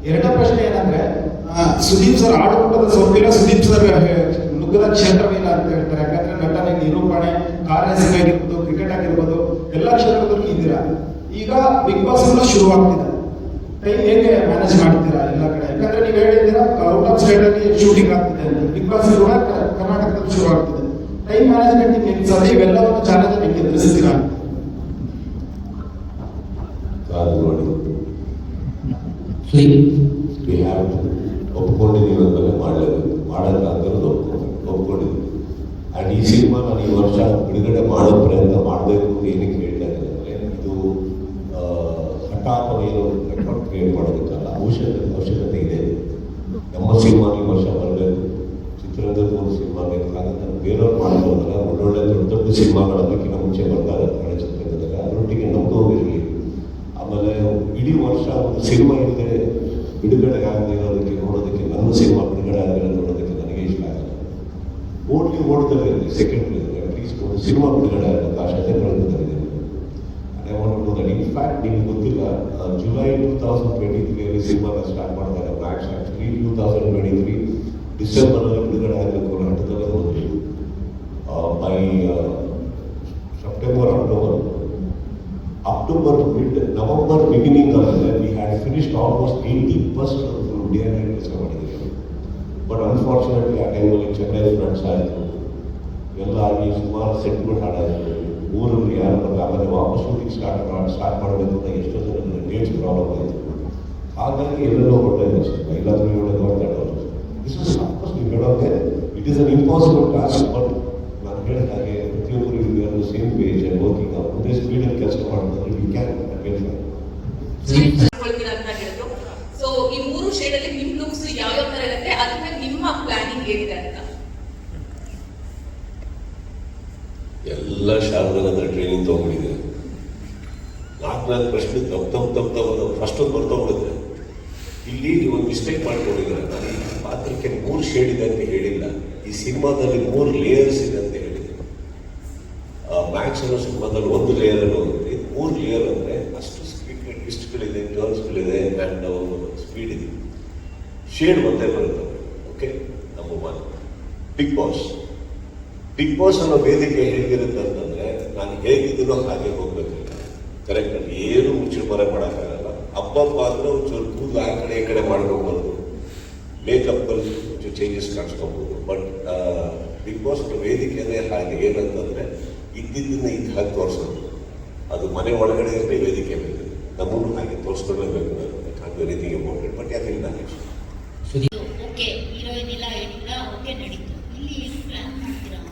ಎರಡನೇ ಪ್ರಶ್ನೆ ಏನಂದ್ರೆ, ಸುದೀಪ್ ಸರ್ ಆಡುಕೂಟದ ಸೊಪ್ಪಿಲ್ಲ, ಸುದೀಪ್ ಸರ್ ನುಗ್ಗದ ಕ್ಷೇತ್ರವಿಲ್ಲ ಅಂತ ಹೇಳ್ತಾರೆ. ಯಾಕಂದ್ರೆ ನಟನೆ, ನಿರೂಪಣೆ, ಕಾರ್ಯಸಿಂಗ್ ಆಗಿರ್ಬೋದು, ಕ್ರಿಕೆಟ್ ಆಗಿರ್ಬೋದು, ಎಲ್ಲ ಕ್ಷೇತ್ರದಲ್ಲೂ ಇದ್ದೀರಾ. ಈಗ ಬಿಗ್ ಬಾಸ್ ಎಲ್ಲ ಶುರುವಾಗ್ತಿದೆ, ಟೈಮ್ ಹೇಗೆ ಮ್ಯಾನೇಜ್ ಮಾಡ್ತೀರಾ ಎಲ್ಲ ಕಡೆ? ಯಾಕಂದ್ರೆ ನೀವು ಹೇಳಿದ್ದೀರಾ ಔಟ್ ಆಫ್ ಸ್ಟೇಟ್ ಅಲ್ಲಿ ಶೂಟಿಂಗ್ ಆಗ್ತಿದೆ ಅಂತ. ಬಿಗ್ ಬಾಸ್ ಕೂಡ ಕರ್ನಾಟಕದಲ್ಲಿ ಶುರು ಆಗ್ತಿದೆ. ಟೈಮ್ ಮ್ಯಾನೇಜ್ಮೆಂಟ್ ಹೆಂಗೆ ಸಾಧ್ಯ? ಇವೆಲ್ಲವನ್ನು ಚಾಲೆಂಜ್ ಹೆಂಗೆ ಎದುರಿಸ್ತೀರಾ? ಒಪ್ಕೊಂಡಿದ್ದೀವಿ ಅಂದಮೇಲೆ ಮಾಡಲೇಬೇಕು, ಮಾಡೋಕ್ಕಾಗಲ್ಲ ಒಪ್ಕೊಂಡಿದ್ದೀವಿ. ಆ್ಯಂಡ್ ಈ ಸಿನಿಮಾ ನಾನು ಈ ವರ್ಷ ಬಿಡುಗಡೆ ಮಾಡೋ ಪ್ರಯತ್ನ ಮಾಡಬೇಕು ಅಂತ ಏನಕ್ಕೆ ಹೇಳ್ತಾ ಇದ್ದಾರೆ ಅಂದರೆ, ಇದು ಹಠಾತ್ ಏನು ರೆಕಾರ್ಡ್ ಕ್ರಿಯೇಟ್ ಮಾಡೋದಕ್ಕಲ್ಲ, ಅವಶ್ಯಕತೆ ಇದೆ. ನಮ್ಮ ಸಿನಿಮಾ ಈ ವರ್ಷ ಬರಬೇಕು, ಚಿತ್ರರಂಗದ ಒಂದು ಸಿನಿಮಾ ಬೇಕು. ಹಾಗಂತ ಬೇರೆಯವ್ರು ಮಾಡ್ಬೋದಲ್ಲ, ಒಳ್ಳೊಳ್ಳೆ ದೊಡ್ಡ ದೊಡ್ಡ ಸಿನಿಮಾಗಳು ಅದಕ್ಕಿಂತ ಮುಂಚೆ ಬರ್ತಾರೆ ಕನ್ನಡ ಚಿತ್ರರಂಗದಾಗ, ಅದರೊಟ್ಟಿಗೆ ನಮಗೂ ಇರಲಿ. ಆಮೇಲೆ ಇಡೀ ವರ್ಷ ಒಂದು ಸಿನಿಮಾ ಇಲ್ಲದೆ ಬಿಡುಗಡೆ ಆಗದೆ ಇರೋದಕ್ಕೆ ನೋಡೋದಕ್ಕೆ, ನನ್ನ ಸಿನಿಮಾ ಬಿಡುಗಡೆ ಆಗದೆ ನೋಡೋದಕ್ಕೆ ನನಗೆ ಇಷ್ಟ ಆಗಲ್ಲ. ಓಡ್ತಲೇ ಇರಲಿ, ಸೆಕೆಂಡ್ ಅಟ್ಲೀಸ್ಟ್ ಒಂದು ಸಿನಿಮಾ ಬಿಡುಗಡೆ ಆಗುತ್ತೆ, ಆ ಶತೆ ಪ್ರಯತ್ನದಲ್ಲಿದೆ. I want to know that. In fact ನಿಮ್ಗೆ ಗೊತ್ತಿಲ್ಲ, ಜುಲೈ 2023 ಸಿನಿಮಾನ ಸ್ಟಾರ್ಟ್ ಮಾಡ್ತಾರೆ ಮ್ಯಾಕ್ಸ್ ಮ್ಯಾಕ್ಸ್ ಆ್ಯಕ್ಚುಲಿ 2023 ಡಿಸೆಂಬರಲ್ಲಿ ಬಿಡುಗಡೆ ಆಗಬೇಕು ಅನ್ನೋ ಹಂತದಲ್ಲೇ ಹೋದ್ವಿ. By September October mid November beginning ಆಮೇಲೆ we had finished almost 80% day and night ಕೆಲಸ ಮಾಡಿದ್ದೀವಿ. ಬಟ್ ಅನ್ಫಾರ್ಚುನೇಟ್ಲಿ ಆ ಟೈಮಲ್ಲಿ ಚೆನ್ನೈ ಫ್ಲಡ್ಸ್ ಆಯಿತು, ಎಲ್ಲ ಆಗಿ ಸುಮಾರು ಸೆಟ್ಗಳು ಹಾಳಾಯಿತು. ಊರಲ್ಲಿ ಯಾರು ಬಂದು ಆಮೇಲೆ ವಾಪಸ್ ಶೂಟಿಂಗ್ ಸ್ಟಾರ್ಟ್ ಮಾಡಬೇಕು ಅಂತ ಎಷ್ಟೋ ಜನ ಡೇಟ್ಸ್ ಪ್ರಾಬ್ಲಮ್ ಆಯಿತು. ಹಾಗಾಗಿ ಎಲ್ಲೆಲ್ಲೋ ಹೊರಟೆ ಇಲ್ಲಾಂದ್ರೆ ಒಳ್ಳೆ ಮಾತಾಡೋದು. ದಿಸ್ ಇಸ್ ಆಫ್ಕೋರ್ಸ್ ನೀವು ಹೇಳೋಕೆ it is an impossible task. But ನಾನು ಹೇಳಿದ ಹಾಗೆ ಪ್ರತಿಯೊಬ್ಬರು ಸೇಮ್ ಪೇಜ್ ಆ್ಯಂಡ್ ವರ್ಕಿಂಗ್ ಒಂದೇ ಸ್ಪೀಡಲ್ಲಿ ಕೆಲಸ ಮಾಡಿದ್ರೆ ವಿ ಕ್ಯಾನ್ ಅಂತ ಹೇಳಿದ್ರು. ಸೊ ಈ 3 ಶೇಡ್ ಅಲ್ಲಿ ನಿಮ್ ಲುಕ್ಸ್ ಯಾವ ತರ ಇರುತ್ತೆ, ಅದ್ರ ಮೇಲೆ ನಿಮ್ಮ ಪ್ಲಾನಿಂಗ್ ಏನಿದೆ ಅಂತ? ಎಲ್ಲ ಶಾಲೆಗಳ ಟ್ರೈನಿಂಗ್ ತಗೊಂಡಿದೆ. 4 ಪ್ರಶ್ನೆ ತಪ್ಪು ಫಸ್ಟ್ ಒಂದು ಬರ್ತೋಗ್ಬಿಡುತ್ತೆ. ಇಲ್ಲಿ ಒಂದು ಮಿಸ್ಟೇಕ್ ಮಾಡ್ಕೊಂಡಿದ್ದಾರೆ. ನಾನು ಈ ಪಾತ್ರಕ್ಕೆ 3 ಶೇಡ್ ಇದೆ ಅಂತ ಹೇಳಿಲ್ಲ. ಈ ಸಿನಿಮಾದಲ್ಲಿ 3 ಲೇಯರ್ಸ್ ಇದೆ ಅಂತ ಹೇಳಿದೆ. ಮ್ಯಾಕ್ಸ್ ಅನ್ನೋ ಸಿನಿಮಾದಲ್ಲಿ 1 ಲೇಯರ್ ಅನ್ನೋ 3 ಲೇಯರ್ ಅಂದರೆ ಅಷ್ಟು ಟ್ವಿಸ್ಟ್ಗಳಿದೆ, ಟರ್ನ್ಸ್ಗಳಿದೆ ಆ್ಯಂಡ್ ಸ್ಪೀಡ್ ಇದೆ. ಶೇಡ್ ಒಂದೇ ಬರುತ್ತೆ. ಓಕೆ, ನಂಬರ್ 1 ಬಿಗ್ ಬಾಸ್ ಅನ್ನೋ ವೇದಿಕೆ ಹೇಗಿರುತ್ತೆ ಅಂತಂದ್ರೆ ನಾನು ಹೇಗಿದ್ದೀನೋ ಹಾಗೆ ಹೋಗ್ಬೇಕು. ಕರೆಕ್ಟ್ ಅಲ್ಲಿ ಏನು ಮುಚ್ಚುಮರೆ ಮಾಡೋಕ್ಕಾಗಲ್ಲ. ಹಬ್ಬ ಅಂದ್ರೆ ಒಂಚೂರು ಕೂದಲು ಆ ಕಡೆ ಈ ಕಡೆ ಮಾಡ್ಕೊಬೋದು, ಮೇಕಪ್ ಅಲ್ಲಿ ಒಂಚೂರು ಚೇಂಜಸ್ ಕಾಣಿಸ್ಕೊಬೋದು. ಬಟ್ ಬಿಗ್ ಬಾಸ್ ಅನ್ನೋ ವೇದಿಕೆನೇ ಹಾಗೆ ಏನಂತಂದ್ರೆ ಇದ್ದಿದ್ದನ್ನ ಇದ್ದು ಹಾಗೆ ತೋರಿಸೋದು. ಅದು ಮನೆ ಒಳಗಡೆ ಇರಲಿ, ವೇದಿಕೆ ಮೇಲೆ ನಮ್ಮನ್ನು ಹಾಗೆ ತೋರಿಸ್ಕೊಳ್ಳೇಬೇಕು. Anything about it. ಬಟ್ ಯಾಕೆ ನಾನು ಓಕೆ ಹೀರೋಯಿನ್ ಇಲ್ಲ ಏನಿಲ್ಲ ಓಕೆ ನಡೀತು. ಇಲ್ಲಿ ಏನು ಪ್ಲಾನ್ ಮಾಡ್ತೀರಾ ಅಂತ?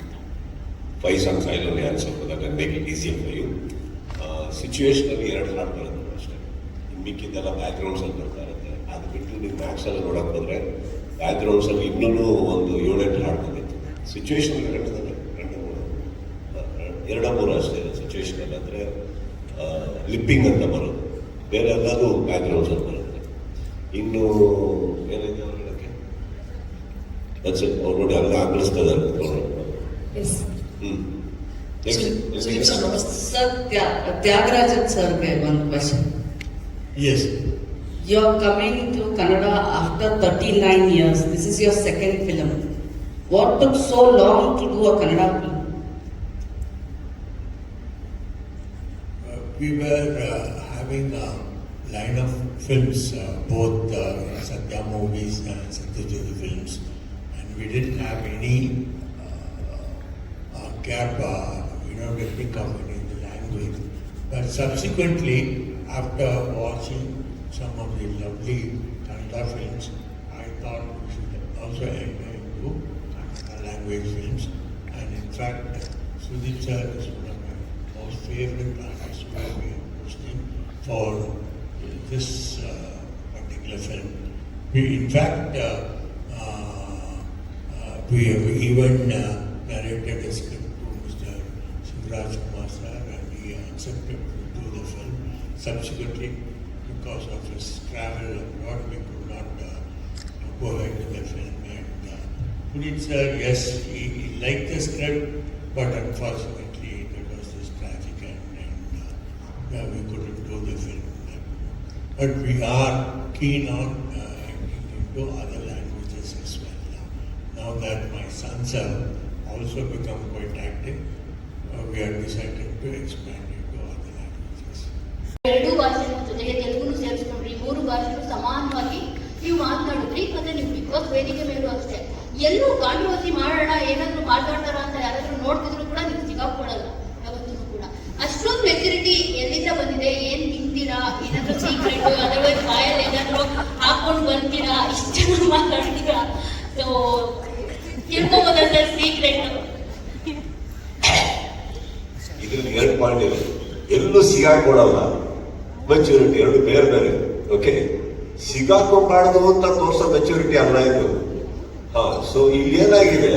5 songs I only answer for that and make it easier for you. ಸಿಚುವೇಶನಲ್ಲಿ 2 ಹಾಡು ಬರುತ್ತೆ ಅಷ್ಟೇ. ಮಿಕ್ಕಿದ್ದೆಲ್ಲ ಬ್ಯಾಕ್ಗ್ರೌಂಡ್ಸಲ್ಲಿ ಬರ್ತಾ ಇರುತ್ತೆ. ಅದು ಬಿಟ್ಟು ನೀವು ಮ್ಯಾಕ್ಸಲ್ಲಿ ನೋಡೋಕೆ ಹೋದರೆ ಬ್ಯಾಕ್ಗ್ರೌಂಡ್ಸಲ್ಲಿ ಇನ್ನೂ ಒಂದು 7-8 ಹಾಡು ಬಂದಿತ್ತು. ಸಿಚುವೇಶನ್ 2-3 ಅಷ್ಟೇ ಇದೆ. ಸಿಚುವೇಶನಲ್ಲಿ ಅಂದರೆ ಲಿಪ್ಪಿಂಗ್ ಅಂತ ಬರೋದು, ಬೇರೆ ಎಲ್ಲದು ಬ್ಯಾಕ್ಗ್ರೌಂಡ್ಸಲ್ಲಿ ಬರುತ್ತೆ. ಇನ್ನು ಏನಿದೆ ಅವ್ರು ಹೇಳೋಕ್ಕೆ ಅವ್ರು ನೋಡಿ ಎಲ್ಲ ಆಕಳಿಸ್ತಾ ಇದ್ದಾರೆ. Sir, Tyagarajan sir, one question. Yes. You are coming to Kannada after 39 years. This is your second film. What took so long to do a Kannada film? We were having a line of films, both Satya movies and Satyajyoti films, and we didn't have any gap, to pick up any of the language. But subsequently, after watching some of the lovely Kannada films, I thought we should also enter into Kannada language films. And in fact, Sudeep sir is one of my most favorite artists who have been hosting for this particular film. In fact, we have even narrated a script to Mr. Shivraj Kumar sir, and he accepted to do the film. Subsequently, because of his travel abroad, we could not go ahead with the film. And Puneet sir, yes, he liked the script, but unfortunately there was this tragic end, and we couldn't do the film. But we are keen on into other languages as well now that my sons have also become quite active. We have decided to expand into other languages. 2 ಭಾಷೆಗಳ ಜೊತೆಗೆ ತೆಲುಗುನು ಸೇರಿಸ್ಕೊಂಡ್ರಿ, 3 ಭಾಷೆಗಳು ಸಮಾನವಾಗಿ ನೀವು ಮಾತನಾಡಿದ್ರಿ. ಮತ್ತೆ ನೀವು big boss ವೇದಿಕೆ ಮೇಲೂ ಅಷ್ಟೇ ಎಲ್ಲೂ ಕಾಂಟ್ರವರ್ಸಿ ಮಾಡೋಣ ಏನಾದ್ರು ಮಾತಾಡ್ತಾರ ಅಂತ ಯಾರಾದ್ರೂ ನೋಡ್ತಿದ್ರು ಕೂಡ ನೀವು ಸಿಗಾಕೊಳ್ಳಲ್ಲ ಯಾವತ್ತೂ ಕೂಡ. ಅಷ್ಟೊಂದು ಮೆಚುರಿಟಿ ಎಲ್ಲಿಂದ ಬಂದಿದೆ? ಏನ್ ತಿಂತೀರಾ, ಏನಾದ್ರು ಸೀಕ್ರೆಟ್, ಅದರ್ವೈಸ್ ಬಾಯಲ್ಲಿ ಏನಾದ್ರು ಹಾಕೊಂಡು ಬರ್ತೀರಾ, ಇಷ್ಟು ಚೆನ್ನಾಗಿ ಮಾತಾಡ್ತೀರಾ? ಸೊ ತಿಳ್ಕೊಬೋದ ಸರ್ ಸೀಕ್ರೆಟ್? ಇದ್ರಲ್ಲಿ 2 ಪಾಯಿಂಟ್ ಇದೆ. ಎಲ್ಲೂ ಸಿಗಾಕೊಳ್ಳಲ್ಲ, ಮೆಚುರಿಟಿ 2 ಬೇರೆ ಬೇರೆ. ಓಕೆ, ಸಿಗಾಕೊಂಬಾರ್ದು ಅಂತ ತೋರ್ಸೋ ಮೆಚುರಿಟಿ ಅಲ್ಲ ಇದು. ಸೊ ಇಲ್ಲಿ ಏನಾಗಿದೆ,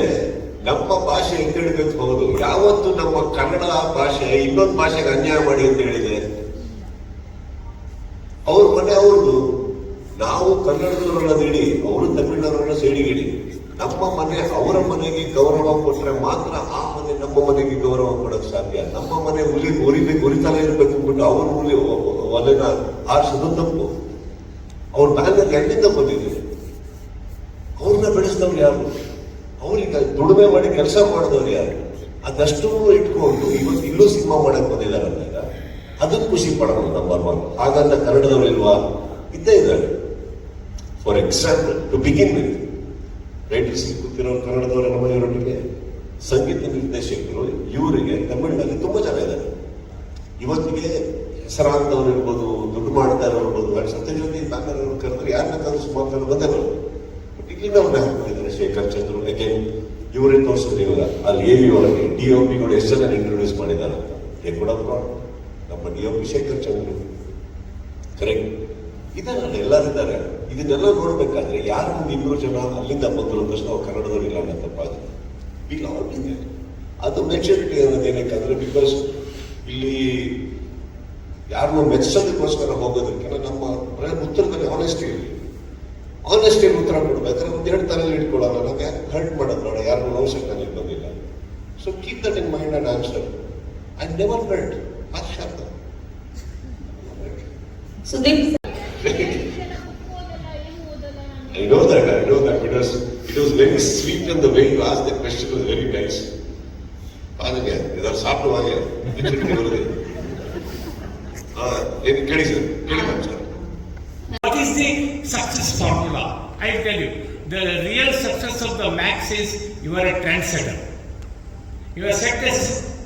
ನಮ್ಮ ಭಾಷೆ ಎತ್ತಿಡ್ಬೇಕು. ಹೌದು, ಯಾವತ್ತು ನಮ್ಮ ಕನ್ನಡ ಭಾಷೆ ಇನ್ನೊಂದು ಭಾಷೆಗೆ ಅನ್ಯಾಯ ಮಾಡಿ ಅಂತ ಹೇಳಿದೆ? ಅವ್ರ ಮನೆ ಅವ್ರದ್ದು, ನಾವು ಕನ್ನಡದವರನ್ನ ಇಡಿ, ಅವರು ತಮಿಳಿನವರನ್ನ ಸೈಡಿಗಿಡಿ. ನಮ್ಮ ಮನೆ ಅವರ ಮನೆಗೆ ಗೌರವ ಕೊಟ್ಟರೆ ಮಾತ್ರ ಆ ಮನೆ ನಮ್ಮ ಮನೆಗೆ ಗೌರವ ಕೊಡೋಕೆ ಸಾಧ್ಯ. ನಮ್ಮ ಮನೆ ಉರಿತಾನೆ ಇರಬೇಕು ಅಂದ್ಬಿಟ್ಟು ಅವ್ರ ಒಲೆನ ಆರಿಸೋದು ತಪ್ಪು. ಅವ್ರ ಬ್ಯಾನರ್ ಎಲ್ಲಿಂದ ಬಂದಿದೆ? ಅವ್ರನ್ನ ಬೆಳೆಸಿದವ್ರು ಯಾರು? ಅವ್ರಿಗೆ ದುಡಿಮೆ ಮಾಡಿ ಕೆಲಸ ಮಾಡಿದವ್ರು ಯಾರು? ಅದಷ್ಟು ಇಟ್ಕೊಂಡು ಇವತ್ತು ಇಲ್ಲೂ ಸಿನಿಮಾ ಮಾಡಕ್ ಬಂದಿದ್ದಾರೆ ಅಂದಾಗ ಅದಕ್ಕೆ ಖುಷಿ ಪಡೋಣ ನಂಬರ್ 1. ಹಾಗಂತ ಕನ್ನಡದವ್ರು ಇಲ್ವಾ? ಇದ್ದೇ ಇದ್ದಾರೆ. For example, to begin with, writers ಕೂತಿರೋ ಕನ್ನಡದವರ ನಮ್ಮ ಇವರೊಟ್ಟಿಗೆ ಸಂಗೀತ ನಿರ್ದೇಶಕರು ಇವರಿಗೆ ತಮಿಳಿನಲ್ಲಿ ತುಂಬಾ ಜನ ಇದ್ದಾರೆ. ಇವತ್ತಿಗೆ ಹೆಸರಾಂತವ್ರು ಇರ್ಬೋದು, ದುಡ್ಡು ಮಾಡ್ತಾ ಇರ್ಬೋದು, ಸತ್ಯಜ್ಯೋತಿ ನಾಗರವ್ರು ಕರೆದ್ರೆ ಯಾರನ್ನ ಸುಮಾರು ಜನ ಬಂದೇ ಬರೋದು. ಬಟ್ ಇಲ್ಲಿಂದ ಅವ್ರನ್ನ ಹಾಕೊಂಡಿದ್ದಾರೆ. ಶೇಖರ್ ಚಂದ್ರು ಅಗೇನ್ ಇವರೇ ತೋರಿಸೋದಿಲ್ಲ. ಅಲ್ಲಿ ಎವಿ ಒಳಗೆ DOPಗಳು ಎಷ್ಟು ಜನ ಇಂಟ್ರೊಡ್ಯೂಸ್ ಮಾಡಿದ್ದಾರೆ ಅಂತ. ಕೂಡ ನಮ್ಮ DOP ಶೇಖರ್ ಚಂದ್ರು, ಕರೆಕ್ಟ್. ಇದನ್ನ ಎಲ್ಲರಿದ್ದಾರೆ. ಇದನ್ನೆಲ್ಲ ನೋಡ್ಬೇಕಾದ್ರೆ ಯಾರು ಒಂದು 200 ಜನ ಅಲ್ಲಿಂದ ಬಂದ್ರು ತಕ್ಷಣ ನಾವು ಕನ್ನಡದವ್ರು ಇಲ್ಲ ಅನ್ನೋ ತಪ್ಪಾಗಿದೆ. ಅದು ಮೆಚುರಿಟಿ ಅನ್ನೋದು ಏನಕ್ಕಂದ್ರೆ, ಬಿಕಾಸ್ ಇಲ್ಲಿ ಯಾರನ್ನೋ ಮೆಚ್ಚೋದಕ್ಕೋಸ್ಕರ ಹೋಗೋದಕ್ಕಿಂತ ನಮ್ಮ ಉತ್ತರದಲ್ಲಿ ಆನೆಸ್ಟಿ ಇರಲಿ. ಆನೆಸ್ಟಿಯಲ್ಲಿ ಉತ್ತರ ಕೊಡ್ಬೇಕಾದ್ರೆ ಒಂದು 2 ತಲೆಯಲ್ಲಿ ಇಟ್ಕೊಳ್ಳೋಣ. ನಮಗೆ ಹರ್ಟ್ ಮಾಡೋದು ಬೇಡ, ಯಾರು ನೋವು ಬಂದಿಲ್ಲ. So keep that in mind and answer. I never hurt. Sharada Sudeep I know that because it was very sweet and the way you asked that question was very nice. ಪಾದಗೆ ಇದರ ಸಾಪ್ತವಾಗಿ ಮೆಚುರಿಟಿ ಬರುತ್ತೆ. ಏನು ಕೇಳಿ ಸರ್, ಕೇಳಿ sir. What is the success formula? I tell you, the real success of the Max is you are a trendsetter. You are set a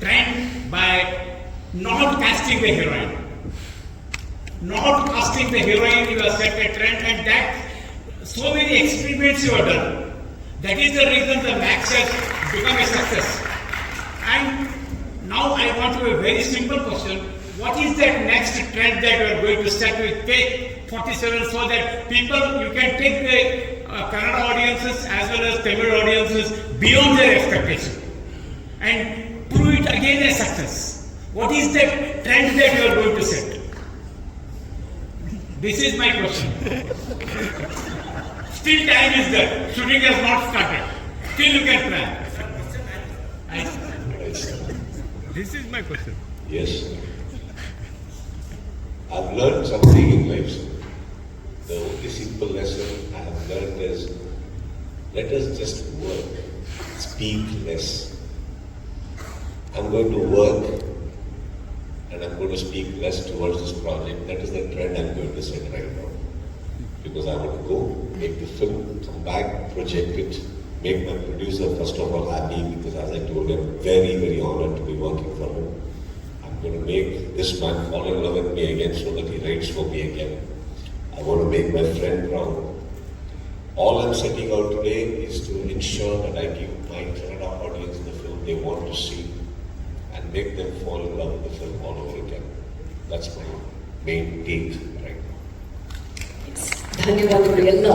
trend by not casting the heroine. Not casting the heroine, you have set a trend, and that so many experiments you have done. That is the reason the Max has become a success. And now I want to a very simple question. What is that next trend that you are going to set with Take 47 so that people, you can take the Kannada audiences as well as Tamil audiences beyond their expectation and prove it again a success? What is that trend that you are going to set? This is my question. Still time is there. Shooting has not started. Still you can plan. This is my question. Yes. I've learned something in life. The only simple lesson I have learned is, let us just work. Speak less. I'm going to work and I'm going to speak less towards this project. That is the trend I'm going to set right now. Because I want to go, make the film, come back, project it, make my producer first of all happy, because as I told him, very, very honored to be working for him. I'm going to make this man fall in love with me again so that he writes for me again. I want to make my friend proud. All I'm setting out today is to ensure that I give my Kannada audience the film they want to see and make them fall in love with the film all over again. That's my main take right now. ಧನ್ಯವಾದಗಳು ಎಲ್ಲ